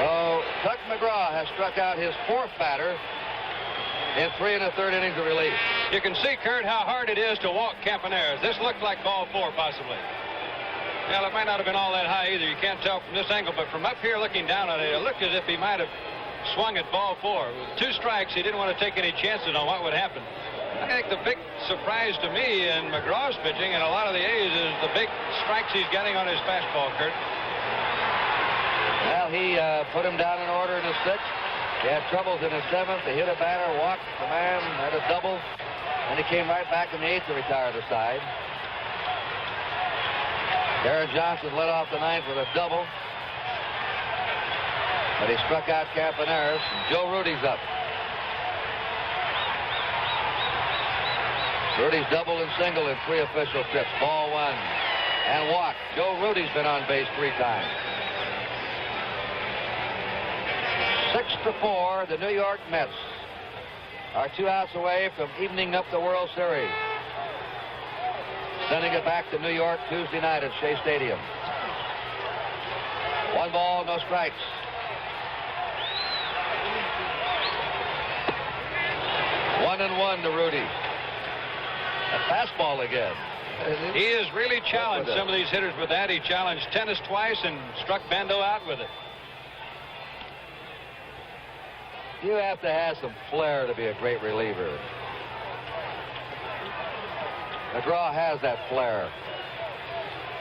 So Tug McGraw has struck out his 4th batter in 3 1/3 innings of relief. You can see, Kurt, how hard it is to walk Campaneris. This looked like ball 4, possibly. Well, it might not have been all that high either. You can't tell from this angle, but from up here looking down at it, it looked as if he might have swung at ball 4. With 2 strikes, he didn't want to take any chances on what would happen. I think the big surprise to me in McGraw's pitching and a lot of the A's is the big strikes he's getting on his fastball, Kurt. Well, he put him down in order in the 6th. He had troubles in the 7th. He hit a batter, walked the man, had a double, and he came right back in the 8th to retire the side. Darren Johnson led off the 9th with a double. But he struck out Campaneris, and Joe Rudy's up. Rudy's doubled and singled in 3 official trips. Ball 1 and walked. Joe Rudy's been on base 3 times. 6-4, the New York Mets are 2 outs away from evening up the World Series. Sending it back to New York Tuesday night at Shea Stadium. 1 ball, no strikes. One and 1 to Rudy. A fastball again. He has really challenged some of these hitters with that. He challenged Tennis twice and struck Bando out with it. You have to have some flair to be a great reliever. McGraw has that flair.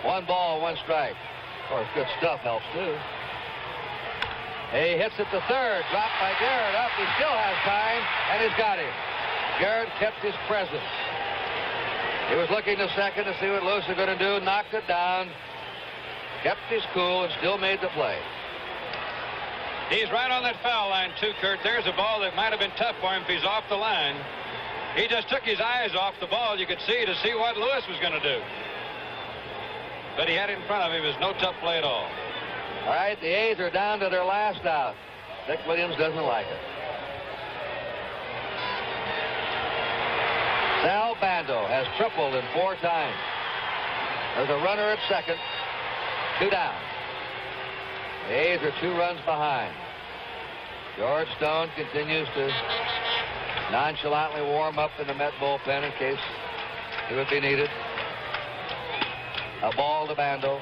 1 ball, 1 strike. Of course, good stuff helps too. He hits it to 3rd, dropped by Garrett up. He still has time, and he's got him. Garrett kept his presence. He was looking to 2nd to see what Lewis was going to do, knocked it down, kept his cool, and still made the play. He's right on that foul line, too, Kurt. There's a ball that might have been tough for him if he's off the line. He just took his eyes off the ball, you could see, to see what Lewis was going to do. But he had it in front of him. It was no tough play at all. All right, the A's are down to their last out. Dick Williams doesn't like it. Sal Bando has tripled in 4 times. There's a runner at 2nd. 2 down. The A's are 2 runs behind. George Stone continues to nonchalantly warm up in the Met bullpen in case it would be needed. A ball to Bando.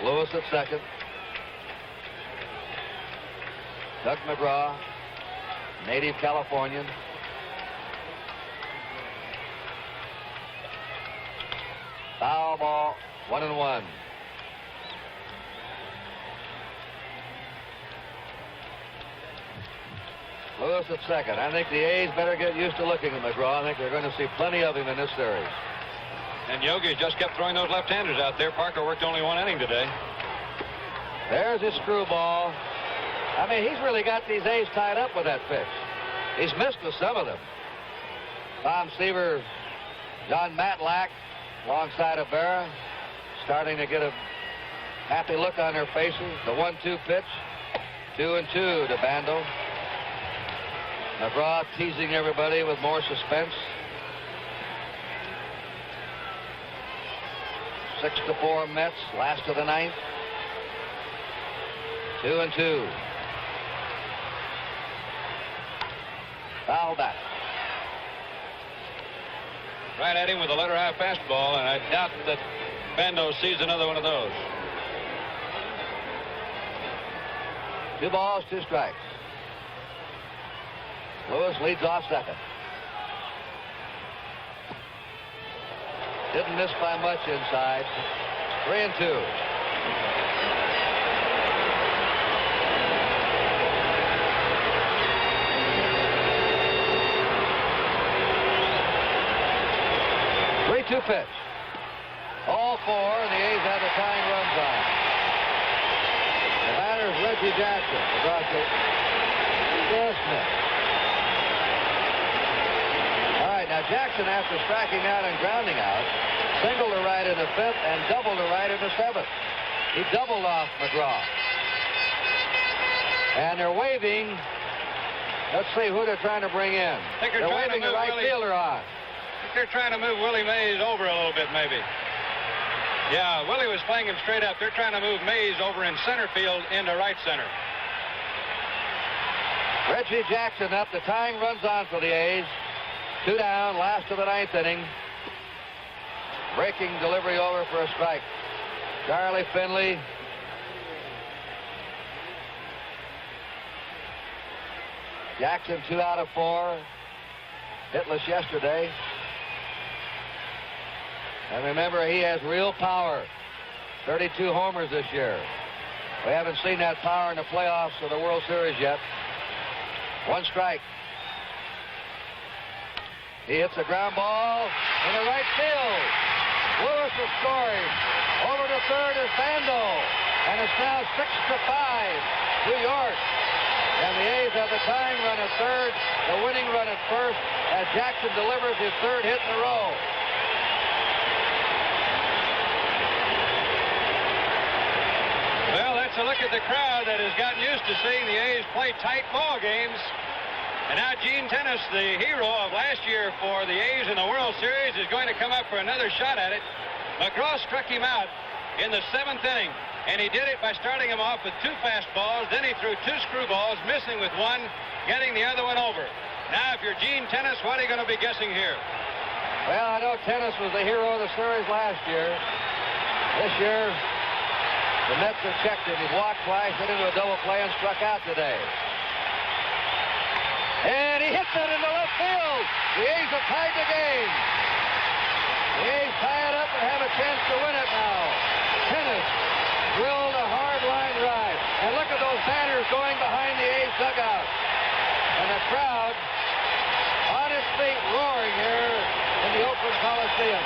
Lewis at 2nd. Doug McGraw, native Californian. Foul ball, 1 and 1. Lewis at 2nd. I think the A's better get used to looking at McGraw. I think they're going to see plenty of him in this series. And Yogi just kept throwing those left-handers out there. Parker worked only 1 inning today. There's his screwball. I mean, he's really got these A's tied up with that pitch. He's missed with some of them. Tom Seaver, John Matlack, alongside of Berra, starting to get a happy look on their faces. The 1-2 pitch. 2-2 to Bando. McGraw teasing everybody with more suspense. 6-4 Mets, last of the 9th. 2-2. Foul back. Right at him with a letter-high fastball, and I doubt that Bando sees another one of those. 2 balls, 2 strikes. Lewis leads off 2nd. Didn't miss by much inside. 3-2. Two pitch. All 4, and the A's have the tying runs on. The batter is Reggie Jackson. Across the just missed. All right, now Jackson, after striking out and grounding out, singled to right in the 5th and doubled to right in the 7th. He doubled off McGraw. And they're waving. Let's see who they're trying to bring in. They're waving the right fielder on. They're trying to move Willie Mays over a little bit, maybe. Yeah, Willie was playing him straight up. They're trying to move Mays over in center field into right center. Reggie Jackson up. The tying runs on for the A's. 2 down, last of the 9th inning. Breaking delivery over for a strike. Charlie Finley. Jackson 2 out of 4. Hitless yesterday. And remember, he has real power. 32 homers this year. We haven't seen that power in the playoffs of the World Series yet. 1 strike. He hits a ground ball in the right field. Lewis is scoring. Over to third is Bando. And it's now 6-5, New York. And the A's have the tying run at third, the winning run at first, as Jackson delivers his 3rd hit in a row. Well, that's a look at the crowd that has gotten used to seeing the A's play tight ball games. And now Gene Tennis, the hero of last year for the A's in the World Series, is going to come up for another shot at it. McGraw struck him out in the 7th inning, and he did it by starting him off with 2 fastballs. Then he threw 2 screwballs, missing with 1, getting the other one over. Now, if you're Gene Tennis, what are you going to be guessing here? Well, I know Tennis was the hero of the series last year. This year, the Mets have checked him. He walked twice, hit into a double play, and struck out today. And he hits it into left field. The A's have tied the game. The A's tie it up and have a chance to win it now. Tennis drilled a hard line drive. And look at those banners going behind the A's dugout. And the crowd on its feet roaring here in the Oakland Coliseum.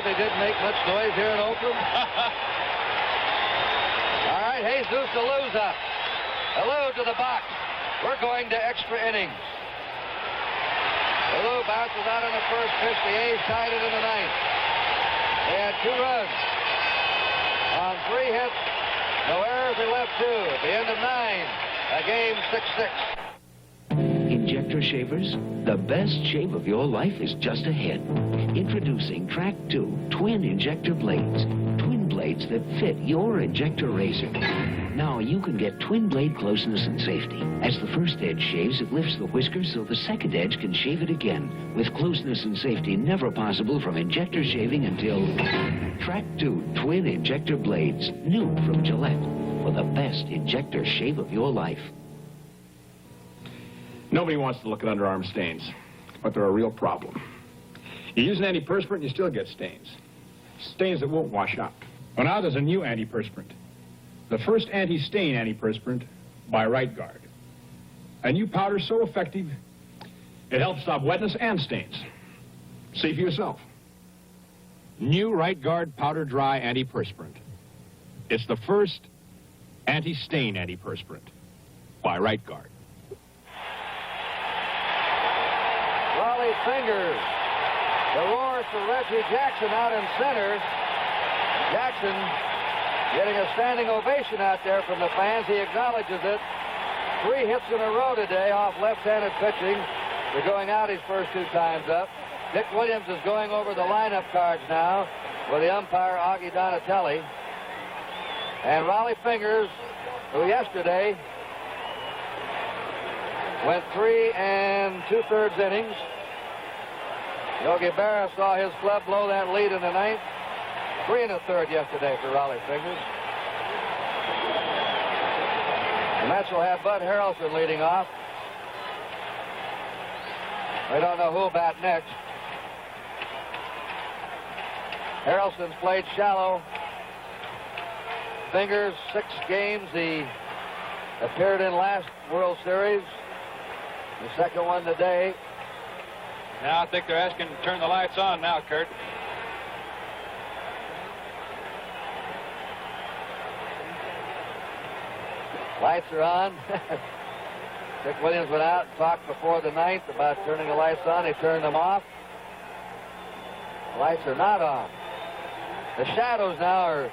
They didn't make much noise here in Oakland. All right, Jesus Aluza. Alou to the box. We're going to extra innings. Alou bounces out on the first pitch. The A's tied it in the 9th. They had 2 runs on 3 hits. No errors. They left 2. At the end of 9, a game 6-6. Injector shavers, the best shave of your life is just ahead. Introducing Track 2 twin injector blades. Twin blades that fit your injector razor. Now you can get twin blade closeness and safety. As the first edge shaves, it lifts the whiskers so the second edge can shave it again. With closeness and safety never possible from injector shaving until Track 2 twin injector blades. New from Gillette. For the best injector shave of your life. Nobody wants to look at underarm stains, but they're a real problem. You use an antiperspirant, you still get stains. Stains that won't wash up. Well, now there's a new antiperspirant. The first anti-stain antiperspirant by Right Guard. A new powder so effective, it helps stop wetness and stains. See for yourself. New Right Guard Powder Dry Antiperspirant. It's the first anti-stain antiperspirant by Right Guard. Raleigh Fingers. The roar for Reggie Jackson out in center. Jackson getting a standing ovation out there from the fans. He acknowledges it. 3 hits in a row today off left-handed pitching. They're going out his first 2 times up. Dick Williams is going over the lineup cards now with the umpire, Augie Donatelli. And Raleigh Fingers, who yesterday went 3 2/3 innings. Yogi Berra saw his club blow that lead in the 9th. 3 1/3 yesterday for Raleigh Fingers. The Mets will have Bud Harrelson leading off. We don't know who'll bat next. Harrelson's played shallow. Fingers, 6 games. He appeared in last World Series. The second one today. Now I think they're asking to turn the lights on now, Kurt. Lights are on. Dick Williams went out and talked before the 9th about turning the lights on. He turned them off. Lights are not on. The shadows now are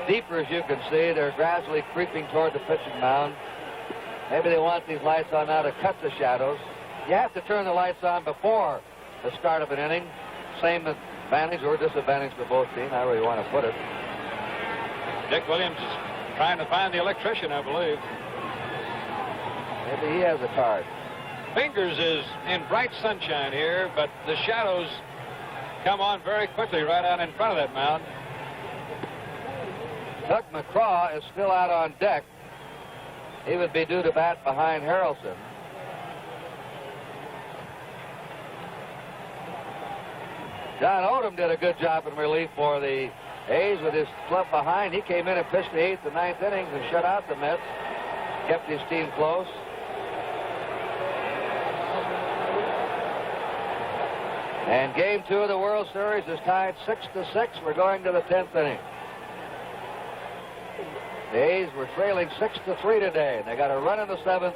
deeper, as you can see. They're gradually creeping toward the pitching mound. Maybe they want these lights on now to cut the shadows. You have to turn the lights on before the start of an inning. Same advantage or disadvantage for both teams, however you want to put it. Dick Williams is trying to find the electrician, I believe. Maybe he has a card. Fingers is in bright sunshine here, but the shadows come on very quickly right out in front of that mound. Doug McCraw is still out on deck. He would be due to bat behind Harrelson. John Odom did a good job in relief for the A's with his club behind. He came in and pitched the 8th and 9th innings and shut out the Mets. Kept his team close. And game 2 of the World Series is tied 6-6. We're going to the 10th inning. The A's were trailing 6-3 today. They got a run in the 7th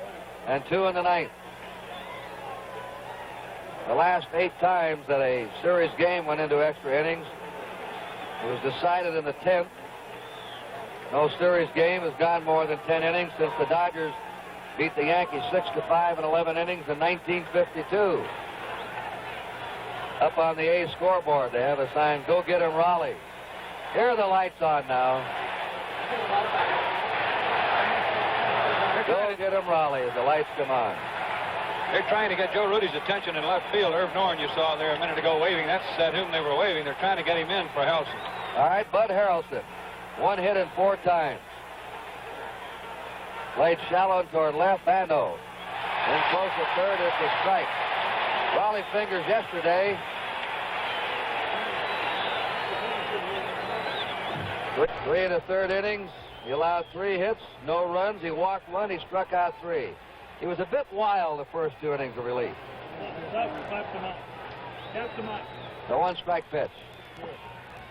and 2 in the 9th. The last 8 times that a series game went into extra innings, it was decided in the 10th. No series game has gone more than 10 innings since the Dodgers beat the Yankees 6-5 in 11 innings in 1952. Up on the A's scoreboard, they have a sign, "Go get him, Raleigh." Here are the lights on now. Go get him, Raleigh, as the lights come on. They're trying to get Joe Rudy's attention in left field. Irv Norton, you saw there a minute ago waving. That's at whom they were waving. They're trying to get him in for Harrelson. All right, Bud Harrelson. 1 hit in 4 times. Played shallow toward left. Bando. In close at third. It's a strike. Raleigh Fingers yesterday. 3 in the 3rd innings. He allowed 3 hits, no runs. He walked 1. He struck out 3. He was a bit wild the first 2 innings of relief. The 1-strike pitch.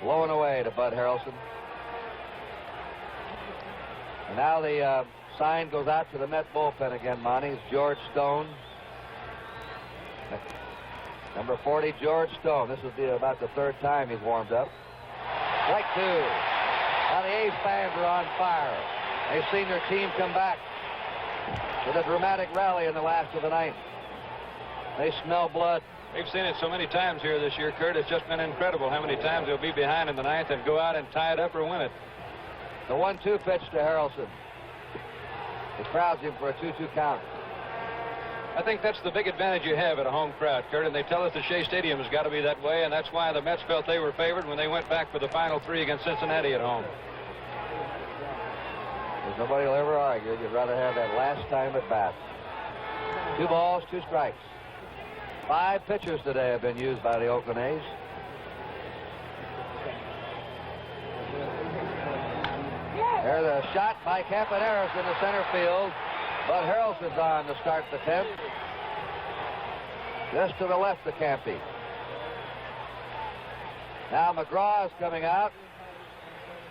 Blowing away to Bud Harrelson. And now the sign goes out to the Met bullpen again, Monty. It's George Stone. Number 40, George Stone. This will be about the 3rd time he's warmed up. Strike 2. Now the A's fans are on fire. They've seen their team come back with a dramatic rally in the last of the 9th. They smell blood. We've seen it so many times here this year, Kurt. It's just been incredible how many times they'll be behind in the 9th and go out and tie it up or win it. The 1-2 pitch to Harrelson. He crowds him for a 2-2 count. I think that's the big advantage you have at a home crowd, Kurt, and they tell us the Shea Stadium has got to be that way, and that's why the Mets felt they were favored when they went back for the final 3 against Cincinnati at home. There's nobody will ever argue. You'd rather have that last time at bat. 2 balls, 2 strikes. 5 pitchers today have been used by the Oakland A's. There's a shot by Campaneris in the center field. Bud Harrelson's on to start the 10th. Just to the left of Campy. Now McGraw is coming out.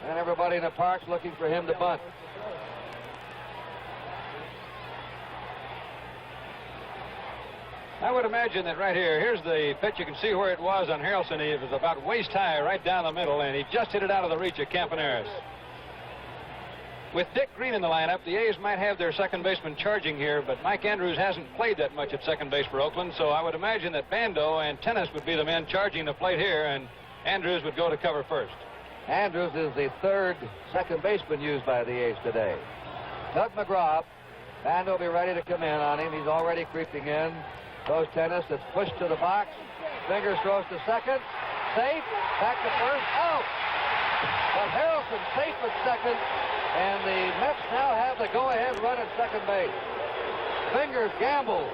And everybody in the park's looking for him to bunt. I would imagine that right here, here's the pitch. You can see where it was on Harrelson. It was about waist high right down the middle, and he just hit it out of the reach of Campaneris. With Dick Green in the lineup, the A's might have their second baseman charging here, but Mike Andrews hasn't played that much at second base for Oakland, so I would imagine that Bando and Tennis would be the men charging the plate here, and Andrews would go to cover first. Andrews is the 3rd second baseman used by the A's today. Doug McGraw. Bando will be ready to come in on him. He's already creeping in. Throws Tennis. It's pushed to the box. Fingers throws to second. Safe. Back to first. Out. But Harrelson safe at second. And the Mets now have the go-ahead run at second base. Fingers gambled.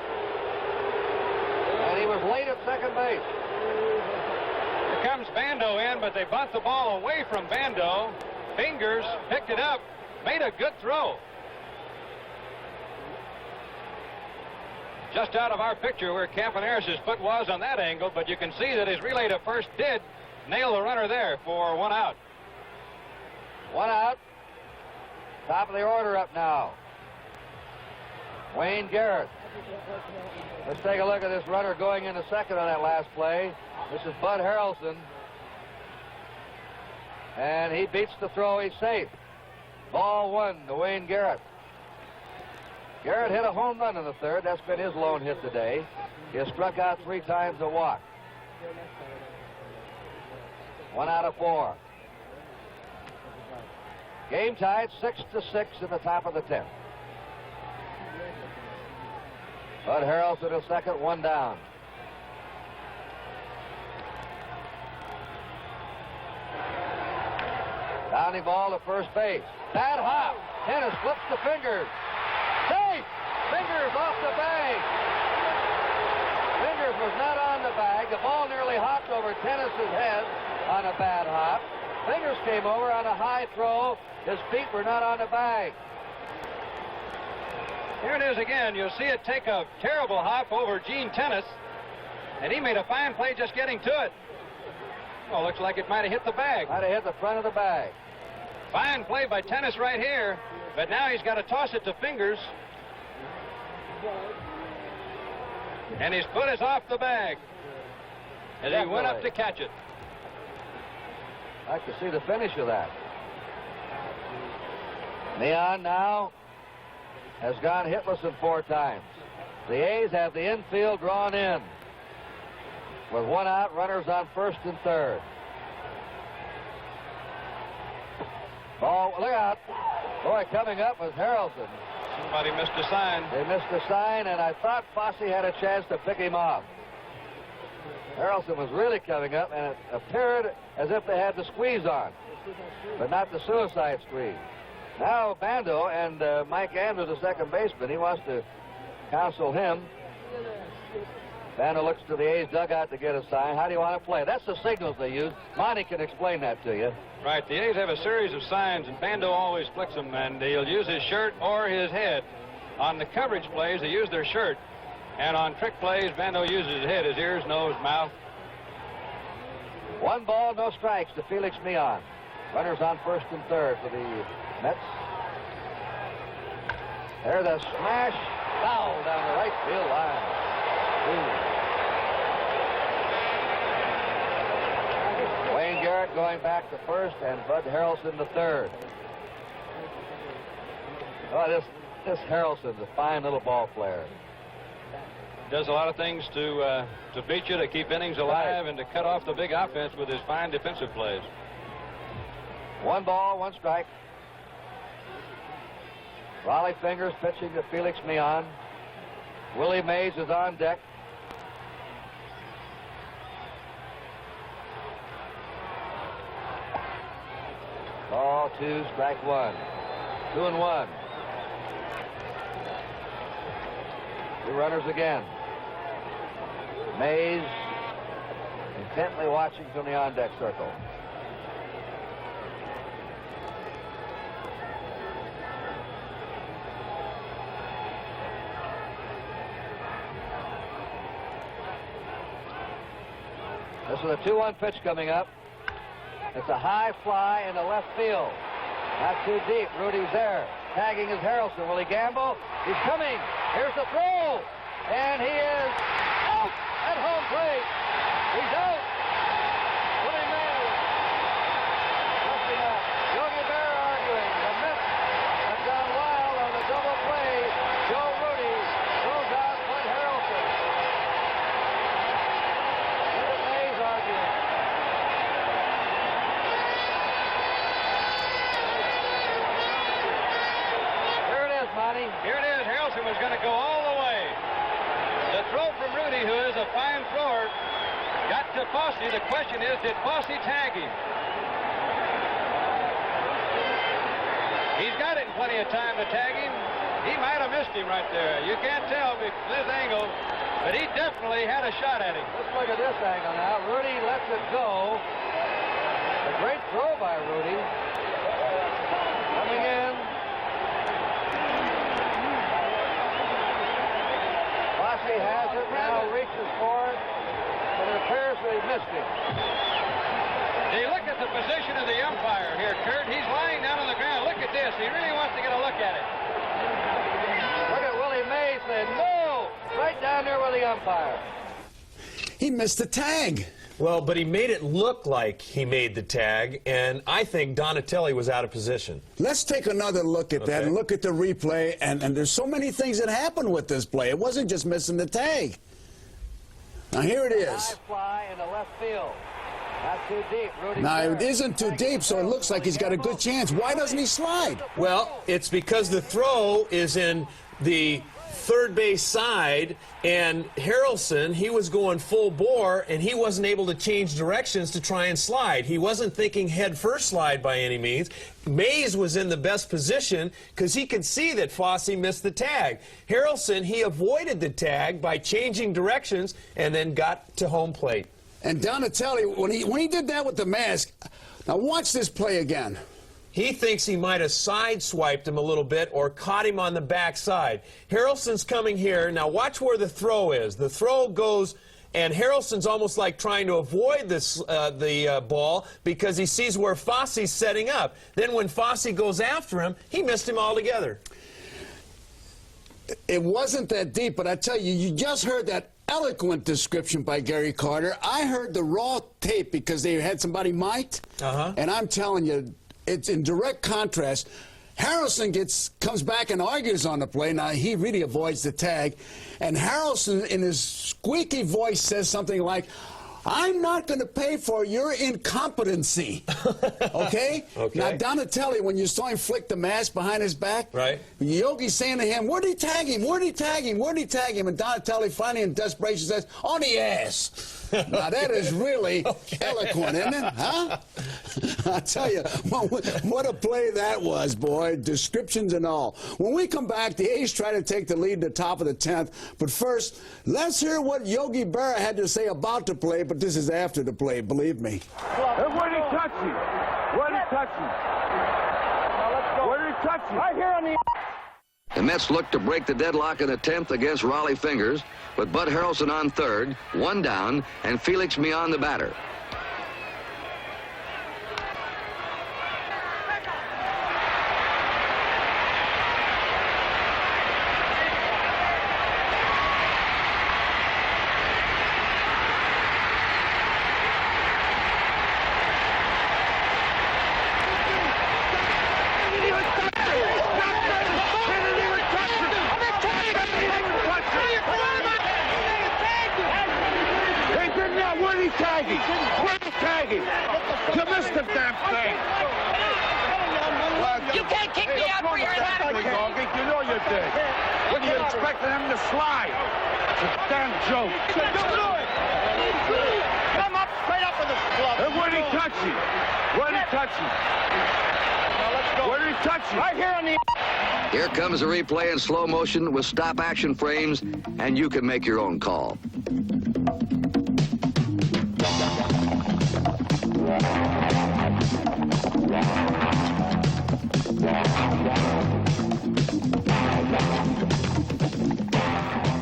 And he was late at second base. Here comes Bando in, but they bunt the ball away from Bando. Fingers picked it up. Made a good throw. Just out of our picture where Campaneris' foot was on that angle, but you can see that his relay to first did nail the runner there for 1 out. 1 out. Top of the order up now. Wayne Garrett. Let's take a look at this runner going into second on that last play. This is Bud Harrelson. And he beats the throw. He's safe. Ball 1 to Wayne Garrett. Garrett hit a home run in the third. That's been his lone hit today. He has struck out 3 times a walk. 1 out of 4. Game tied 6-6 in the top of the 10th. Bud Harrelson is second, 1 down. Downing ball to first base. Bad hop. Tennis flips to Fingers. Safe! Fingers off the bag. Fingers was not on the bag. The ball nearly hopped over Tennis's head on a bad hop. Fingers came over on a high throw. His feet were not on the bag. Here it is again. You'll see it take a terrible hop over Gene Tennis, and he made a fine play just getting to it. Well, looks like it might have hit the bag. Might have hit the front of the bag. Fine play by Tennis right here, but now he's got to toss it to Fingers. And his foot is off the bag as he went up to catch it. I'd like to see the finish of that. Neon now has gone hitless in 4 times. The A's have the infield drawn in with 1 out, runners on first and third. Ball, look out. Boy, coming up was Harrelson. Somebody missed a sign. They missed a sign, and I thought Fosse had a chance to pick him off. Harrelson was really coming up, and it appeared as if they had the squeeze on, but not the suicide squeeze. Now Bando and Mike Andrews, the second baseman, he wants to counsel him. Bando looks to the A's dugout to get a sign. How do you want to play? That's the signals they use. Monty can explain that to you. Right, the A's have a series of signs, and Bando always flicks them, and he'll use his shirt or his head. On the coverage plays, they use their shirt, and on trick plays, Bando uses his head, his ears, nose, mouth. 1 ball, no strikes to Felix Meon. Runners on first and third for the Mets. There's a smash foul down the right field line. Wayne Garrett going back to first, and Bud Harrelson to third. Oh, this Harrelson's a fine little ball player. Does a lot of things to beat you, to keep innings alive, and to cut off the big offense with his fine defensive plays. 1 ball, 1 strike. Raleigh Fingers pitching to Felix Meon. Willie Mays is on deck. Ball 2, strike 1. 2-1. 2 runners again. Mays intently watching from the on-deck circle. This is a 2-1 pitch coming up. It's a high fly into left field. Not too deep. Rudy's there. Tagging is Harrelson. Will he gamble? He's coming. Here's the throw. And he is out at home plate. He's out. Willie Mays. Rusting out. Yogi Berra arguing. The Mets have gone wild on the double play. Joe Rudy throws out Bud Harrelson. Willie Mays arguing. Monty. Here it is. Harrelson was going to go all the way. The throw from Rudy, who is a fine thrower, got to Fosse. The question is, did Fosse tag him? He's got it in plenty of time to tag him. He might have missed him right there. You can't tell with this angle, but he definitely had a shot at him. Let's look at this angle now. Rudy lets it go. A great throw by Rudy. Coming in. Fosse has it now, reaches for it, but it appears that he missed him. Hey, look at the position of the umpire here, Kurt. He's lying down on the ground. Look at this. He really wants to get a look at it. Look at Willie Mays saying, no, right down there with the umpire. He missed the tag. Well, but he made it look like he made the tag, and I think Donatelli was out of position. Let's take another look at that and look at the replay, and there's so many things that happened with this play. It wasn't just missing the tag. Now, here it is. High fly in the left field. Not too deep. Rudy Now, Berra. it isn't too deep, so it looks like he's got a good chance. Why doesn't he slide? Well, it's because the throw is in the third base side, and Harrelson, he was going full bore, and he wasn't able to change directions to try and slide. He wasn't thinking head first slide by any means. Mays was in the best position because he could see that Fosse missed the tag. Harrelson, he avoided the tag by changing directions and then got to home plate. And Donatelli, when he did that with the mask, now watch this play again. He thinks he might have side-swiped him a little bit or caught him on the backside. Harrelson's coming here. Now watch where the throw is. The throw goes, and Harrelson's almost like trying to avoid this the ball because he sees where Fosse's setting up. Then when Fosse goes after him, he missed him altogether. It wasn't that deep, but I tell you, you just heard that eloquent description by Gary Carter. I heard the raw tape because they had somebody mic'd, and I'm telling you, it's in direct contrast. Harrelson comes back and argues on the play. Now, he really avoids the tag. And Harrelson, in his squeaky voice, says something like, I'm not going to pay for your incompetency. Okay? Now, Donatelli, when you saw him flick the mask behind his back, Yogi's saying to him, where'd he tag him? Where'd he tag him? Where'd he tag him? And Donatelli finally in desperation says, on the ass. Now, that is really eloquent, isn't it? Huh? I tell you, what a play that was, boy. Descriptions and all. When we come back, the A's try to take the lead at the top of the 10th. But first, let's hear what Yogi Berra had to say about the play, but this is after the play, believe me. Where did he touch you? Where did he touch you? Now let's go. Where did he touch you? Right here on the... The Mets look to break the deadlock in the 10th against Raleigh Fingers, with Bud Harrelson on third, one down, and Felix Millan the batter. You missed the damn thing. You can't kick me out for your inadequacy. You know you did. When you expected him to slide. It's a damn joke. Come up, straight up with the glove. And where did he touch you? Where did he touch you? Now let's go. Where did he touch you? Right here on the... Here comes a replay in slow motion with stop action frames, and you can make your own call.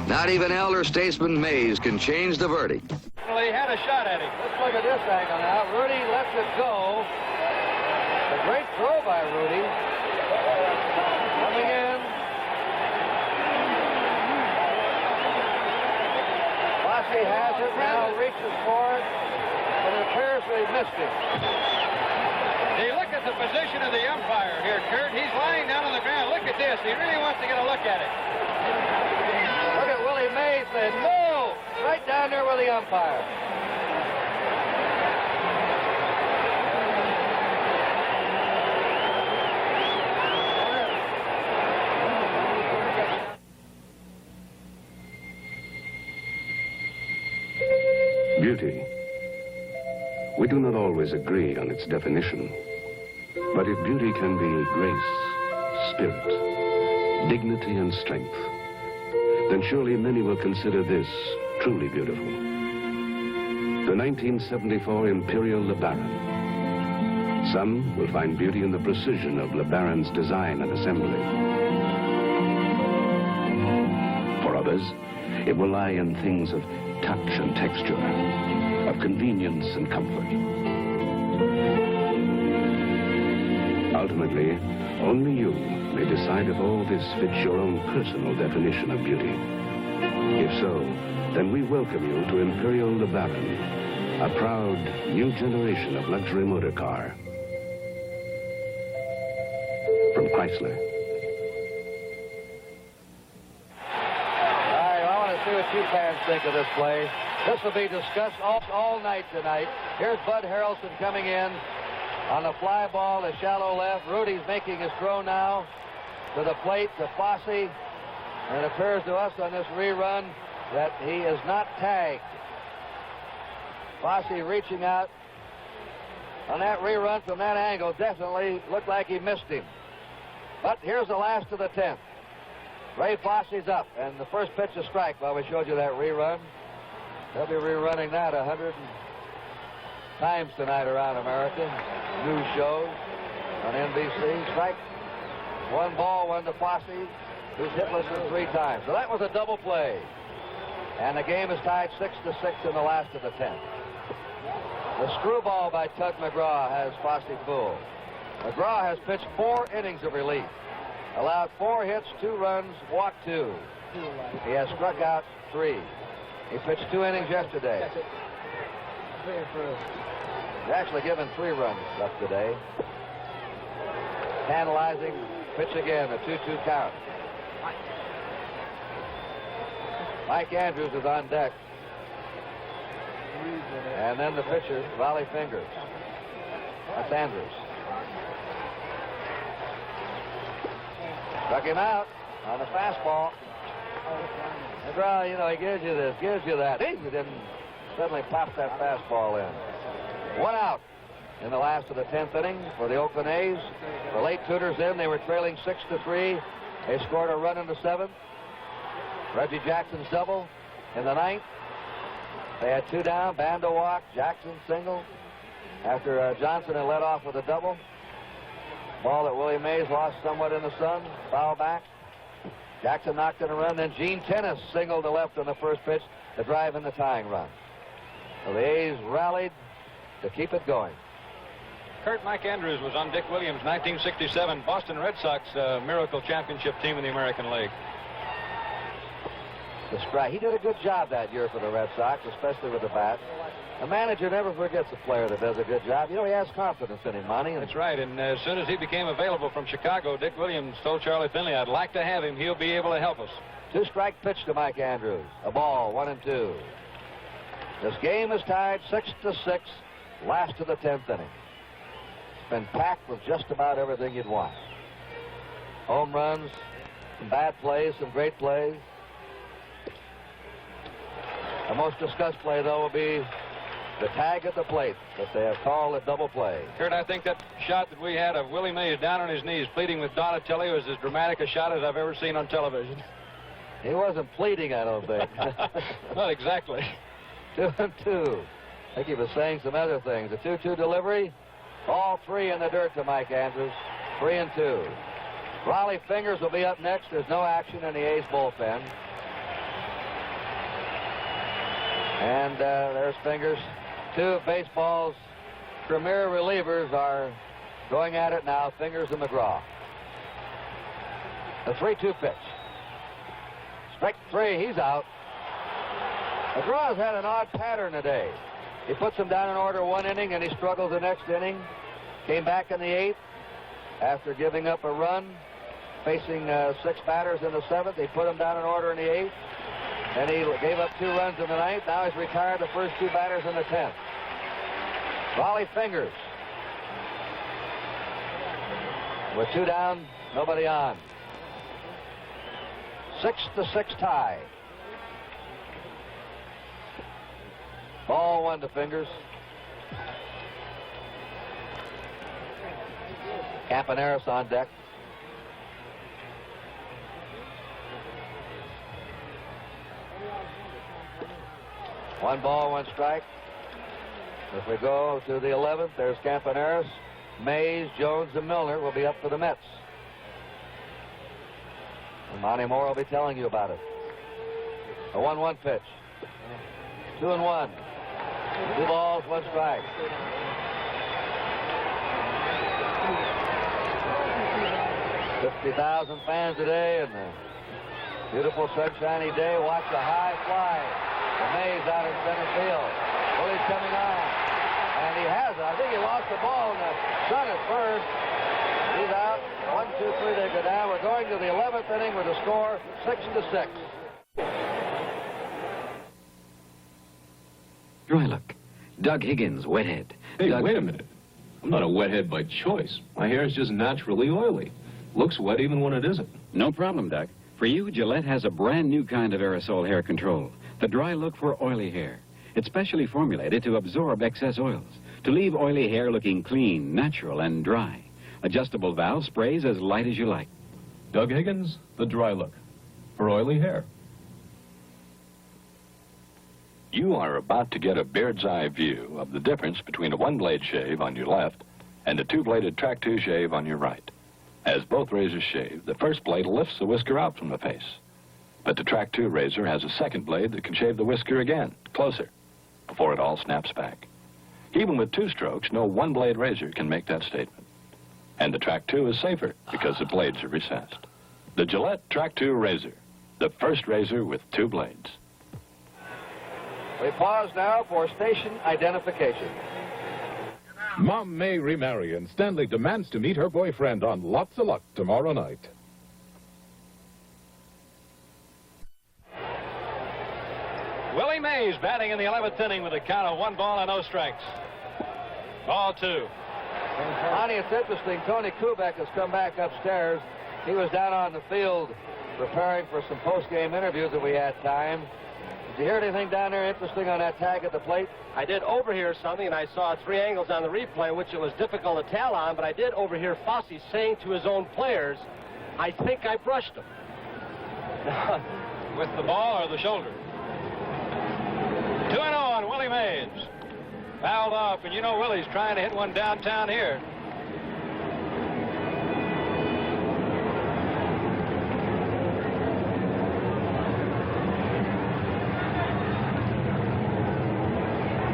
Not even elder statesman Mays can change the verdict. Well, he had a shot at him. Let's look at this angle now. Rudy lets it go. A great throw by Rudy. Coming in. Fosse has it now, reaches for it, but it appears that he missed it. Hey, look at the position of the umpire here, Kurt. He's lying down on the ground. Look at this. He really wants to get a look at it. Look at Willie Mays saying, no! Right down there with the umpire. Beauty. We do not always agree on its definition, but if beauty can be grace, spirit, dignity, and strength, then surely many will consider this truly beautiful. The 1974 Imperial LeBaron. Some will find beauty in the precision of LeBaron's design and assembly. For others, it will lie in things of touch and texture, of convenience and comfort. Ultimately, only you may decide if all this fits your own personal definition of beauty. If so, then we welcome you to Imperial LeBaron, a proud new generation of luxury motor car. From Chrysler. All right, I want to see what you fans think of this play. This will be discussed all night tonight. Here's Bud Harrelson coming in on the fly ball to shallow left. Rudy's making his throw now to the plate to Fosse. And it appears to us on this rerun that he is not tagged. Fosse reaching out on that rerun from that angle definitely looked like he missed him. But here's the last of the 10th. Ray Fosse's up, and the first pitch is strike. Well, we showed you that rerun. They'll be rerunning that 100 times tonight around America. News shows on NBC. Strike. 1 ball, 1 to Fosse, who's hitless for 3 times. So that was a double play. And the game is tied 6-6 in the last of the 10th. The screwball by Tug McGraw has Fosse fooled. McGraw has pitched 4 innings of relief. Allowed 4 hits, 2 runs, walked 2. He has struck out 3. He pitched 2 innings yesterday. He's actually given 3 runs up today. Tantalizing pitch again, a 2-2 count. Mike Andrews is on deck. And then the pitcher, Raleigh Fingers. That's Andrews. Struck him out on a fastball. McGraw, you know, he gives you this, gives you that. He didn't suddenly pop that fastball in. 1 out in the last of the 10th inning for the Oakland A's. The late Tudor's in. They were trailing 6-3. They scored a run in the 7th. Reggie Jackson's double in the 9th. They had 2 down. Bando walk. Jackson single. After Johnson had led off with a double. Ball that Willie Mays lost somewhat in the sun. Foul back. Jackson knocked in a run. Then Gene Tennis singled to left on the first pitch to drive in the tying run. So the A's rallied to keep it going. Kurt, Mike Andrews was on Dick Williams' 1967 Boston Red Sox Miracle Championship team in the American League. The strike. He did a good job that year for the Red Sox, especially with the bat. A manager never forgets a player that does a good job. You know, he has confidence in him, Monty. That's right, and as soon as he became available from Chicago, Dick Williams told Charlie Finley, I'd like to have him. He'll be able to help us. 2-strike pitch to Mike Andrews. A ball, 1-2. This game is tied 6-6, last of the 10th inning. It's been packed with just about everything you'd want. Home runs, some bad plays, some great plays. The most discussed play, though, will be the tag at the plate that they have called a double play. Kurt, I think that shot that we had of Willie Mays down on his knees pleading with Donatelli was as dramatic a shot as I've ever seen on television. He wasn't pleading, I don't think. Not exactly. 2-2. I think he was saying some other things. A 2-2 delivery. All 3 in the dirt to Mike Andrews. 3-2. Raleigh Fingers will be up next. There's no action in the A's bullpen. And there's Fingers. 2 of baseball's premier relievers are going at it now, Fingers and McGraw. The 3-2 pitch. Strike 3, he's out. McGraw's had an odd pattern today. He puts him down in order 1 inning, and he struggles the next inning. Came back in the 8th after giving up a run, facing 6 batters in the 7th. He put him down in order in the 8th. And he gave up 2 runs in the 9th. Now he's retired the first 2 batters in the 10th. Raleigh Fingers. With 2 down, nobody on. 6-6 tie. Ball 1 to Fingers. Campaneris on deck. One ball, 1 strike. If we go to the 11th, there's Campaneris. Mays, Jones, and Milner will be up for the Mets. And Monty Moore will be telling you about it. A 1-1 pitch. 2-1. 2 balls, 1 strike. $50,000 fans today, and Beautiful sunshiny day. Watch the high fly. The Mays out in center field. Willie's coming on. And he has it. I think he lost the ball in the sun at first. He's out. 1, 2, 3, they go down. We're going to the 11th inning with a score 6-6. Dry look. Doug Higgins, wethead. Hey, Doug... wait a minute. I'm not a wethead by choice. My hair is just naturally oily. Looks wet even when it isn't. No problem, Doug. For you, Gillette has a brand new kind of aerosol hair control. The dry look for oily hair. It's specially formulated to absorb excess oils, to leave oily hair looking clean, natural, and dry. Adjustable valve sprays as light as you like. Doug Higgins, the dry look for oily hair. You are about to get a bird's eye view of the difference between a one-blade shave on your left and a two-bladed Track 2 shave on your right. As both razors shave, the first blade lifts the whisker out from the face. But the Track 2 razor has a second blade that can shave the whisker again, closer, before it all snaps back. Even with 2 strokes, no one-blade razor can make that statement. And the Track 2 is safer because the blades are recessed. The Gillette Track 2 razor, the first razor with 2 blades. We pause now for station identification. Mom may remarry, and Stanley demands to meet her boyfriend on Lots of Luck tomorrow night. Willie Mays batting in the 11th inning with a count of 1 ball and no strikes. Ball 2. Honey, it's interesting. Tony Kubek has come back upstairs. He was down on the field preparing for some post-game interviews if we had time. Did you hear anything down there interesting on that tag at the plate? I did overhear something, and I saw 3 angles on the replay, which it was difficult to tell on, but I did overhear Fosse saying to his own players, I think I brushed him. With the ball or the shoulder? 2-0 on Willie Mays. Fouled off, and you know Willie's trying to hit one downtown here.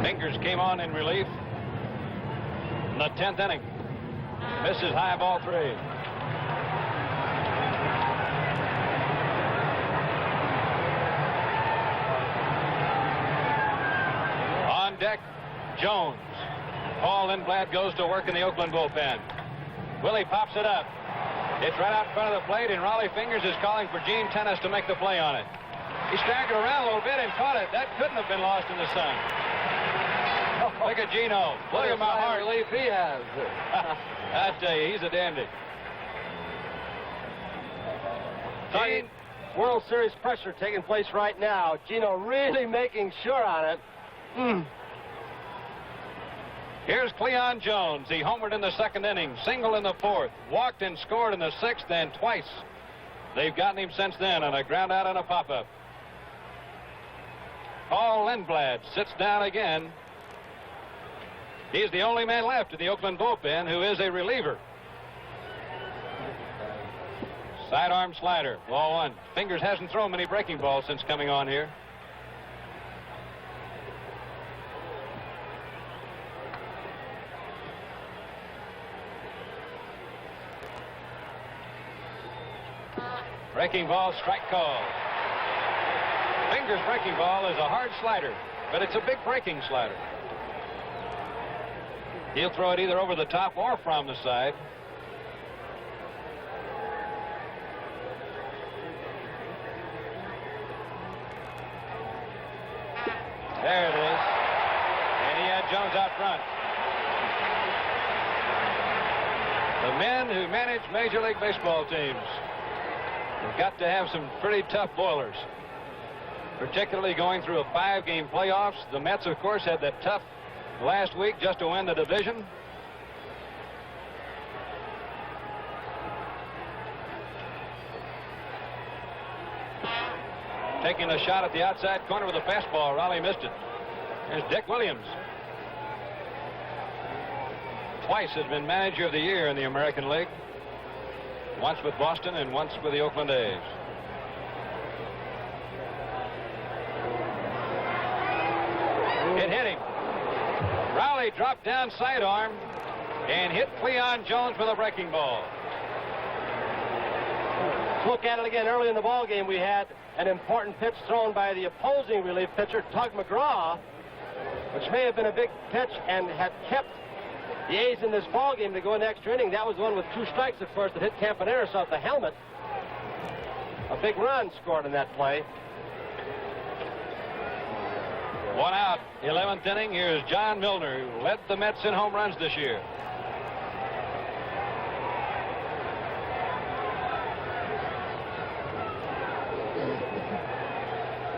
Fingers came on in relief in the 10th inning. Misses high, ball 3. On deck, Jones. Paul Lindblad goes to work in the Oakland bullpen. Willie pops it up. It's right out in front of the plate, and Raleigh Fingers is calling for Gene Tennis to make the play on it. He staggered around a little bit and caught it. That couldn't have been lost in the sun. Look at Gino. Look at my heart. Relief he has. I tell you, he's a dandy. Gene, World Series pressure taking place right now. Gino really making sure on it. Here's Cleon Jones. He homered in the 2nd inning, single in the 4th, walked and scored in the 6th, and twice. They've gotten him since then on a ground out and a pop-up. Paul Lindblad sits down again. He's the only man left in the Oakland bullpen who is a reliever. Sidearm slider, ball 1. Fingers hasn't thrown many breaking balls since coming on here. Breaking ball, strike call. Fingers breaking ball is a hard slider, but it's a big breaking slider. He'll throw it either over the top or from the side. There it is. And he had Jones out front. The men who manage Major League Baseball teams have got to have some pretty tough boilers, particularly going through a 5-game playoffs. The Mets, of course, had that tough last week just to win the division. Taking a shot at the outside corner with a fastball. Raleigh missed it. There's Dick Williams. Twice has been manager of the year in the American League. Once with Boston and once with the Oakland A's. It hit him. Raleigh dropped down sidearm and hit Cleon Jones with a breaking ball. Look at it again. Early in the ball game, we had an important pitch thrown by the opposing relief pitcher, Tug McGraw, which may have been a big pitch and had kept the A's in this ball game to go in the extra inning. That was the one with 2 strikes, of course, that hit Campaneris off the helmet. A big run scored in that play. 1 out, 11th inning. Here's John Milner, who led the Mets in home runs this year.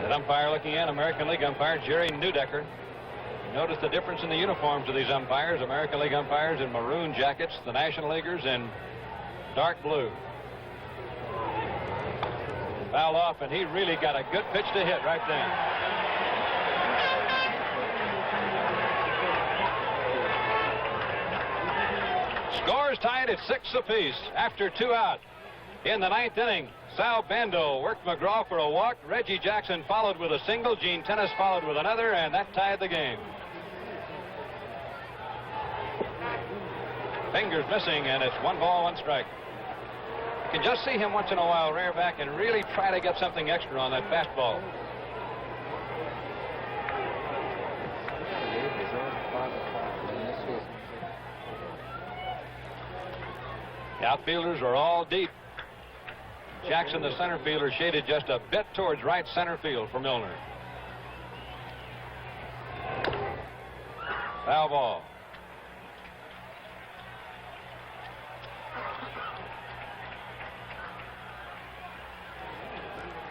That umpire looking in, American League umpire Jerry Neudecker. Notice the difference in the uniforms of these umpires. American League umpires in maroon jackets, the National Leaguers in dark blue. Fouled off, and he really got a good pitch to hit right then. Scores tied at 6 apiece after 2 out. In the 9th inning, Sal Bando worked McGraw for a walk. Reggie Jackson followed with a single. Gene Tennis followed with another, and that tied the game. Fingers missing, and it's 1 ball, 1 strike. You can just see him once in a while rear back and really try to get something extra on that fastball. The outfielders are all deep. Jackson, the center fielder, shaded just a bit towards right center field for Milner. Foul ball.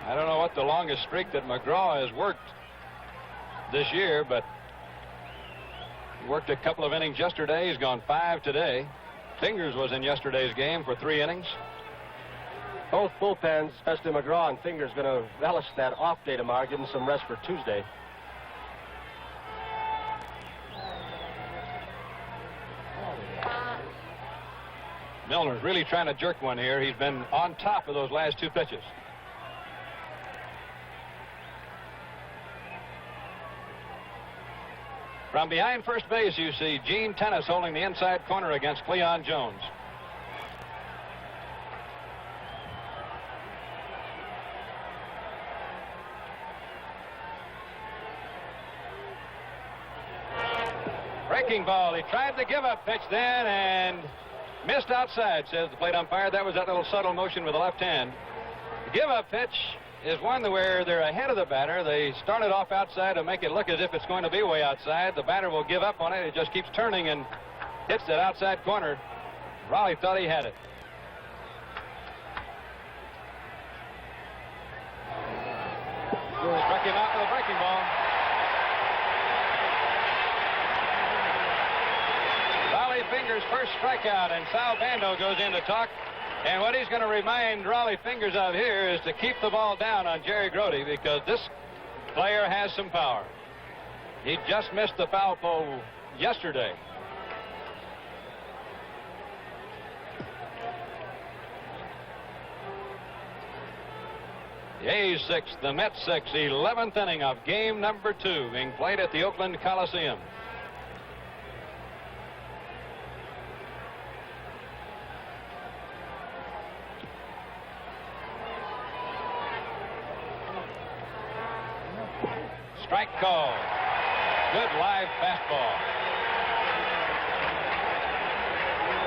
I don't know what the longest streak that McGraw has worked this year, but he worked a couple of innings yesterday. He's gone 5 today. Fingers was in yesterday's game for 3 innings. Both bullpens, especially McGraw and Fingers, going to relish that off day tomorrow, give them some rest for Tuesday. Milner's really trying to jerk one here. He's been on top of those last 2 pitches. From behind first base, you see Gene Tennis holding the inside corner against Cleon Jones. Breaking ball. He tried the give-up pitch then and missed outside, says the plate umpire. That was that little subtle motion with the left hand. The give-up pitch is one where they're ahead of the batter. They started off outside to make it look as if it's going to be way outside. The batter will give up on it. It just keeps turning and hits that outside corner. Raleigh thought he had it. Struck him out with a breaking ball. Raleigh Fingers' first strikeout, and Sal Bando goes in to talk. And what he's going to remind Raleigh Fingers of here is to keep the ball down on Jerry Grody, because this player has some power. He just missed the foul pole yesterday. The A's 6, the Mets 6, 11th inning of game number 2 being played at the Oakland Coliseum. Strike call. Good live fastball.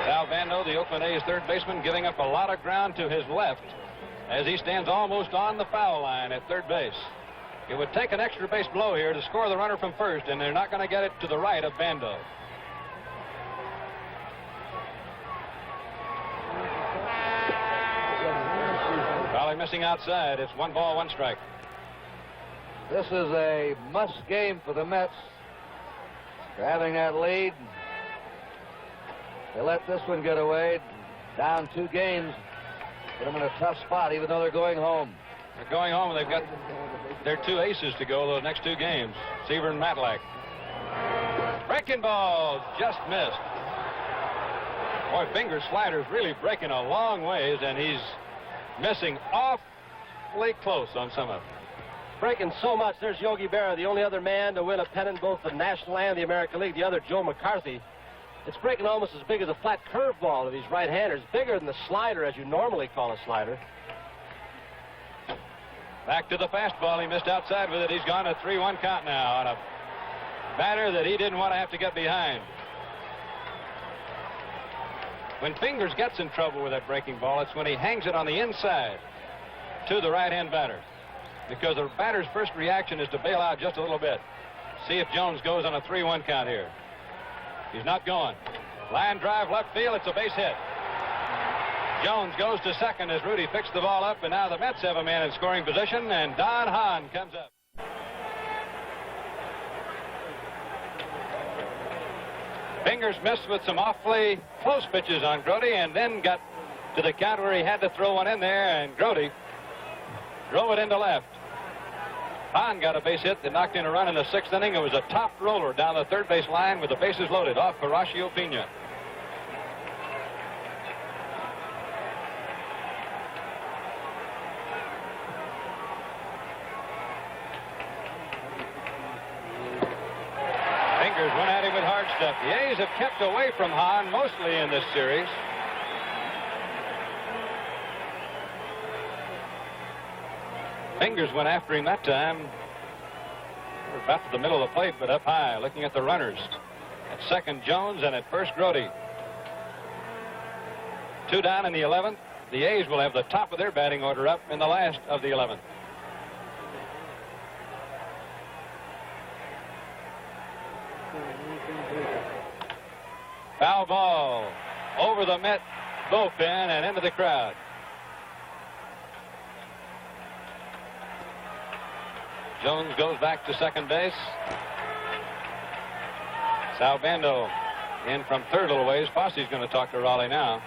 Sal Bando, the Oakland A's third baseman, giving up a lot of ground to his left as he stands almost on the foul line at third base. It would take an extra base blow here to score the runner from first, and they're not going to get it to the right of Bando. Raleigh missing outside. It's 1 ball, 1 strike. This is a must game for the Mets. They're having that lead. They let this one get away. Down 2 games. Put them in a tough spot, even though they're going home. They're going home, and they've got their 2 aces to go those next 2 games, Seaver and Matlack. Breaking ball, just missed. Boy, Fingers' slider's really breaking a long ways, and he's missing awfully close on some of it. Breaking so much. There's Yogi Berra, the only other man to win a pennant, both the National and the American League. The other, Joe McCarthy. It's breaking almost as big as a flat curveball to these right-handers. Bigger than the slider, as you normally call a slider. Back to the fastball. He missed outside with it. He's gone a 3-1 count now on a batter that he didn't want to have to get behind. When Fingers gets in trouble with that breaking ball, it's when he hangs it on the inside to the right-hand batter. Because the batter's first reaction is to bail out just a little bit. See if Jones goes on a 3-1 count here. He's not going. Line drive left field. It's a base hit. Jones goes to second as Rudy picks the ball up, and now the Mets have a man in scoring position, and Don Hahn comes up. Fingers missed with some awfully close pitches on Grote, and then got to the count where he had to throw one in there, and Grote drove it into left. Hahn got a base hit that knocked in a run in the 6th inning. It was a top roller down the third base line with the bases loaded off Horacio Pena. Fingers went at him with hard stuff. The A's have kept away from Hahn mostly in this series. Fingers went after him that time. About to the middle of the plate, but up high, looking at the runners. At second, Jones, and at first, Grote. 2 down in the 11th. The A's will have the top of their batting order up in the last of the 11th. Foul ball over the Met bullpen and into the crowd. Jones goes back to second base. Sal Bando in from third a little ways. Fosse's going to talk to Raleigh now.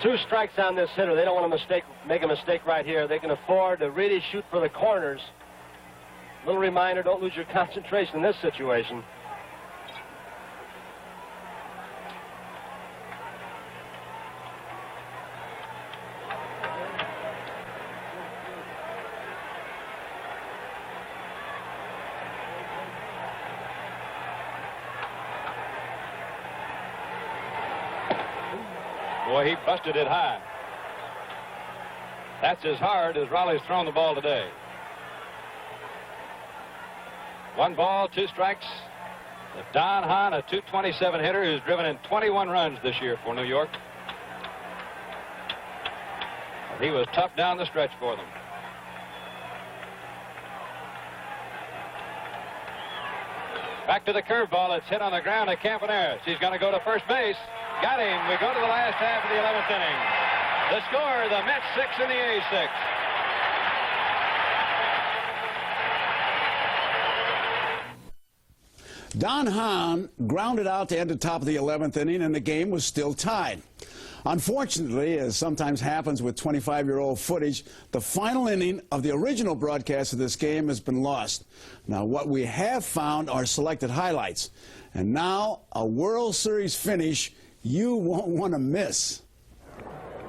2 strikes on this hitter. They don't want to make a mistake right here. They can afford to really shoot for the corners. Little reminder, don't lose your concentration in this situation. Boy, he busted it high. That's as hard as Raleigh's thrown the ball today. 1 ball, 2 strikes. Don Hahn, a .227 hitter who's driven in 21 runs this year for New York. He was tough down the stretch for them. Back to the curveball. It's hit on the ground at Campaneris. He's going to go to first base. Got him. We go to the last half of the 11th inning. The score, the Mets 6 and the A's 6. Don Hahn grounded out to end the top of the 11th inning, and the game was still tied. Unfortunately, as sometimes happens with 25-year-old footage, the final inning of the original broadcast of this game has been lost. Now, what we have found are selected highlights. And now, a World Series finish you won't want to miss.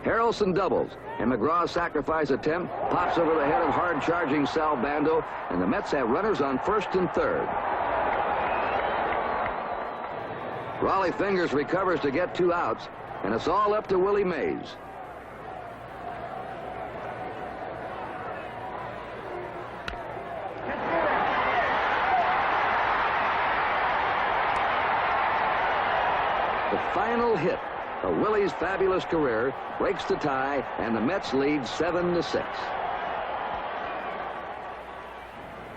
Harrelson doubles, and McGraw's sacrifice attempt pops over the head of hard-charging Sal Bando, and the Mets have runners on first and third. Raleigh Fingers recovers to get 2 outs, and it's all up to Willie Mays. The final hit of Willie's fabulous career breaks the tie, and the Mets lead 7-6.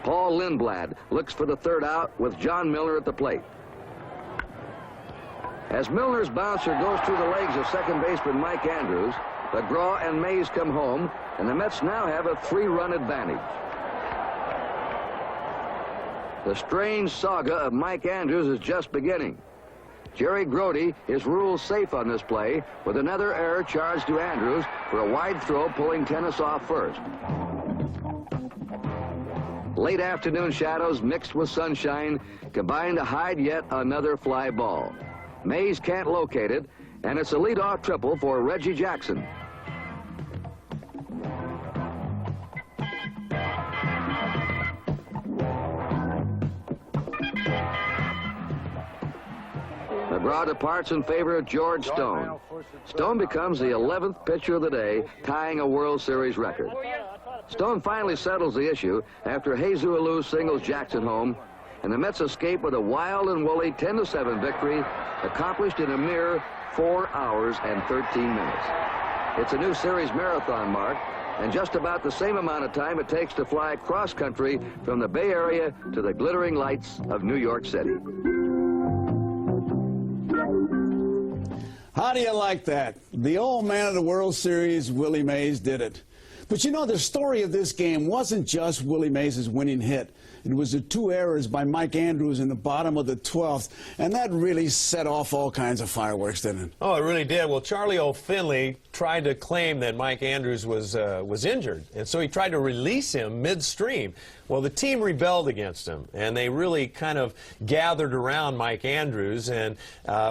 Paul Lindblad looks for the 3rd out with John Milner at the plate. As Milner's bouncer goes through the legs of second baseman Mike Andrews, McGraw and Mays come home, and the Mets now have a 3-run advantage. The strange saga of Mike Andrews is just beginning. Jerry Grote is ruled safe on this play with another error charged to Andrews for a wide throw pulling tennis off first. Late afternoon shadows mixed with sunshine combine to hide yet another fly ball. Mays can't locate it, and it's a leadoff triple for Reggie Jackson. McGraw departs in favor of George Stone. Stone becomes the 11th pitcher of the day, tying a World Series record. Stone finally settles the issue after Jesus Alou singles Jackson home, and the Mets escape with a wild and woolly 10-7 victory, accomplished in a mere 4 hours and 13 minutes. It's a new series marathon mark, and just about the same amount of time it takes to fly cross-country from the Bay Area to the glittering lights of New York City. How do you like that? The old man of the World Series, Willie Mays, did it. But you know, the story of this game wasn't just Willie Mays' winning hit. It was the 2 errors by Mike Andrews in the bottom of the 12th, and that really set off all kinds of fireworks, didn't it? Oh, it really did. Well, Charlie O'Finley tried to claim that Mike Andrews was injured, and so he tried to release him midstream. Well, the team rebelled against him, and they really kind of gathered around Mike Andrews, and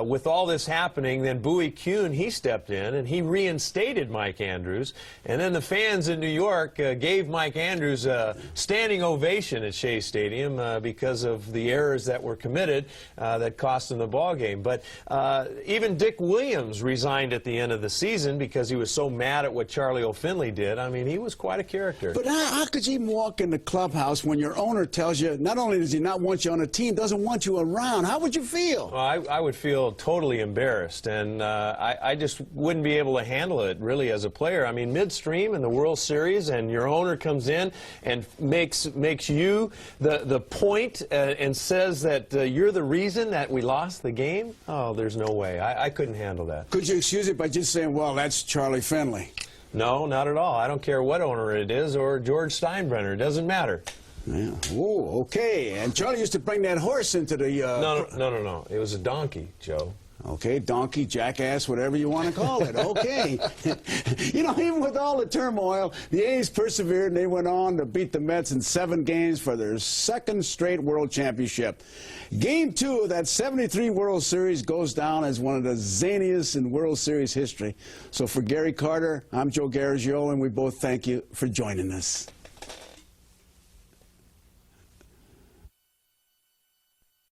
with all this happening, then Bowie Kuhn, he stepped in, and he reinstated Mike Andrews, and then the fans in New York gave Mike Andrews a standing ovation at Shea Stadium because of the errors that were committed that cost him the ball game. But even Dick Williams resigned at the end of the season because he was so mad at what Charlie O'Finley did. I mean, he was quite a character. But how could you even walk in the clubhouse when your owner tells you not only does he not want you on a team, doesn't want you around? How would you feel? Well, I would feel totally embarrassed, and I just wouldn't be able to handle it really as a player. I mean, midstream in the World Series, and your owner comes in and makes you the point and says that you're the reason that we lost the game. Oh, there's no way. I couldn't handle that. Could you excuse it by just saying, well, that's Charlie Finley? No, not at all. I don't care what owner it is or George Steinbrenner. It doesn't matter. Yeah. Oh, okay. And Charlie used to bring that horse into the... No. It was a donkey, Joe. Okay, donkey, jackass, whatever you want to call it. Okay. You know, even with all the turmoil, the A's persevered and they went on to beat the Mets in 7 games for their 2nd straight World Championship. Game 2 of that '73 World Series goes down as one of the zaniest in World Series history. So for Gary Carter, I'm Joe Garagiola, and we both thank you for joining us.